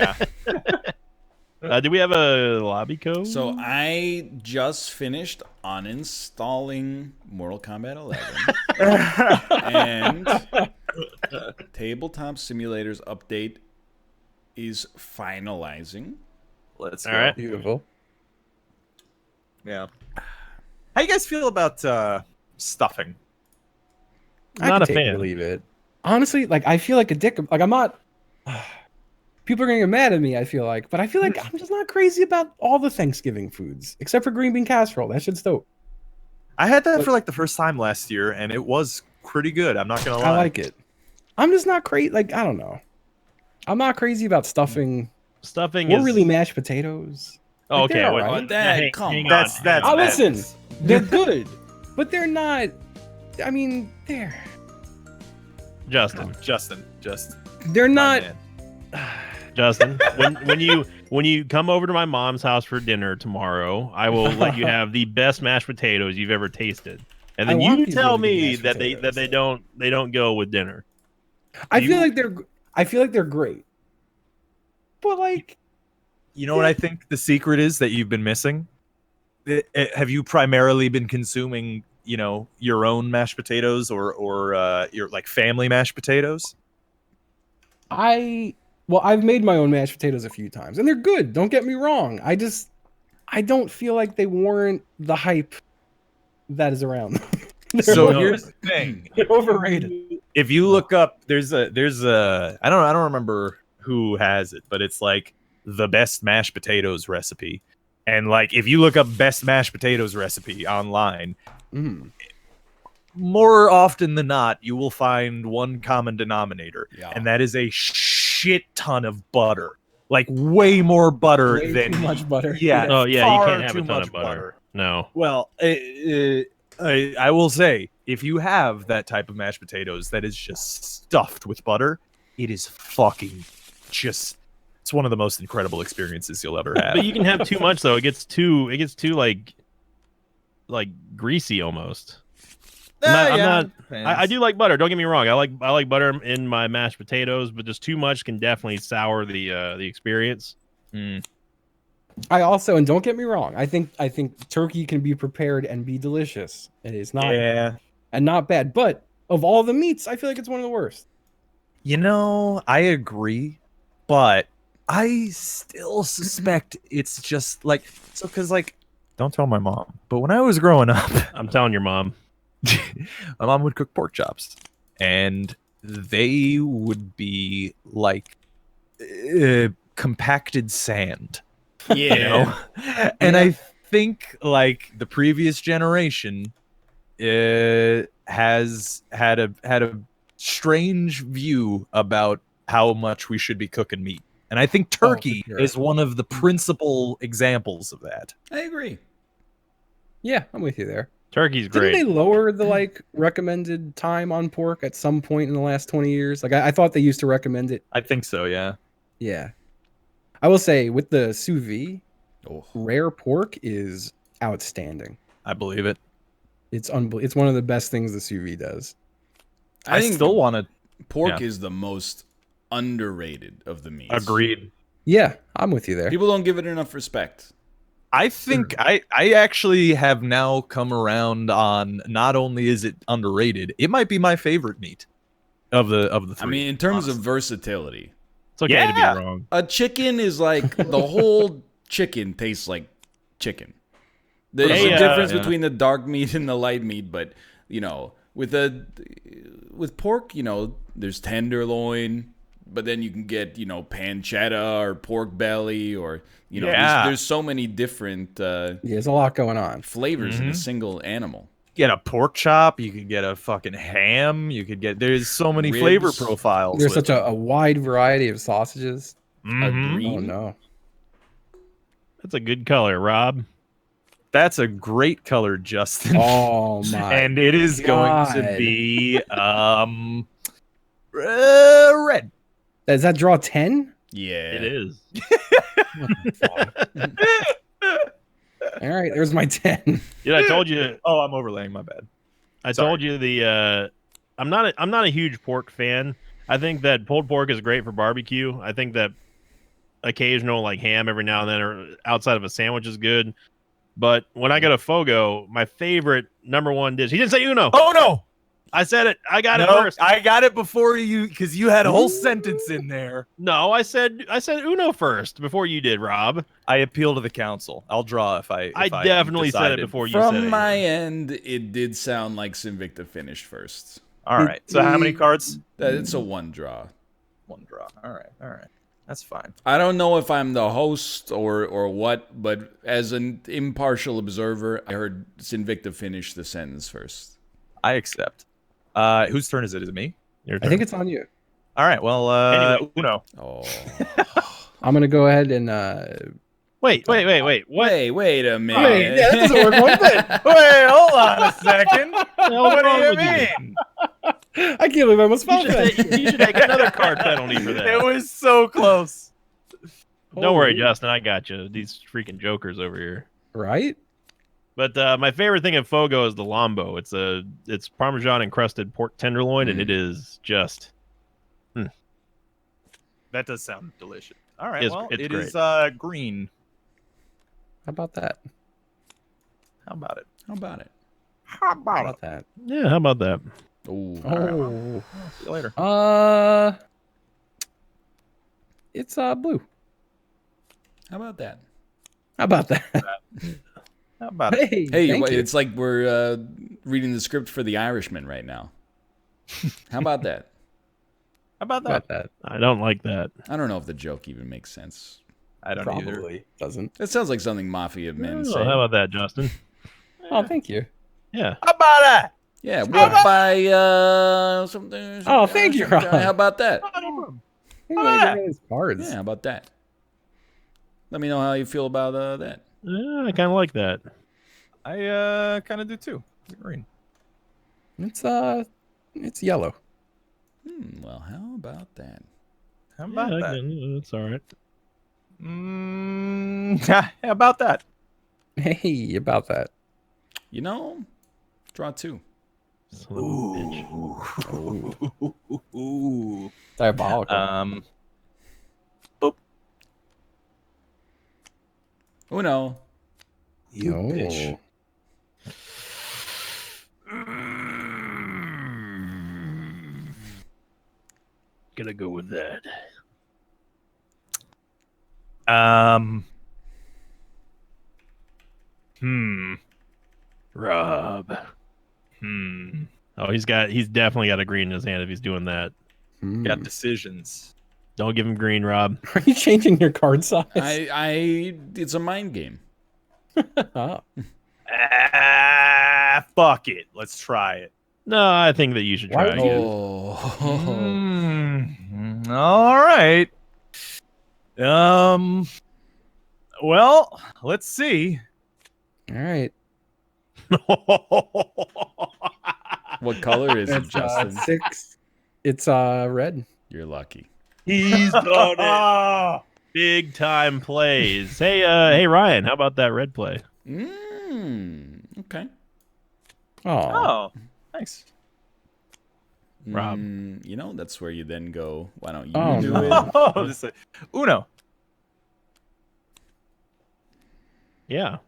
Yeah. Do we have a lobby code? So I just finished uninstalling Mortal Kombat 11, and Tabletop Simulator's update is finalizing. Let's All go. right. Beautiful. Yeah. How you guys feel about stuffing? Not a take it fan. or leave it. Honestly, like I feel like a dick. Like I'm not. People are gonna get mad at me. I feel like, but I feel like I'm just not crazy about all the Thanksgiving foods except for green bean casserole. That shit's dope. I had that for like the first time last year, and it was pretty good. I'm not gonna lie. I like it. I'm just not crazy. Like I don't know. I'm not crazy about stuffing. Stuffing or is really mashed potatoes. Oh, Like, okay. they're Wait, alright. hang on. That's Listen, they're good, but they're not. I mean, they're Justin. they're not. Justin, when you come over to my mom's house for dinner tomorrow, I will let you have the best mashed potatoes you've ever tasted, and then you tell me that they don't go with dinner. I feel like they're great, but like, You know what I think the secret is that you've been missing? Have you primarily been consuming, your own mashed potatoes or your like family mashed potatoes? I've made my own mashed potatoes a few times, and they're good. Don't get me wrong. I don't feel like they warrant the hype that is around them. So here's the thing: they're overrated. If you look up, there's a I don't remember who has it, but it's like the best mashed potatoes recipe, and like if you look up best mashed potatoes recipe online, more often than not, you will find one common denominator, and that is a shit ton of butter, like way more butter than too much butter. Yeah. Oh yeah, you can't have too a ton much of butter. No. Well, I will say, if you have that type of mashed potatoes that is just stuffed with butter, it is fucking just, it's It's one of the most incredible experiences you'll ever have. But you can have too much though. It gets too like greasy almost. I'm not. I do like butter. Don't get me wrong. I like butter in my mashed potatoes, but just too much can definitely sour the experience. I also, and don't get me wrong, I think turkey can be prepared and be delicious. It is not, and not bad. But of all the meats, I feel like it's one of the worst. You know, I agree, but I still suspect it's just like because don't tell my mom. But when I was growing up, I'm telling your mom. My mom would cook pork chops, and they would be like compacted sand. Yeah. You know? And I think like the previous generation has had a strange view about how much we should be cooking meat. And I think turkey is one of the principal examples of that. I agree. Yeah, I'm with you there. Turkey's great. Didn't they lower the recommended time on pork at some point in the last 20 years? Like I thought they used to recommend it. I think so, yeah. Yeah. I will say with the sous vide, rare pork is outstanding. I believe it. It's It's one of the best things the sous vide does. I still want to. Pork is the most underrated of the meats. Agreed. Yeah, I'm with you there. People don't give it enough respect. I think I actually have now come around on not only is it underrated, it might be my favorite meat of the three. I mean, in terms of versatility. It's okay to be wrong. A chicken is like the whole chicken tastes like chicken. There's a difference between the dark meat and the light meat, but with pork, there's tenderloin, but then you can get pancetta or pork belly or there's so many different there's a lot going on. Flavors in a single animal. Get a pork chop, you could get a fucking ham, there's so many flavor profiles. There's such a wide variety of sausages. Agreed. Oh no. That's a good color, Rob. That's a great color, Justin. Oh my! And it is going to be red. Does that draw 10? Yeah, it is. All right, there's my 10. Yeah, I told you. Oh, I'm overlaying. My bad. I told you I'm not a huge pork fan. I think that pulled pork is great for barbecue. I think that occasional ham every now and then or outside of a sandwich is good. But when I go to Fogo, my favorite #1 dish. He didn't say Uno. Oh no! I said it. I got it first. I got it before you because you had a whole sentence in there. No, I said Uno first before you did, Rob. I appeal to the council. I'll draw if I definitely said it before you said it. From my end, it did sound like Sinvicta finished first. All right. So how many cards? It's a 1 draw. 1 draw. All right. That's fine. I don't know if I'm the host or what, but as an impartial observer, I heard Sinvicta finish the sentence first. I accept. Whose turn is it? Is it me? I think it's on you. All right. Well, anyway. Uno. Oh. I'm gonna go ahead and Wait. What? Wait a minute. Wait, that doesn't work one bit. Wait, hold on a second. What do you mean? I can't believe I almost fell for that. You should take another card penalty for that. It was so close. Don't worry, Justin. I got you. These freaking jokers over here. Right? But my favorite thing at Fogo is the Lombo. It's Parmesan encrusted pork tenderloin, and it is just. That does sound delicious. All right. It's it great. is green. How about that? How about it? How about it? How about that? Yeah, how about that? Ooh. Oh. See you later. It's blue. How about that? How about that? How about it? Hey, it's like we're reading the script for The Irishman right now. How about that? How about How that? about that? I don't like that. I don't know if the joke even makes sense. I don't Probably either. doesn't. It sounds like something mafia men say. How about that, Justin? Oh, thank you. Yeah. How about that? Yeah, what by something. Oh, thank you, Rob. How about that? His cards. Yeah, how about that? Let me know how you feel about that. Yeah, I kind of like that. I kind of do too. Green. It's yellow. Well, how about that? How about that? That's all right. How about that? Hey, about that. Draw 2. Son of a bitch. Ooh. Diabolical. Boop. Uno. You Oh. bitch. Gonna go with that. Rob. Oh, he's definitely got a green in his hand if he's doing that. Got decisions. Don't give him green, Rob. Are you changing your card size? It's a mind game. Oh. Fuck it. Let's try it. No, I think that you should try Why would again. All right. Well, let's see. All right. What color is it, It's Justin? 6. It's red. You're lucky. He's done it. Big time plays. Hey, Ryan, how about that red play? Okay. Oh. Nice. Rob. That's where you then go, why don't you Oh, do no. it? Uno. Yeah.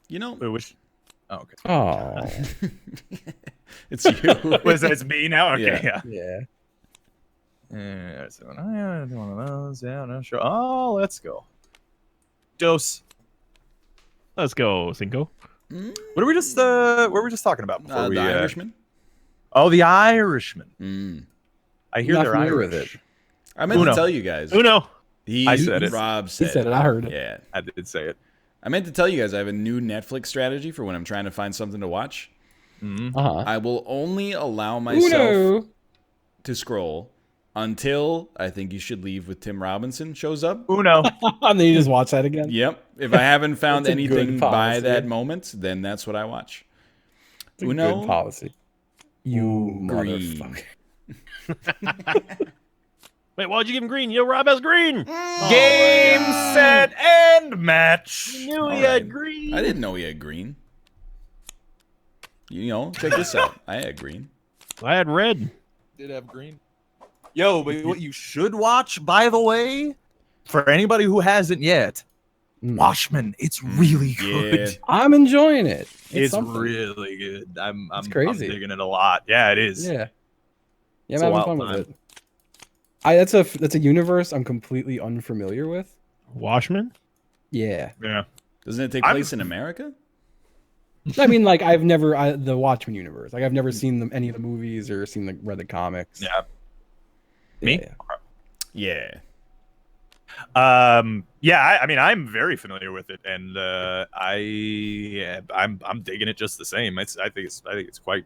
Wait, which? Oh, okay. Oh. It's you. It's me now? Okay, Yeah. yeah. So I had one of those. Yeah, no, sure. Oh, let's go. Dose. Let's go, Cinco. What were we just talking about before The Irishman? Oh, the Irishman. I hear Not they're familiar Irish. with it. I meant Uno. to tell you guys. Uno. I said it. Rob He said said it. I heard it. Yeah. I did say it. I meant to tell you guys I have a new Netflix strategy for when I'm trying to find something to watch. Uh-huh. I will only allow myself Uno. to scroll until I think you should leave with Tim Robinson shows up. Uno. And then you just watch that again? Yep. If I haven't found That's a good anything by policy. that moment, then that's what I watch. It's a Uno. good policy. You Green. motherfucker. Wait, why'd you give him green? Rob has green. Game, set, and match. You knew All he had right. green. I didn't know he had green. Check this out. I had green. I had red. Did have green. Yo, but what you should watch, by the way, for anybody who hasn't yet, Watchmen. It's really good. Yeah. I'm enjoying it. It's something. really good. I'm crazy. I'm digging it a lot. Yeah, it is. Yeah. Yeah, It's I'm a having wild fun with time. it. That's a universe I'm completely unfamiliar with. Washman? Yeah. Yeah. Doesn't it take place in America? I mean, like I've never the Watchmen universe. Like I've never seen any of the movies or read the comics. Yeah. Me? Yeah. I mean, I'm very familiar with it, and I'm digging it just the same. I think it's quite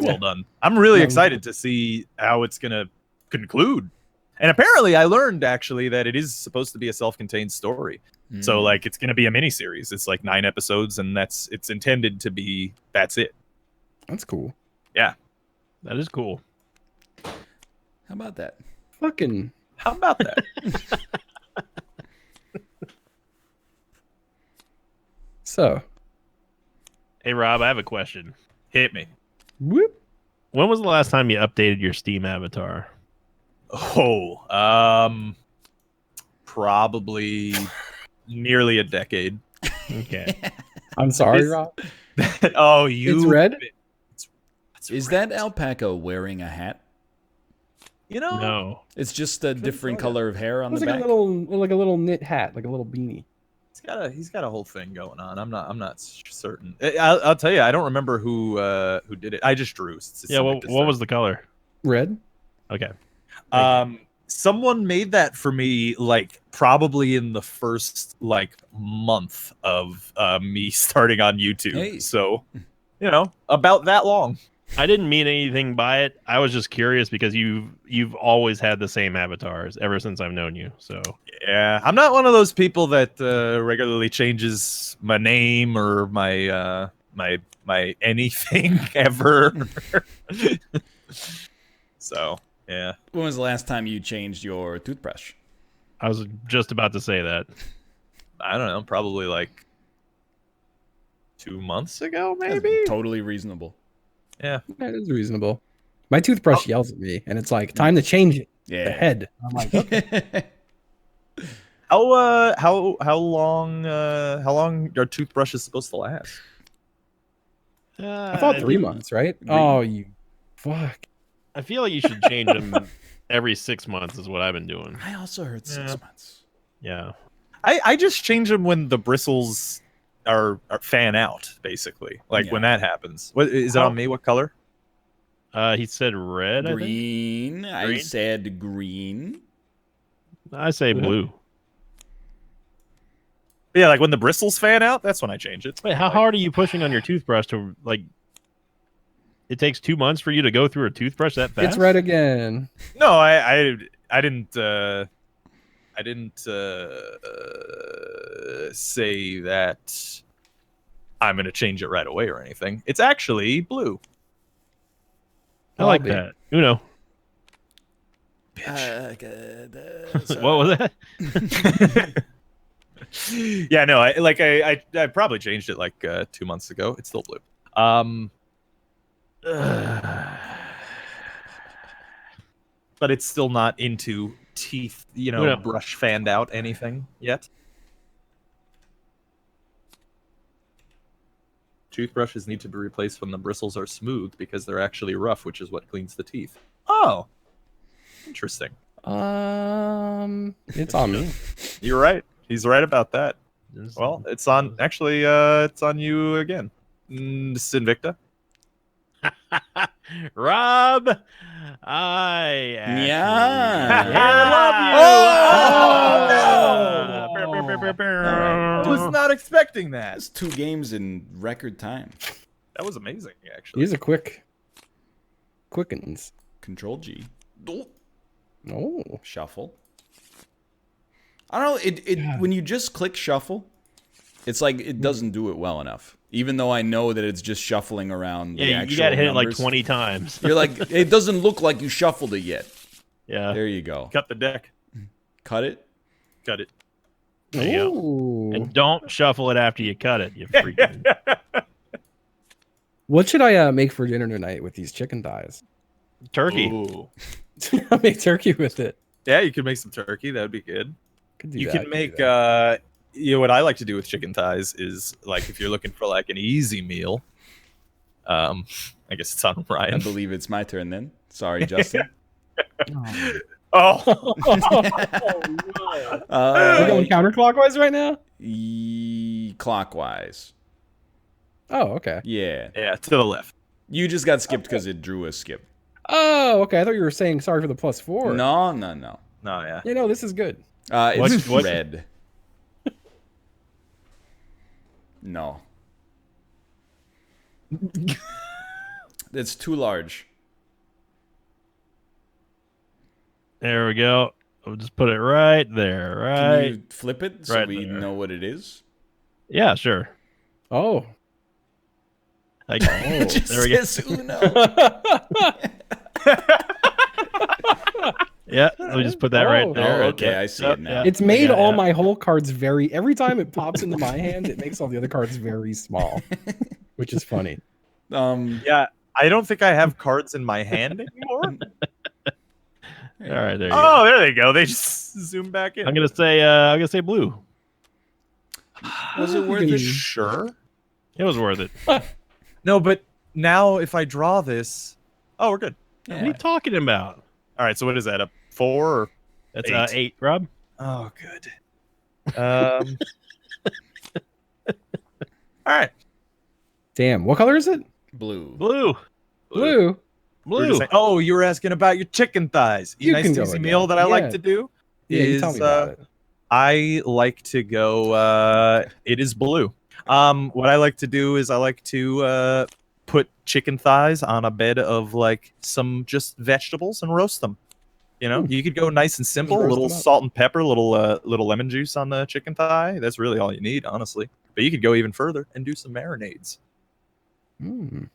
well done. I'm really excited to see how it's gonna conclude. And apparently, I learned actually that it is supposed to be a self-contained story. So like, it's gonna be a miniseries. It's like 9 episodes, and it's intended to be. That's it. That's cool. Yeah. That is cool. How about that? Fucking. How about that? So. Hey, Rob, I have a question. Hit me. Whoop. When was the last time you updated your Steam avatar? Probably nearly a decade. Okay. I'm sorry, It's- Rob. It's red? Is that alpaca wearing a hat? You know? No. It's just a different color of hair on It's the like back. a little knit hat, like a little beanie. He's got a whole thing going on. I'm not certain. I'll tell you, I don't remember who did it. I just drew. Yeah. What was the color? Red. Okay. Someone made that for me, like probably in the first like month of me starting on YouTube. Hey. So, about that long. I didn't mean anything by it. I was just curious because you've always had the same avatars ever since I've known you. So Yeah, I'm not one of those people that regularly changes my name or my my anything ever. So yeah. When was the last time you changed your toothbrush? I was just about to say that. I don't know, probably like 2 months ago, maybe. That's totally reasonable. Yeah, That is reasonable. My toothbrush yells at me, and it's like time to change it. Yeah. The head. I'm like, okay. how long are toothbrushes supposed to last? I thought 3 months, right? Oh, you fuck. I feel like you should change them every 6 months is what I've been doing. I also heard 6 months. Yeah. I just change them when the bristles are fan out, basically. Like when that happens. What is it on me? What color? He said red. Green. I Green? said green. I say blue. But yeah, like when the bristles fan out, that's when I change it. Wait, how hard are you pushing on your toothbrush to like? It takes 2 months for you to go through a toothbrush that fast. It's red again. No, I didn't say that I'm gonna change it right away or anything. It's actually blue. I like that. Uno. What was that? Yeah, no, I probably changed it like 2 months ago. It's still blue. But it's still not into teeth, brush fanned out anything yet. Toothbrushes need to be replaced when the bristles are smooth because they're actually rough, which is what cleans the teeth. Oh, interesting. It's on me. You're right. He's right about that. Well, it's on. Actually, it's on you again, Sinvicta. Rob, I actually Yeah. love you. I was not expecting that. That's 2 games in record time. That was amazing, actually. These are quickens. Control G. Oh. Shuffle. I don't know. It when you just click shuffle, it's like it doesn't do it well enough. Even though I know that it's just shuffling around. Yeah, you gotta hit it like 20 times. You're like, it doesn't look like you shuffled it yet. Yeah. There you go. Cut the deck. Cut it. Cut it. There you go. And don't shuffle it after you cut it. You freaking. What should I make for dinner tonight with these chicken thighs? Turkey. Ooh. I'll make turkey with it. Yeah, you could make some turkey. That would be good. You could can make what I like to do with chicken thighs is like if you're looking for like an easy meal. I guess it's on Ryan. I believe it's my turn then. Sorry, Justin. Oh. We're going counterclockwise right now? Clockwise. Oh, okay. Yeah. Yeah, to the left. You just got skipped because it drew a skip. Oh, okay. I thought you were saying sorry for the +4. No. No, yeah. Yeah, no, this is good. It's red. No. It's too large. There we go. We'll just put it right there. Right. Can you flip it so right we there. know what it is? Yeah, sure. Oh. Like, It just there we go. says Uno. Yeah, let me just put that right Oh. there. Oh, okay, I see it now. It's made Yeah, all yeah. my whole cards very... Every time it pops into my hand, it makes all the other cards very small, which is funny. Yeah, I don't think I have cards in my hand anymore. All right, there you Oh, there they go. They just zoom back in. go. I'm gonna say blue. Was it worth you it? sure? It was worth it. No, but now if I draw this, oh, we're good. What are you talking about? All right, so what is that? A 4 or That's 8? 8, Rob. Oh, good. All right. Damn. What color is it? Blue. Blue. Blue. We're just Blue. saying- oh, you were asking about your chicken thighs. You Nice can go easy with meal that. that I like Yeah. to do Yeah, you is tell me about it. I like to go. It is blue. What I like to do is I like to put chicken thighs on a bed of like some just vegetables and roast them. You know, you could go nice and simple. A roast little them up. salt and pepper, little lemon juice on the chicken thigh. That's really all you need, honestly. But you could go even further and do some marinades. Mm.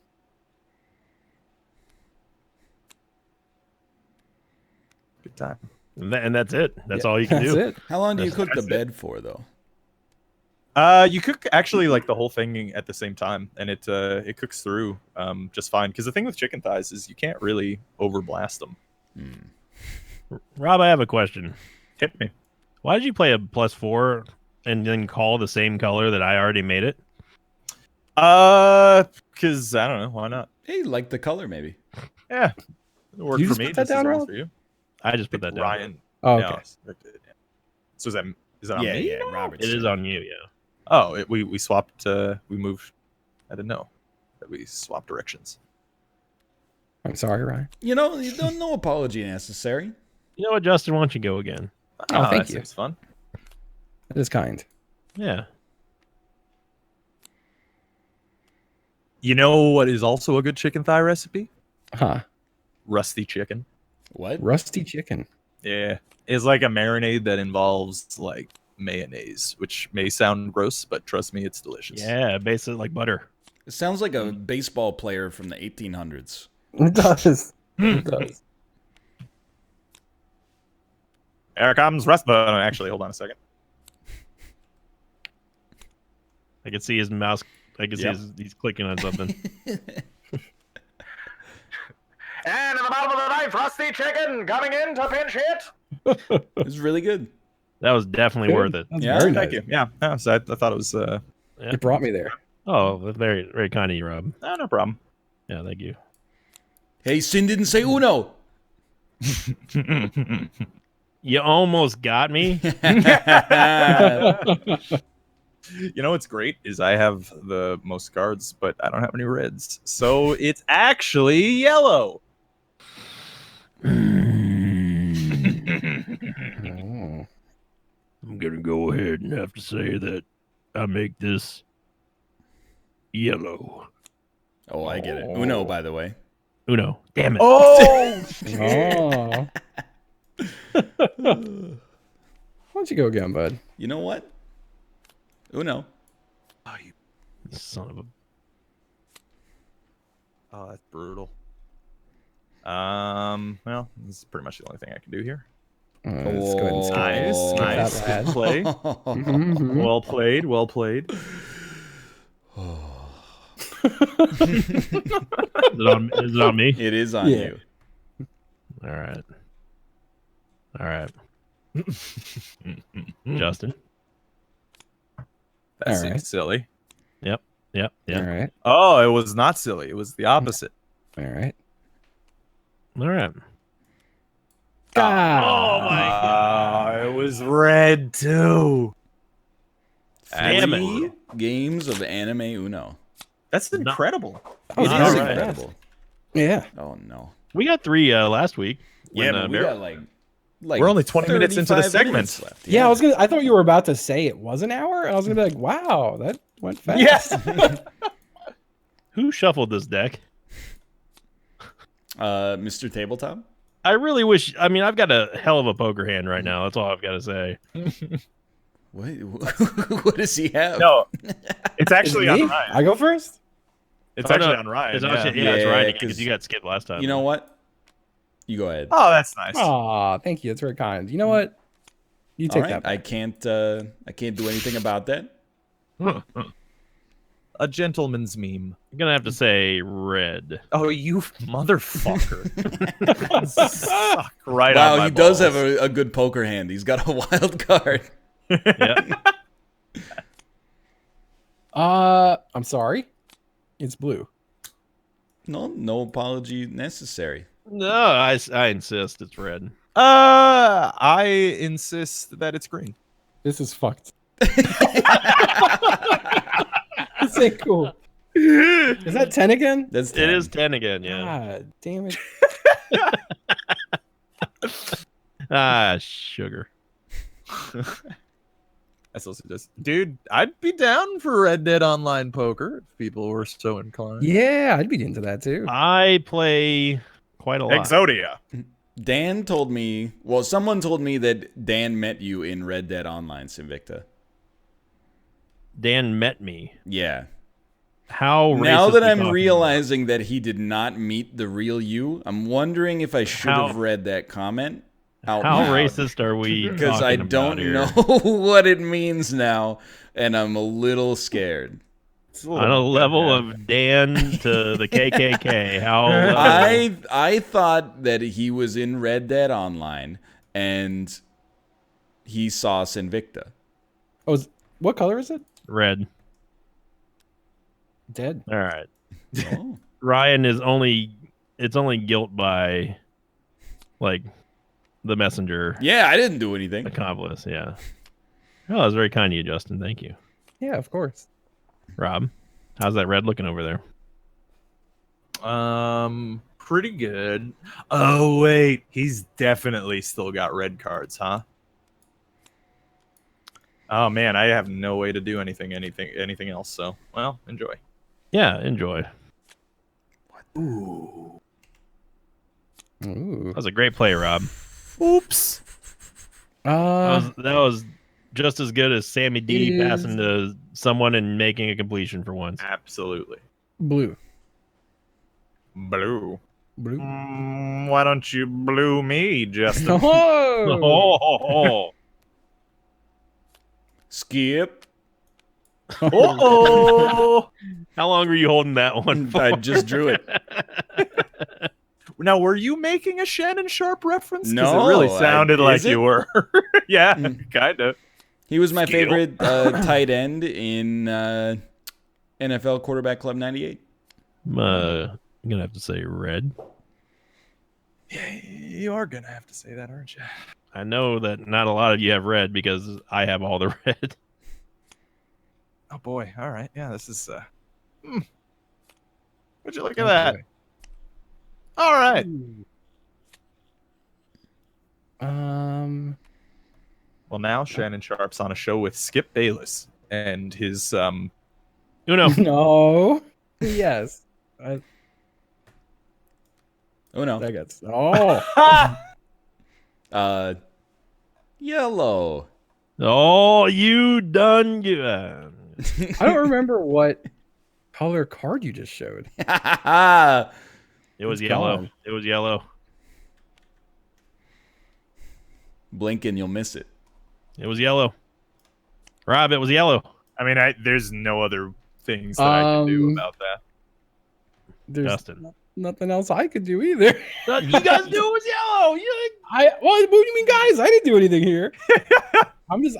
Good time. And that's it. That's all you can That's do. it. How long do you cook the That's it. bed for, though? You cook actually like the whole thing at the same time, and it cooks through just fine. Because the thing with chicken thighs is you can't really overblast them. Rob, I have a question. Hit me. Why did you play a +4 and then call the same color that I already made it? Because I don't know, why not? Hey, like the color, maybe. Yeah, it worked You for just me. put that just as down, well Rob? for you. I just put that down. Ryan. Oh, Yeah, okay. so is that on Yeah, me? yeah, Robert. It is on you, yeah. Oh, we swapped. We moved. I didn't know that we swapped directions. I'm sorry, Ryan. You know, no apology necessary. You know what, Justin? Why don't you go again? Oh, thank that you. seems fun. That is kind. Yeah. You know what is also a good chicken thigh recipe? Huh. Rusty chicken. What? Rusty chicken. Yeah, it's like a marinade that involves like mayonnaise, which may sound gross, but trust me, it's delicious. Yeah, basically like butter. It sounds like a baseball player from the 1800s. It does. It does. Here comes Rusty. Actually, hold on a second. I can see his mouse. I can Yep. see he's clicking on something. And in the bottom of the knife, Rusty chicken coming in to pinch hit. It's really good. That was definitely worth it. That's Yeah, very Thank nice. you. Yeah, so I thought it was. It brought me there. Oh, that's very, very kind of you, Rob. No problem. Yeah, thank you. Hey, Sin didn't say uno. You almost got me. You know what's great is I have the most cards, but I don't have any reds, so it's actually yellow. Oh. I'm gonna go ahead and have to say that I make this yellow. Oh, I get it. Uno, by the way. Uno. Damn it. Oh, Oh. Why don't you go again, bud? You know what? Uno. Son of a. oh, that's brutal. Well, this is pretty much the only thing I can do here. Let's go ahead and skip Nice, Oh. skip nice. that lad. Play. Mhm. Well played. Well played. Is it on me? It is on Yeah. you. All right. All right. Justin. That All seems right. silly. Yep. All right. Oh, it was not silly. It was the opposite. All right. All right. Ah. It was red too. Damn it. 3 games of anime Uno. That's incredible. That was It All is very right. fast. incredible. Yeah. Oh, no. We got 3 last week. Yeah, when, but we Barrel- got like We're only 20 minutes into the 35 minutes segment. left. Yeah, I thought you were about to say it was an hour, and I was gonna be like, wow, that went fast. Yes. Who shuffled this deck? Mr. Tabletop? I really wish. I mean, I've got a hell of a poker hand right now. That's all I've got to say. What, what does he have? No, it's Is actually it on me? Ryan. I go first? It's Oh, actually no. on Ryan. It's yeah. actually, yeah, it's Yeah, right 'cause- because you got skipped last time. You know what? You go ahead. Oh, that's nice. Aw, thank you. That's very kind. You know what? You All take right. that back. I can't do anything about that. A gentleman's meme. I'm gonna have to say red. Oh, you motherfucker. Suck right Wow, on my he does balls. have a good poker hand. He's got a wild card. Yep. I'm sorry. It's blue. No apology necessary. No, I insist. It's red. I insist that it's green. This is fucked. This ain't cool. Is that 10 again? That's It is 10 again. Yeah. God damn it. Ah, sugar. That's also just, dude. I'd be down for Red Dead Online poker if people were so inclined. Yeah, I'd be into that too. I play quite a lot. Exodia. Dan told me, well, someone told me that Dan met you in Red Dead Online, Sinvicta. Dan met me. Yeah. How Now racist that we I'm talking realizing that he did not meet the real you, I'm wondering if I should How- have read that comment. out How loud. racist are we? Because I talking don't about know here? what it means now, and I'm a little scared. On a level of Dan to the KKK, how level? I thought that he was in Red Dead Online, and he saw Sinvicta. Oh, what color is it? Red. Dead. All right. Oh. Ryan is only guilt by like the messenger Yeah, I didn't do anything. accomplice. Yeah. Oh, that was very kind of you, Justin. Thank you. Yeah, of course. Rob, how's that red looking over there? Pretty good. Oh wait, he's definitely still got red cards, huh? Oh man, I have no way to do anything else. So, well, enjoy. Yeah, enjoy. Ooh. Ooh. That was a great play, Rob. Oops. That was just as good as Sammy D It passing to someone and making a completion for once. Absolutely. Blue. Blue. Blue. Why don't you blue me, Justin? Oh! Skip. Oh! How long were you holding that one for? I just drew it. Now, were you making a Shannon Sharp reference? 'Cause No, it really sounded like is it? you were. Yeah, kind of. He was my Skill. favorite tight end in NFL Quarterback Club 98. I'm gonna have to say red. Yeah, you are gonna have to say that, aren't you? I know that not a lot of you have red because I have all the red. Oh boy! All right, yeah, this is. Would you look at that? All right. Well, now Shannon Sharp's on a show with Skip Bayless and his Uno. No. Yes. Oh no. That gets. Oh. Yellow. Oh, you done you. I don't remember what color card you just showed. It was It's yellow. gone. It was yellow. Blink and you'll miss it. It was yellow. Rob, it was yellow. I mean, there's no other things that I can do about that. There's Justin. nothing else I could do either. You guys knew it was yellow. What do you mean, guys? I didn't do anything here.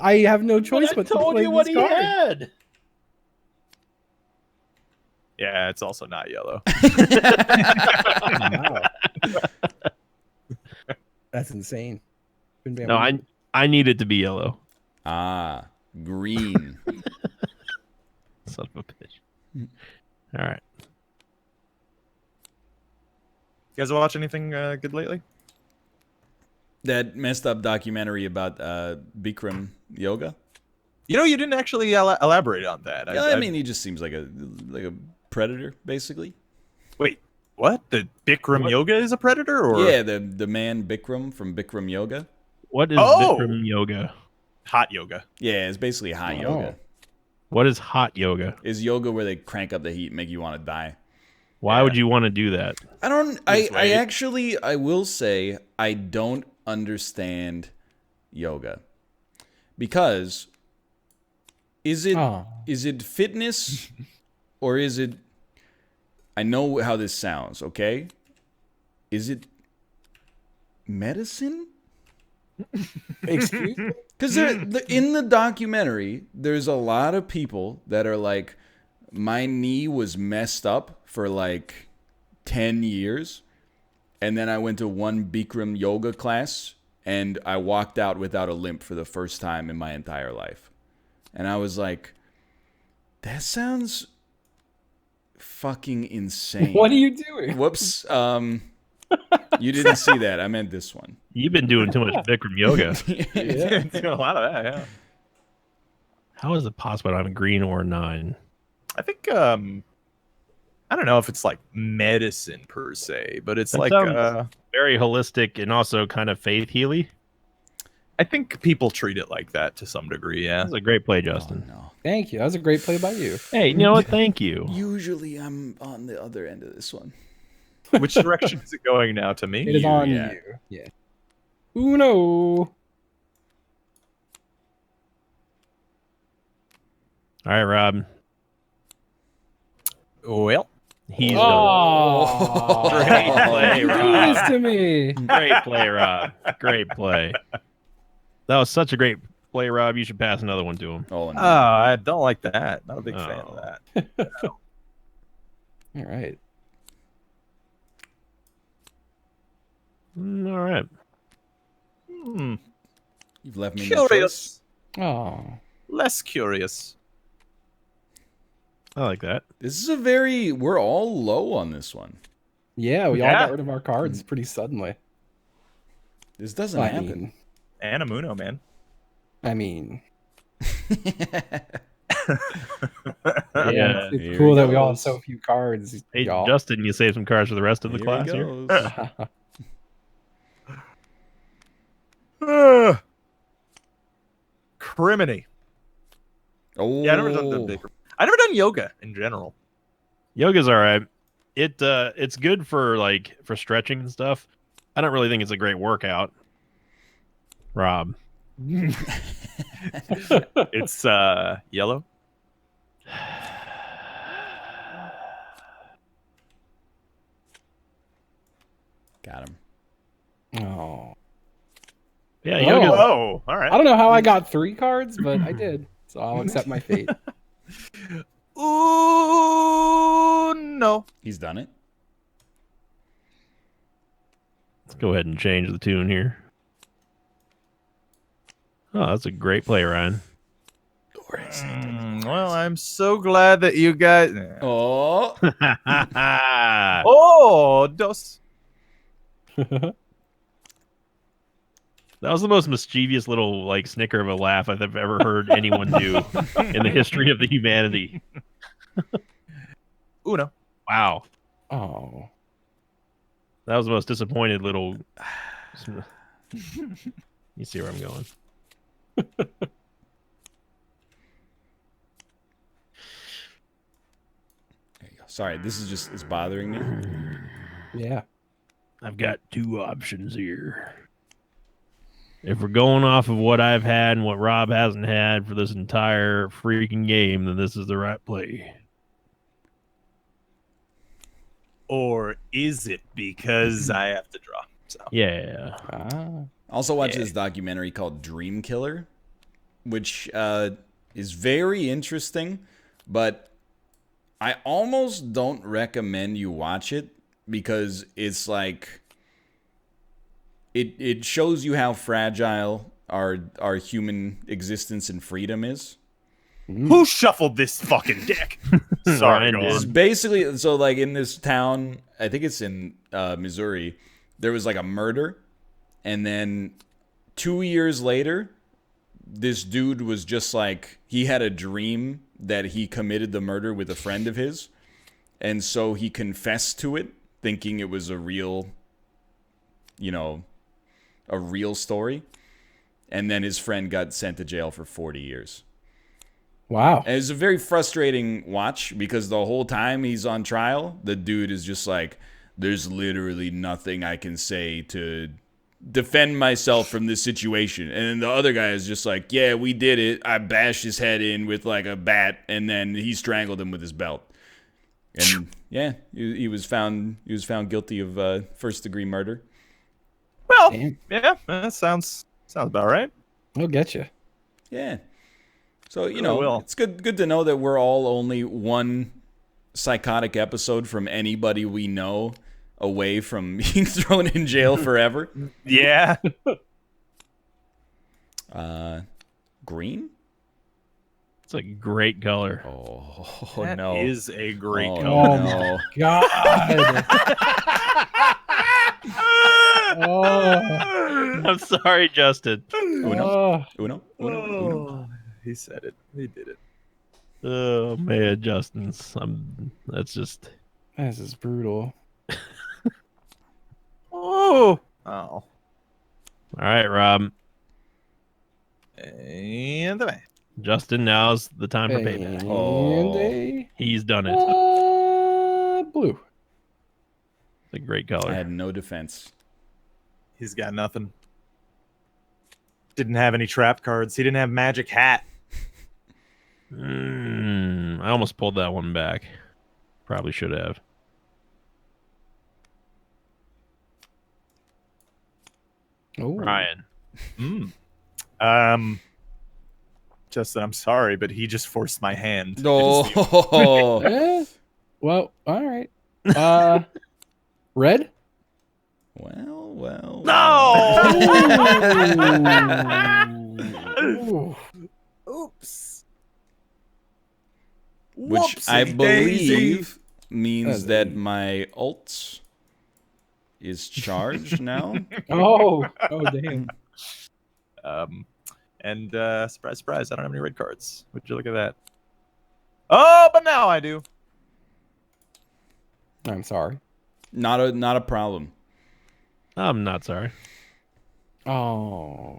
I have no choice but to play this card. had. Yeah, it's also not yellow. Wow. That's insane. No, I need it to be yellow. Ah, green. Son of a bitch. All right. You guys watch anything good lately? That messed up documentary about Bikram yoga. You know, you didn't actually elaborate on that. Yeah, I mean, he just seems like a predator, basically. Wait, what? The Bikram yoga is a predator, or Yeah, the man Bikram from Bikram Yoga. What is Oh! Bikram yoga? hot yoga? Yeah, it's basically hot Oh. yoga. What is hot yoga? It's yoga where they crank up the heat and make you want to die. Why would you want to do that? I don't. Lose weight. I will say I don't understand yoga because is it fitness or is it? I know how this sounds. Okay, is it medicine? Excuse me? Because in the documentary, there's a lot of people that are like, my knee was messed up for like 10 years. And then I went to one Bikram yoga class and I walked out without a limp for the first time in my entire life. And I was like, that sounds fucking insane. What are you doing? Whoops. You didn't see that. I meant this one. You've been doing too much Bikram yoga. Yeah, it's got a lot of that. Yeah, How is it possible I'm green or 9? I think I don't know if it's like medicine per se, but it's That like sounds very holistic and also kind of faith healy. I think people treat it like that to some degree. Yeah. That's a great play, Justin. Oh, no. Thank you. That was a great play by you. Hey, you know what? Thank you. Usually I'm on the other end of this one. Which direction is it going now? To me? It is on yeah. you. Yeah. Uno. All right, Rob. Well, He's done Oh, Great play, do Rob. this to me. it. Great play, Rob. Great play. That was such a great play, Rob. You should pass another one to him. Oh, no. I don't like that. Not a big fan of that. All right. All right. You've left me no choice. Curious. Oh. Less curious. I like that. This is a very... We're all low on this one. Yeah, we all Yeah. got rid of our cards pretty suddenly. This doesn't I happen. mean, Anamuno, man. I mean, Yeah. it's Here cool he that we all have goes. so few cards. Hey, y'all. Justin, you save some cards for the rest of the Here class he here. goes. Criminy. Oh. Yeah, I never done yoga in general. Yoga's all right. It's good for for stretching and stuff. I don't really think it's a great workout. Rob. It's yellow. Got him. Oh. Yeah, Oh. Yoga's Oh, all right. I don't know how I got 3 cards, but I did. So I'll accept my fate. Ooh, no. He's done it. Let's go ahead and change the tune here. Oh, that's a great play, Ryan. Well, I'm so glad that you guys. Oh. Oh, dos. That was the most mischievous little snicker of a laugh I've ever heard anyone do in the history of the humanity. Uno. Wow. Oh. That was the most disappointed little... You see where I'm going. There you go. Sorry, this is just... It's bothering me. Yeah. I've got 2 options here. If we're going off of what I've had and what Rob hasn't had for this entire freaking game, then this is the right play. Or is it because I have to draw? So Yeah. Ah. Also watched this documentary called Dream Killer, which is very interesting, but I almost don't recommend you watch it because it's like it shows you how fragile our human existence and freedom is. who shuffled this fucking deck? Sorry, Ryan go did. It's on. basically so like in this town, I think it's in Missouri, there was like a murder, and then 2 years later, this dude was just like, he had a dream that he committed the murder with a friend of his, and so he confessed to it, thinking it was a real, a real story, and then his friend got sent to jail for 40 years. Wow. And it's a very frustrating watch because the whole time he's on trial, the dude is just like, there's literally nothing I can say to defend myself from this situation. And then the other guy is just like, yeah, we did it. I bashed his head in with like a bat, and then he strangled him with his belt. And yeah, he was found guilty of first-degree murder. Well, Damn. yeah, that sounds about right. I'll get you. Yeah. So, will. it's good to know that we're all only one psychotic episode from anybody we know away from being thrown in jail forever. Yeah. Green? It's a great color. Oh, That no. is a great Oh, color. no. God. Oh. I'm sorry, Justin. Oh. Uno? Oh, he said it. He did it. Oh man, Justin's. That's just. This is brutal. Oh. All right, Rob. And the man. Justin, now's the time for payback. And Oh. a He's done it. blue. It's a great I color. had no defense. He's got nothing. Didn't have any trap cards. He didn't have magic hat. I almost pulled that one back. Probably should have. Oh, Ryan. Justin, I'm sorry, but he just forced my hand. Oh, well, all right. Red. well. Ooh. Oops. Which I believe means that my ult is charged now. Oh, damn. And surprise, surprise, I don't have any red cards. Would you look at that? Oh, but now I do. I'm sorry. Not a problem. I'm not sorry. Oh.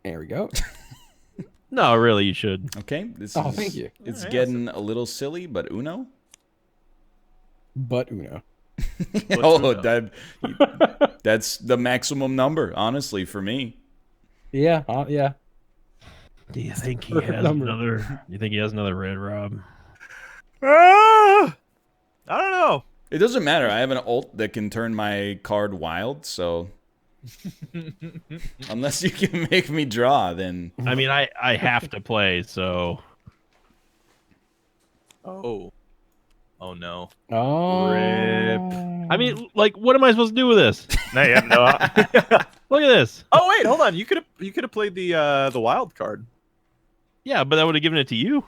There we go. No, really, you should. Okay, this Oh, is, thank you. It's getting a little silly, but Uno. But Uno. Oh, that's the maximum number, honestly, for me. Yeah. Yeah. Do you think he Perfect has number. another? You think he has another red, Rob? I don't know. It doesn't matter. I have an ult that can turn my card wild, so unless you can make me draw, then I mean, I have to play, so Oh no. Oh. Rip. I mean, like, what am I supposed to do with this? No, yeah, no. Look at this. Oh wait, hold on. You could have played the wild card. Yeah, but I would have given it to you.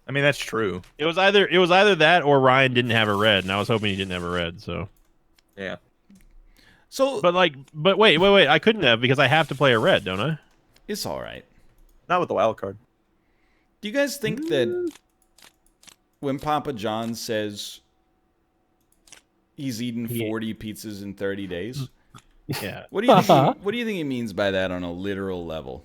I mean, that's true. It was either that or Ryan didn't have a red, and I was hoping he didn't have a red. So, Yeah. so but wait, I couldn't have because I have to play a red, don't I? it's all right. Not with the wild card. Do you guys think that when Papa John says he's eaten 40 pizzas in 30 days, Yeah. what do you think? What do you think he means by that on a literal level?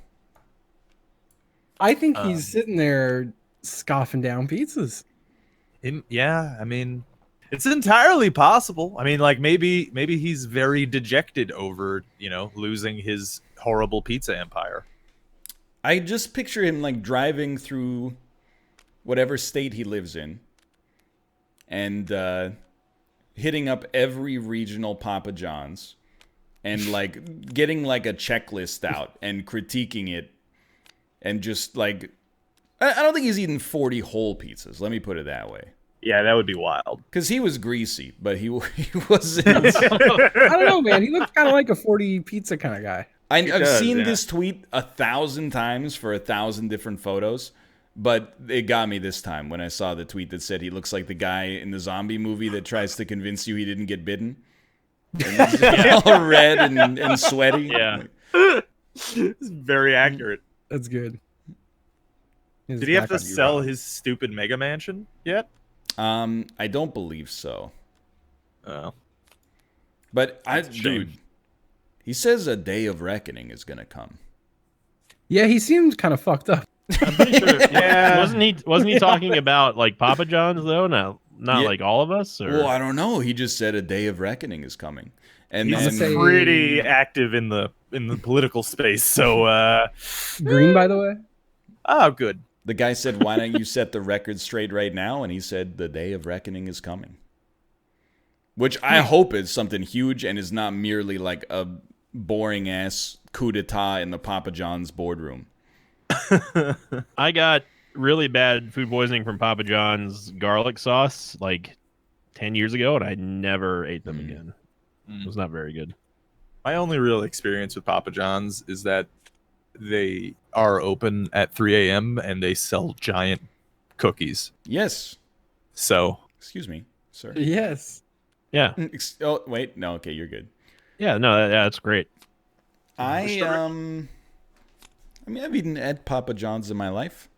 I think he's sitting there scoffing down pizzas. Yeah, I mean, it's entirely possible. I mean, like maybe he's very dejected over, losing his horrible pizza empire. I just picture him like driving through whatever state he lives in and hitting up every regional Papa John's and like getting like a checklist out and critiquing it and just like I don't think he's eaten 40 whole pizzas. Let me put it that way. Yeah, that would be wild. Because he was greasy, but he wasn't. I don't know, man. He looks kind of like a 40 pizza kind of guy. I've seen this tweet 1,000 times for 1,000 different photos, but it got me this time when I saw the tweet that said he looks like the guy in the zombie movie that tries to convince you he didn't get bitten. And he's all red and sweaty. Yeah. It's very accurate. That's good. Did he have to sell his stupid mega mansion yet? I don't believe so. Oh. But That's a shame. dude, he says a day of reckoning is gonna come. Yeah, he seemed kind of fucked up. I'm pretty sure. Yeah. Wasn't he talking about like Papa John's though? Not Yeah. like all of us. Or? Well, I don't know. He just said a day of reckoning is coming, and He's then pretty active in the political space. So, Green, by the way. oh, good. the guy said, "Why don't you set the record straight right now?" And he said, "The day of reckoning is coming," which I hope is something huge and is not merely like a boring ass coup d'etat in the Papa John's boardroom. I got really bad food poisoning from Papa John's garlic sauce like 10 years ago, and I never ate them again. It was not very good. My only real experience with Papa John's is that they are open at 3 a.m. and they sell giant cookies. Yes. So, Excuse me, sir. Yes. Yeah. Oh, wait. No, okay, you're good. Yeah, no, that's great. I mean, I've eaten at Papa John's in my life.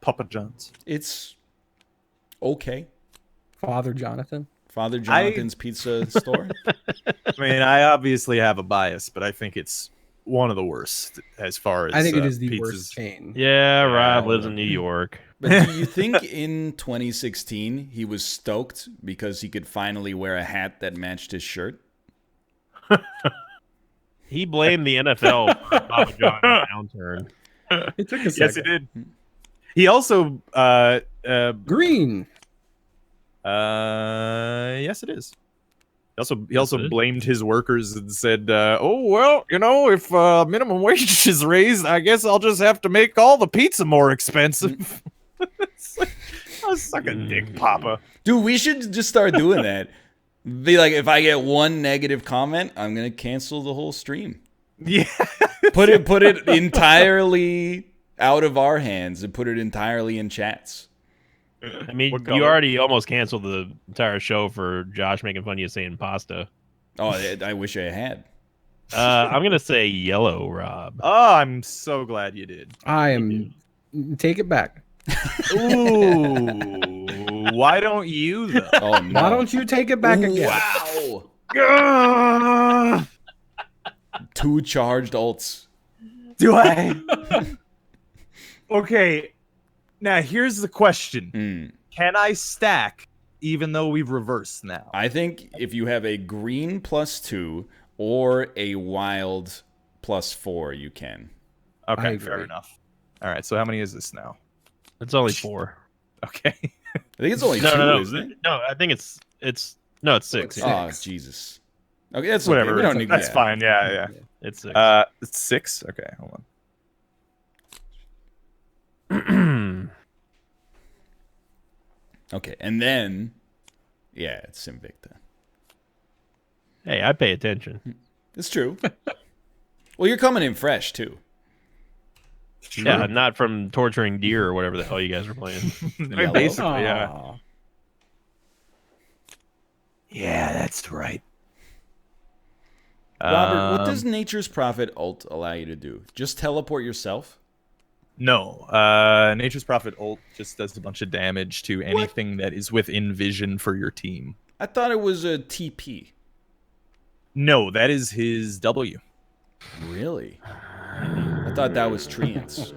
Papa John's. It's okay. Father Jonathan. Father Jonathan's Pizza Store. I mean, I obviously have a bias, but I think it's one of the worst as far as I think it is the pizzas. worst chain. Yeah, Rob lives in New York. But do you think in 2016 he was stoked because he could finally wear a hat that matched his shirt? He blamed the NFL for Papa John's downturn. It took a second. Yes, he did. He also Green. yes, it is. He Yes, also it is. blamed his workers and said, "Oh well, if minimum wage is raised, I guess I'll just have to make all the pizza more expensive." It's like, oh, suck a dick, Papa. Dude, we should just start doing that. Be like, if I get one negative comment, I'm gonna cancel the whole stream. Yeah, Put it entirely out of our hands and put it entirely in chats. I mean, What you color? already almost canceled the entire show for Josh making fun of you saying pasta. Oh, I wish I had. I'm gonna say yellow, Rob. Oh, I'm so glad you did. I am. Take it back. Ooh, why don't you though? Oh no! Why don't you take it back again? Wow! 2 charged ults. Do I? Okay. Now here's the question: Can I stack even though we've reversed now? I think if you have a green +2 or a wild +4, you can. Okay, I fair agree. enough. All right. So how many is this now? It's only 4. Okay. I think it's only 2, No, isn't it? no. I think it's 6. It's Oh, six. Jesus. Okay, that's Whatever. Okay. We don't need That's yeah. fine. Yeah. It's 6. It's 6. Okay, hold on. Okay, and then, yeah, it's Invicta. Hey, I pay attention. It's true. Well, you're coming in fresh too. Yeah, not from torturing deer or whatever the hell you guys were playing. Yellow? Basically, yeah. Aw. Yeah, that's right. Robert, what does Nature's Prophet ult allow you to do? Just teleport yourself? No, Nature's Prophet ult just does a bunch of damage to anything that is within vision for your team. I thought it was a TP. No, that is his W. Really? I thought that was Treant's.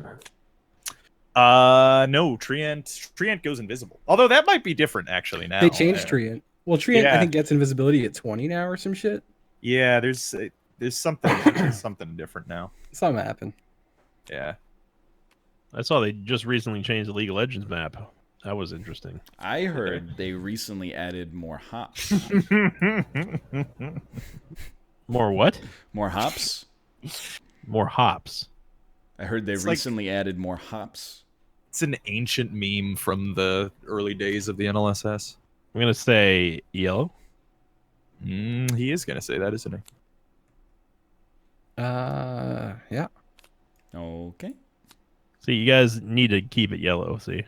No, Treant goes invisible. Although that might be different actually now. They changed Treant. Well, Treant, Yeah. I think, gets invisibility at 20 now or some shit. Yeah, there's something different now. Something happened. Yeah. I saw they just recently changed the League of Legends map. That was interesting. I heard they recently added more hops. More what? More hops? More hops. I heard they It's like- recently added more hops. It's an ancient meme from the early days of the NLSS. I'm gonna say yellow. He is gonna say that, isn't he? Yeah. Okay. See, you guys need to keep it yellow. See,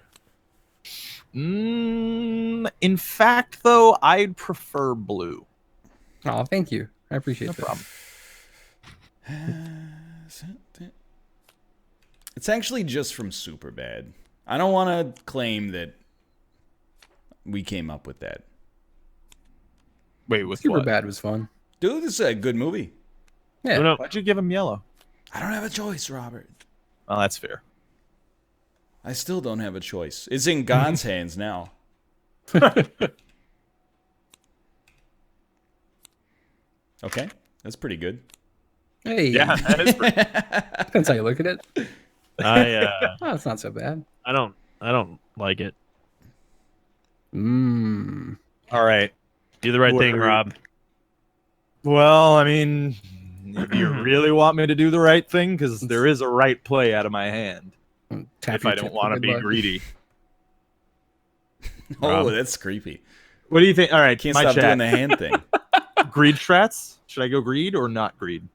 In fact, though, I'd prefer blue. Oh, thank you. I appreciate No that. problem. It's actually just from Superbad. I don't want to claim that we came up with that. Wait, with Super what? Bad was fun. Dude, this is a good movie. Yeah. no, Why'd you give him yellow? I don't have a choice, Robert. Oh, that's fair. I still don't have a choice. It's in God's hands now. Okay, that's pretty good. Hey. Yeah, that is pretty. Depends how you look at it. Oh, it's not so bad. I don't like it. All right. Do the right thing, Whatever. Rob. Well, I mean, do you really want me to do the right thing? Because there is a right play out of my hand. Tap If your I don't tip want to with be my butt. greedy. Oh, Rob. that's creepy. What do you think? All right, Can't my stop chat. doing the hand thing. Greed strats? Should I go greed or not greed?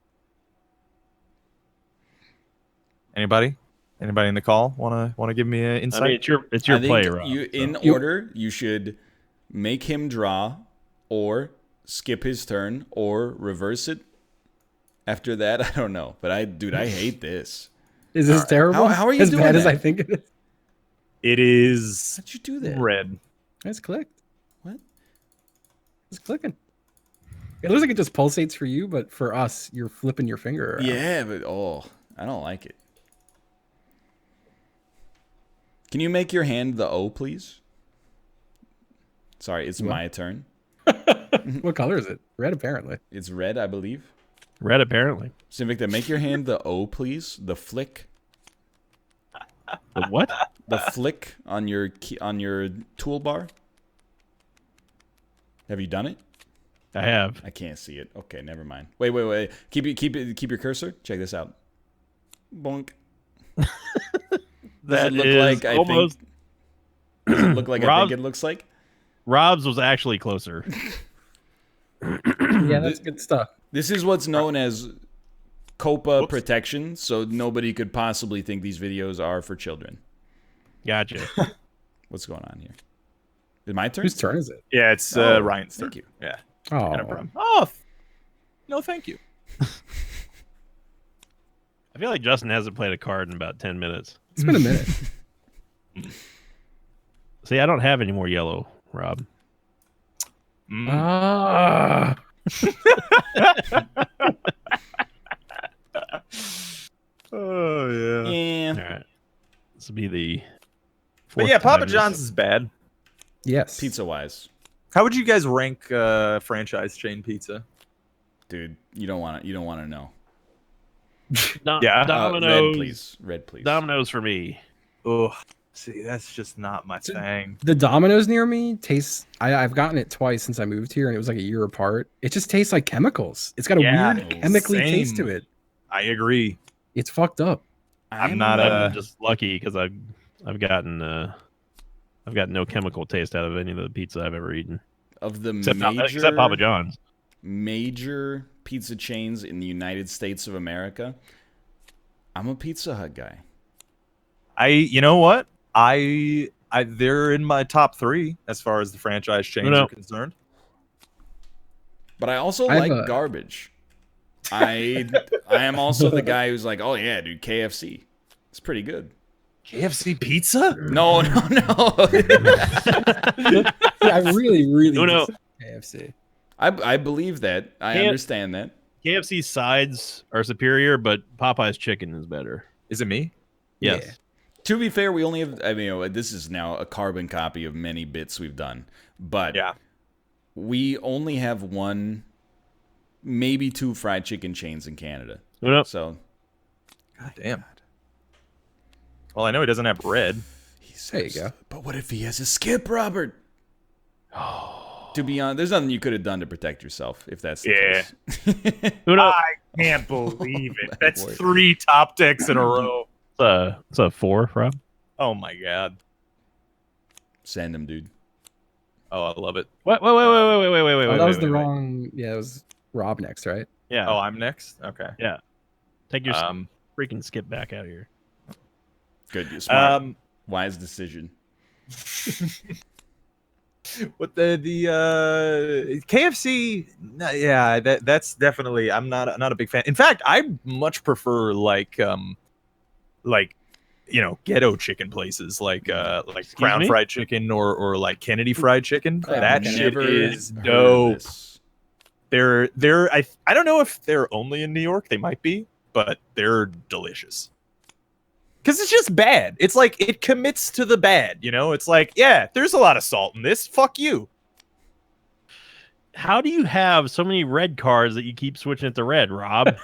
Anybody? Anybody in the call wanna give me an insight? I mean, it's your I think play, Rob. in You- order, you should make him draw, or skip his turn, or reverse it. After that, I don't know. But I hate this. Is this terrible? How are you as doing bad as that? I think it is? It is How'd you do that? red. It's clicked. What? It's clicking. It looks like it just pulsates for you, but for us, you're flipping your finger around. Yeah, but I don't like it. Can you make your hand the O, please? Sorry, it's my turn. What color is it? Red, apparently. It's red, I believe. Red, apparently. Sinvicta, make your hand the O, please. The flick. The what? The flick on your toolbar. Have you done it? I have. I can't see it. Okay, never mind. Wait. Keep your cursor. Check this out. Bonk. That look is like, almost. Does it look like I think it looks like? Rob's was actually closer. Yeah, that's good stuff. This is what's known as COPA protection, so nobody could possibly think these videos are for children. Gotcha. What's going on here? Is it my turn? Whose turn is it? Yeah, it's Ryan's turn. Thank you. Yeah. Oh, No problem. Oh, no, thank you. I feel like Justin hasn't played a card in about 10 minutes. it's been a minute. See, I don't have any more yellow, Rob. Ah. Oh yeah. Yeah. All right. This will be the. But yeah, fourth time Papa John's is bad. Yes. Pizza-wise. How would you guys rank franchise chain pizza? Dude, you don't want to know. Yeah. Domino's. Red, please. Red, please. Domino's for me. Oh, see, that's just not my thing. The Domino's near me tastes. I've gotten it twice since I moved here, and it was like a year apart. It just tastes like chemicals. It's got a weird chemically taste to it. I agree. It's fucked up. I'm not I'm just lucky because I've gotten no chemical taste out of any of the pizza I've ever eaten. Of the Except Papa John's. major pizza chains in the United States of America, I'm a Pizza Hut guy. You know what? They're in my top 3 as far as the franchise chains are concerned. But I also like garbage. I am also the guy who's like, oh yeah, dude, KFC. It's pretty good. KFC pizza? No. I really No. KFC. I believe that. I understand that. KFC sides are superior, but Popeye's chicken is better. Is it me? Yes. Yeah. To be fair, we only have, this is now a carbon copy of many bits we've done. But Yeah. we only have 1, maybe 2 fried chicken chains in Canada. No. So, God damn. Well, I know he doesn't have bread. There you go. But what if he has a skip, Robert? To be honest, there's nothing you could have done to protect yourself if that's the case. I can't believe it. That's 3 top decks in a row. It's a 4, Rob. Oh my god. Send him, dude. Oh, I love it. Wait. Oh, that was the wrong. Yeah, it was Rob next, right? Yeah. Oh, I'm next? Okay. Yeah. Take your freaking skip back out of here. Good. You're smart. Wise decision. What the KFC? Yeah, that's definitely. I'm not a big fan. In fact, I much prefer like ghetto chicken places like Crown Fried Chicken or like Kennedy Fried Chicken. That shit is dope. They're I don't know if they're only in New York. They might be, but they're delicious. Because it's just bad. It's like it commits to the bad, you know? It's like, yeah, there's a lot of salt in this. Fuck you. How do you have so many red cards that you keep switching it to red, Rob?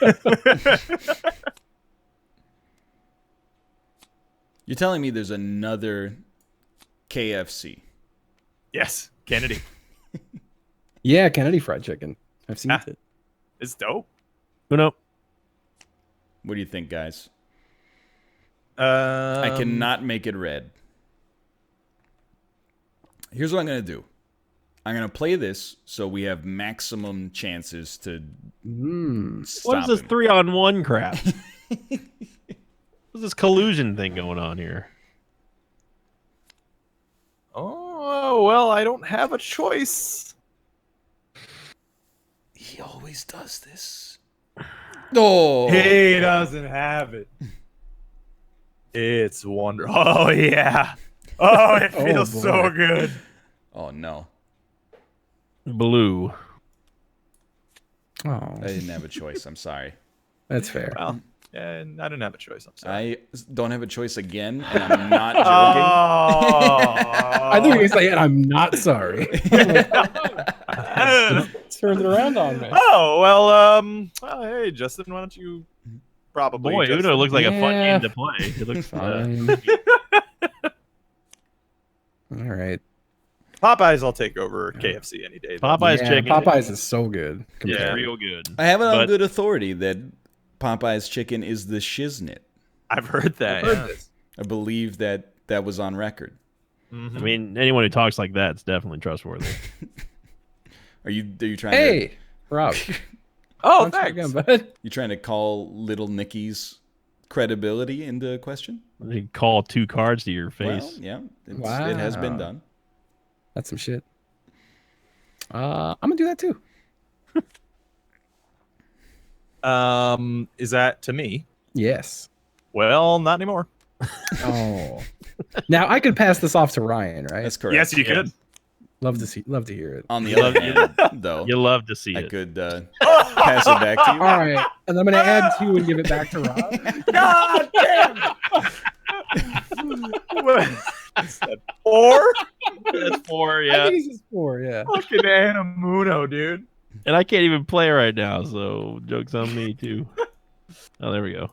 You're telling me there's another KFC? Yes, Kennedy. Yeah, Kennedy Fried Chicken. I've seen it. It's dope. No. What do you think, guys? I cannot make it red. Here's what I'm going to do. I'm going to play this so we have maximum chances to stop What is this him. 3-on-1 crap? What's this collusion thing going on here? Oh, well, I don't have a choice. He always does this. Oh, He doesn't have it. It's wonderful. Oh, yeah. Oh, it feels so good. Oh, no. Blue. Oh, I didn't have a choice. I'm sorry. that's fair. Well, yeah, I didn't have a choice. I'm sorry. I don't have a choice again, and I'm not joking. I think you say, and I'm not sorry. Turned it around on me. Oh well, hey Justin, why don't you probably? Boy, Justin. Uno looks like a fun Yeah. game to play. It looks Fine. All right. Popeyes, I'll take over KFC any day. though. Popeye's Yeah, chicken. Popeyes is so good. It's Yeah. real good. I have it on But- good authority that Popeye's chicken is the shiznit. I've heard that. I've heard yeah. this. I believe that was on record. Mhm. I mean, anyone who talks like that is definitely trustworthy. Are you trying to Hey, Rob. Oh, Once thanks. again, bud. you trying to call little Nicky's credibility into question? You call 2 cards to your face. Well, yeah, it has been Wow. done. That's some shit. I'm gonna do that too. Is that to me? Yes. Well, not anymore. Oh. Now I could pass this off to Ryan, right? That's correct. Yes, you Yeah. could. Love to hear it. On the other hand, though, You love to see I it. could pass it back to you. All right, and I'm gonna add 2 and give it back to Rob. God damn. What is that, 4? That's 4, I yeah. think it's just 4. Yeah. Fucking Anamuno, dude. And I can't even play right now, so joke's on me too. Oh, there we go.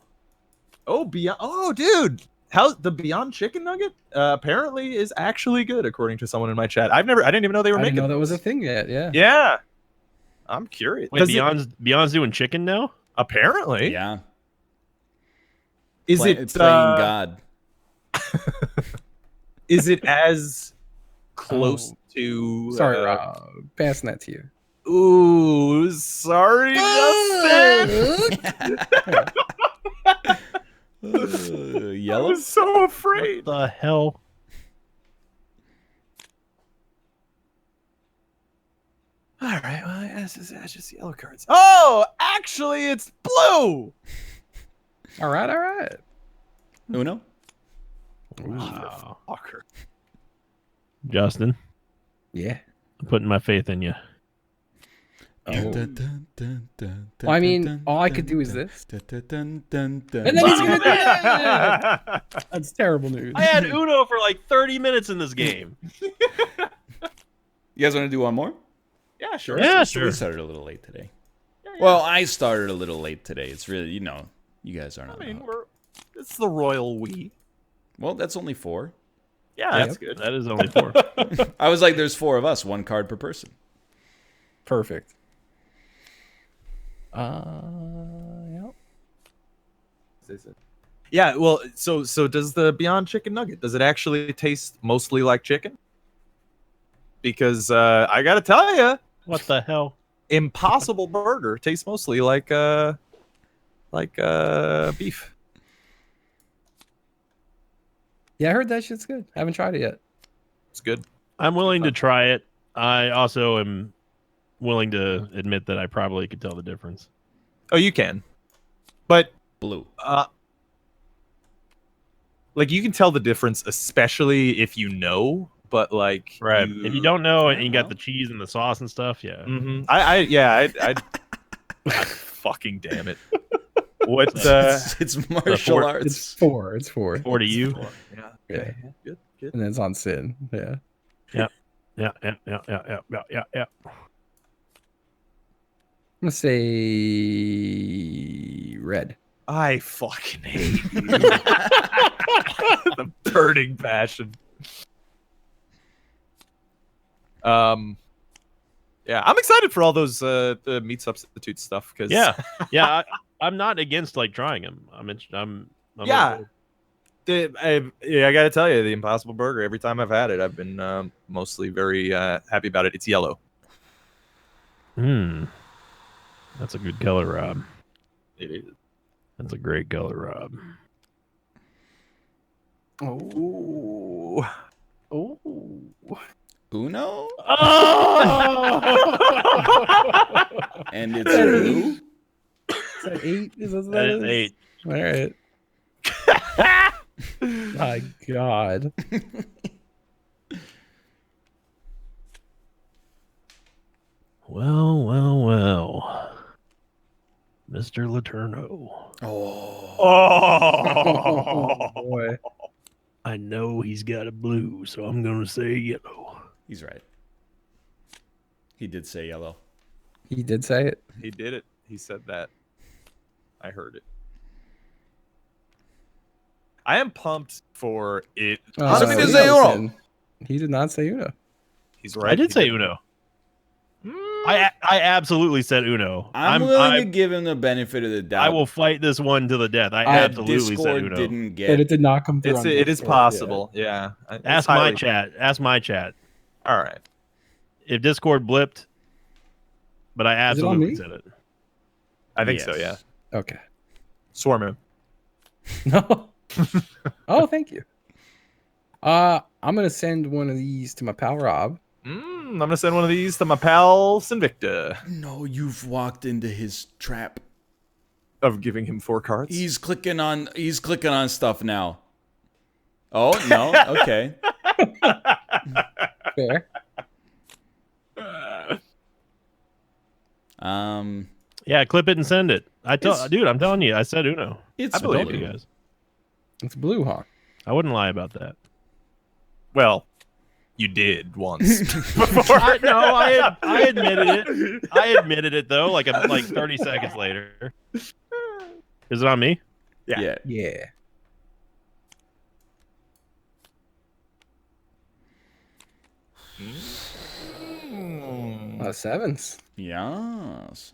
Oh, beyond. Oh, dude. How the Beyond Chicken Nugget apparently is actually good, according to someone in my chat. I didn't even know they were I didn't making. know that was a thing yet. Yeah. Yeah. I'm curious. Wait, Does it- Beyond's doing chicken now? apparently. Yeah, Is Play- it playing God? Is it as close to? Sorry, Rob. Passing that to you. Ooh, sorry, Justin. I Yellow. was so afraid. What the hell? All right, well, that's just yellow cards. Oh, actually, it's blue. All right. All right. Uno. Wow. Fucker. Justin, Yeah. I'm putting my faith in you. Oh. Well, I mean, all I could do is this. And And then he's gonna do it. That's terrible news. I had Uno for like 30 minutes in this game. You guys want to do one more? Yeah, sure. Yeah, So we sure. started a little late today. Well, I started a little late today. It's really, you guys are not. I mean, it's the royal we. Well, that's only 4. Yeah, Yep, that's good. That is only 4. I was like, there's 4 of us, 1 card per person. Perfect. Yeah. Yeah, well, so does the Beyond Chicken Nugget? Does it actually taste mostly like chicken? Because I gotta tell you, What the hell? Impossible Burger tastes mostly like beef. Yeah, I heard that shit's good. I haven't tried it yet. It's good. I'm willing to try it. I also am willing to admit that I probably could tell the difference. Oh, you can, but Blue. like you can tell the difference, especially if you know. But like, Right. If you don't know and you got know. the cheese and the sauce and stuff, yeah. Mm-hmm. I fucking damn it. What? It's martial arts. It's 4. It's 4. 4 to you. Yeah. Yeah. Good. And then it's on Sin. Yeah. Yeah. I'm gonna say red. I fucking hate you. The burning passion. Yeah, I'm excited for all those the meat substitute stuff because Yeah. I'm not against like trying them. I'm yeah. I gotta tell you, the Impossible Burger. Every time I've had it, I've been mostly very happy about it. It's yellow. That's a good color, Rob. It is. That's a great color, Rob. Oh. Oh. Uno? Oh! And it's blue? Is that 8? Is that That is 8. All right. My God. Well. Mr. Laterno. Oh. Oh, boy. I know he's got a blue, so I'm going to say yellow. He's right. He did say yellow. He did say it. He did it. He said that. I heard it. I am pumped for it. Somebody did say Uno. He did not say Uno. He's right. I did say Uno. I absolutely said Uno. I'm willing to give him the benefit of the doubt. I will fight this one to the death. I absolutely said Uno. Didn't get. But it did not come through. It is possible. Yeah. Ask my chat. Ask my chat. All right. If Discord blipped, but I absolutely said it. I think so. Yeah. Okay. Swarm him. No. Oh, thank you. I'm gonna send one of these to my pal Rob. I'm gonna send one of these to my pal Sinvicta. No, you've walked into his trap of giving him 4 cards. He's clicking on stuff now. Oh no, okay. Fair. Yeah, clip it and send it. Dude, I'm telling you, I said Uno. I told you guys. It's blue, huh? I wouldn't lie about that. Well, you did once. I admitted it. I admitted it though, like 30 seconds later. Is it on me? Yeah. Yeah. Sevens. Yes.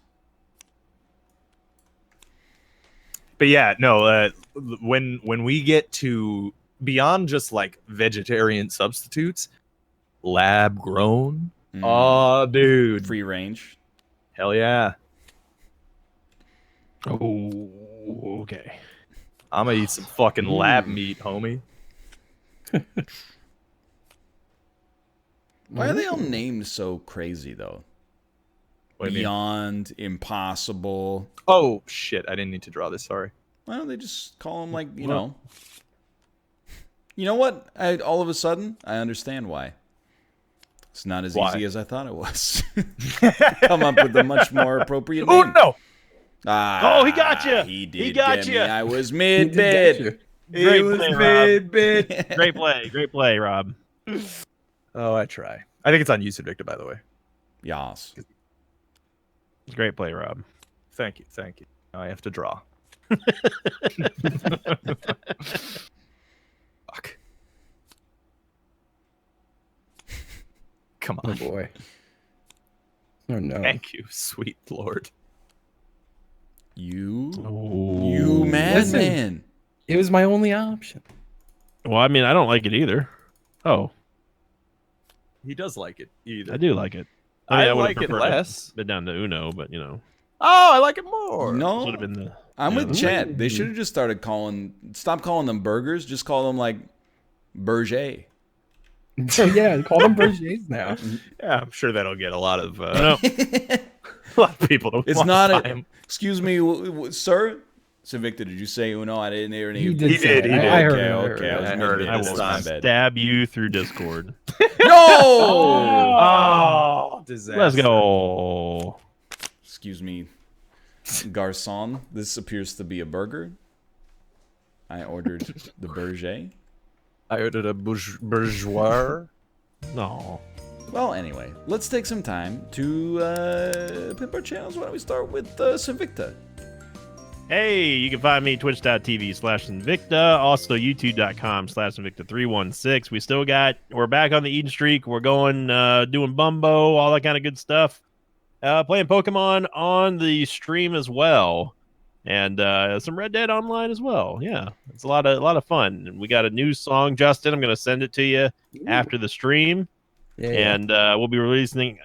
But yeah, no. When we get to beyond just like vegetarian substitutes, lab grown. Oh, dude, free range. Hell yeah. Oh, okay. I'm gonna eat some fucking lab meat, homie. Why are they all named so crazy though? Beyond, impossible. Oh shit! I didn't need to draw this. Sorry. Why don't they just call them like you know? You know what? All of a sudden, I understand why. It's not as easy as I thought it was. Come up with a much more appropriate name. Oh no! Oh, he got you. He did. He got you. I was mid-bid. Great play, mid-bid. Great play, Rob. Oh, I try. I think it's on you, Victor, by the way. Yas. Great play, Rob. Thank you. Now I have to draw. Fuck. Come on. Oh boy. Oh no. Thank you, sweet Lord. You madman. It was my only option. Well, I mean, I don't like it either. Oh. He does like it either. I do like it. I like it less. Been down to Uno, but you know. Oh, I like it more. No, would have been I'm with Chet. They should have just stop calling them burgers. Just call them like Berger. Yeah, call them Bergers now. Yeah, I'm sure that'll get a lot of a lot of people to. It's not a. Excuse me, sir. So Victor, did you say Uno? I didn't hear any. He did. He did. I heard Okay. I heard it. I will stab you through Discord. No! Oh, disaster. Let's go. Excuse me, garçon. This appears to be a burger. I ordered the Berger. I ordered a bourgeois. No. Well, anyway, let's take some time to pimp our channels. Why don't we start with Sinvicta? Hey, you can find me twitch.tv/Sinvicta, also youtube.com/Sinvicta316. We're back on the Eden streak. We're going, doing Bumbo, all that kind of good stuff. Playing Pokemon on the stream as well. And some Red Dead Online as well. Yeah, it's a lot of fun. And we got a new song, Justin. I'm going to send it to you after the stream. Yeah. And we'll be releasing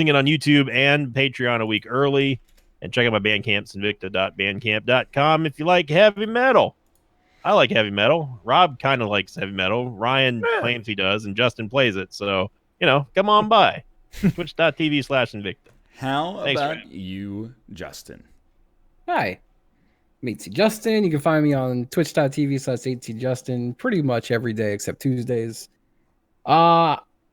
it on YouTube and Patreon a week early. And check out my Bandcamp, sinvicta.bandcamp.com, if you like heavy metal. I like heavy metal. Rob kind of likes heavy metal. Ryan claims he does, and Justin plays it. So, come on by. Twitch.tv/Sinvicta. How about you, Justin? Hi. I'm 8C Justin. You can find me on twitch.tv/8C Justin pretty much every day except Tuesdays.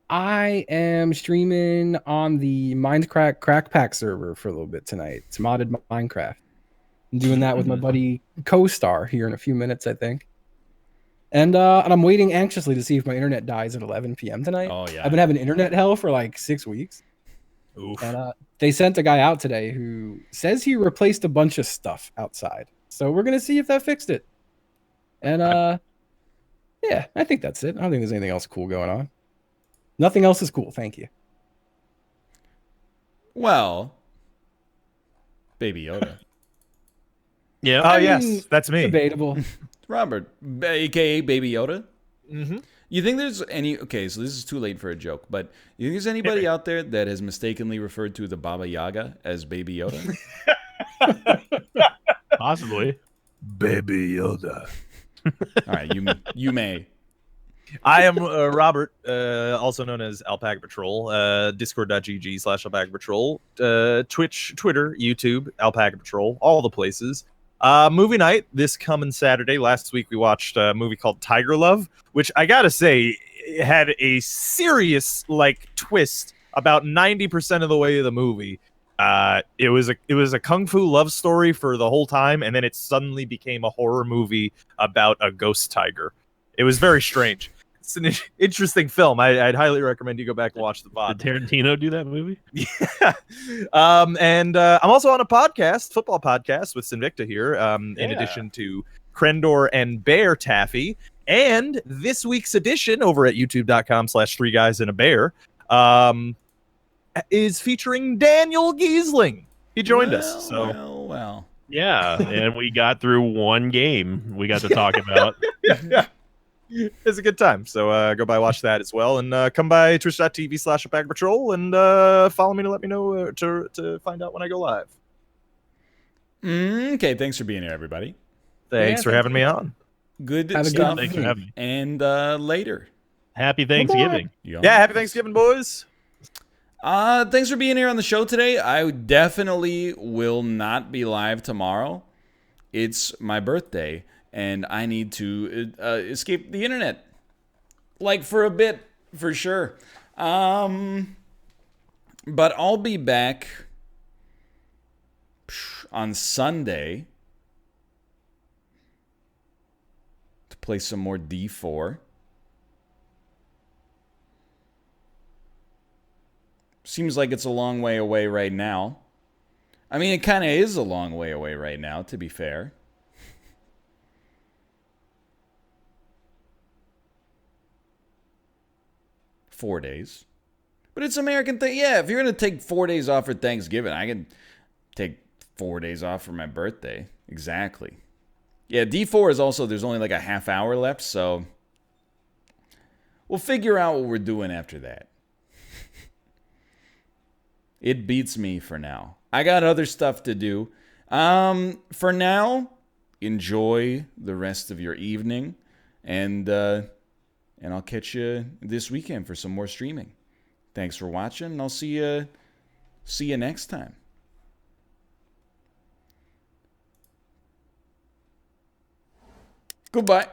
I am streaming on the Minecraft Crack Pack server for a little bit tonight. It's modded Minecraft. I'm doing that with my buddy Co-Star here in a few minutes, I think. And I'm waiting anxiously to see if my internet dies at 11 p.m. tonight. Oh, yeah. I've been having internet hell for like 6 weeks. Oof. And they sent a guy out today who says he replaced a bunch of stuff outside. So we're gonna see if that fixed it. And yeah, I think that's it. I don't think there's anything else cool going on. Nothing else is cool. Thank you. Well, Baby Yoda. Yeah. Oh, yes, that's me. Debatable. Robert, aka Baby Yoda. Mm-hmm. You think there's any... Okay, so this is too late for a joke, but you think there's anybody out there that has mistakenly referred to the Baba Yaga as Baby Yoda? Possibly. Baby Yoda. All right, you may. I am Robert, also known as Alpaca Patrol, discord.gg/Alpaca Patrol, Twitch, Twitter, YouTube, Alpaca Patrol, all the places. Movie night this coming Saturday. Last week we watched a movie called Tiger Love, which I gotta say had a serious twist about 90% of the way of the movie. It was a kung fu love story for the whole time, and then it suddenly became a horror movie about a ghost tiger. It was very strange. It's an interesting film. I'd highly recommend you go back and watch the VOD. Did Tarantino do that movie? Yeah. And I'm also on a podcast, football podcast with Sinvicta here, in addition to Krendor and Bear Taffy. And this week's edition over at youtube.com/3guysinabear is featuring Daniel Giesling. He joined us. So Well. Yeah, and we got through one game we got to talk about. yeah. It's a good time. So go by, watch that as well, and come by twitch.tv/Alpaca Patrol and follow me to let me know to find out when I go live. Okay, thanks for being here, everybody. Thanks for having me on. Good Have a stuff. good Thanks for having me. And later. Happy Thanksgiving. Yeah, Happy Thanksgiving, boys. Thanks for being here on the show today. I definitely will not be live tomorrow. It's my birthday, and I need to escape the internet. For a bit, for sure. But I'll be back on Sunday to play some more D4. Seems like it's a long way away right now. I mean, it kind of is a long way away right now, to be fair. Four days. But it's American thing. Yeah, if you're going to take 4 days off for Thanksgiving, I can take 4 days off for my birthday. Exactly. Yeah, D4 is also, there's only a half hour left, so we'll figure out what we're doing after that. It beats me for now. I got other stuff to do. For now, enjoy the rest of your evening, and I'll catch you this weekend for some more streaming. Thanks for watching, and I'll see you next time. Goodbye.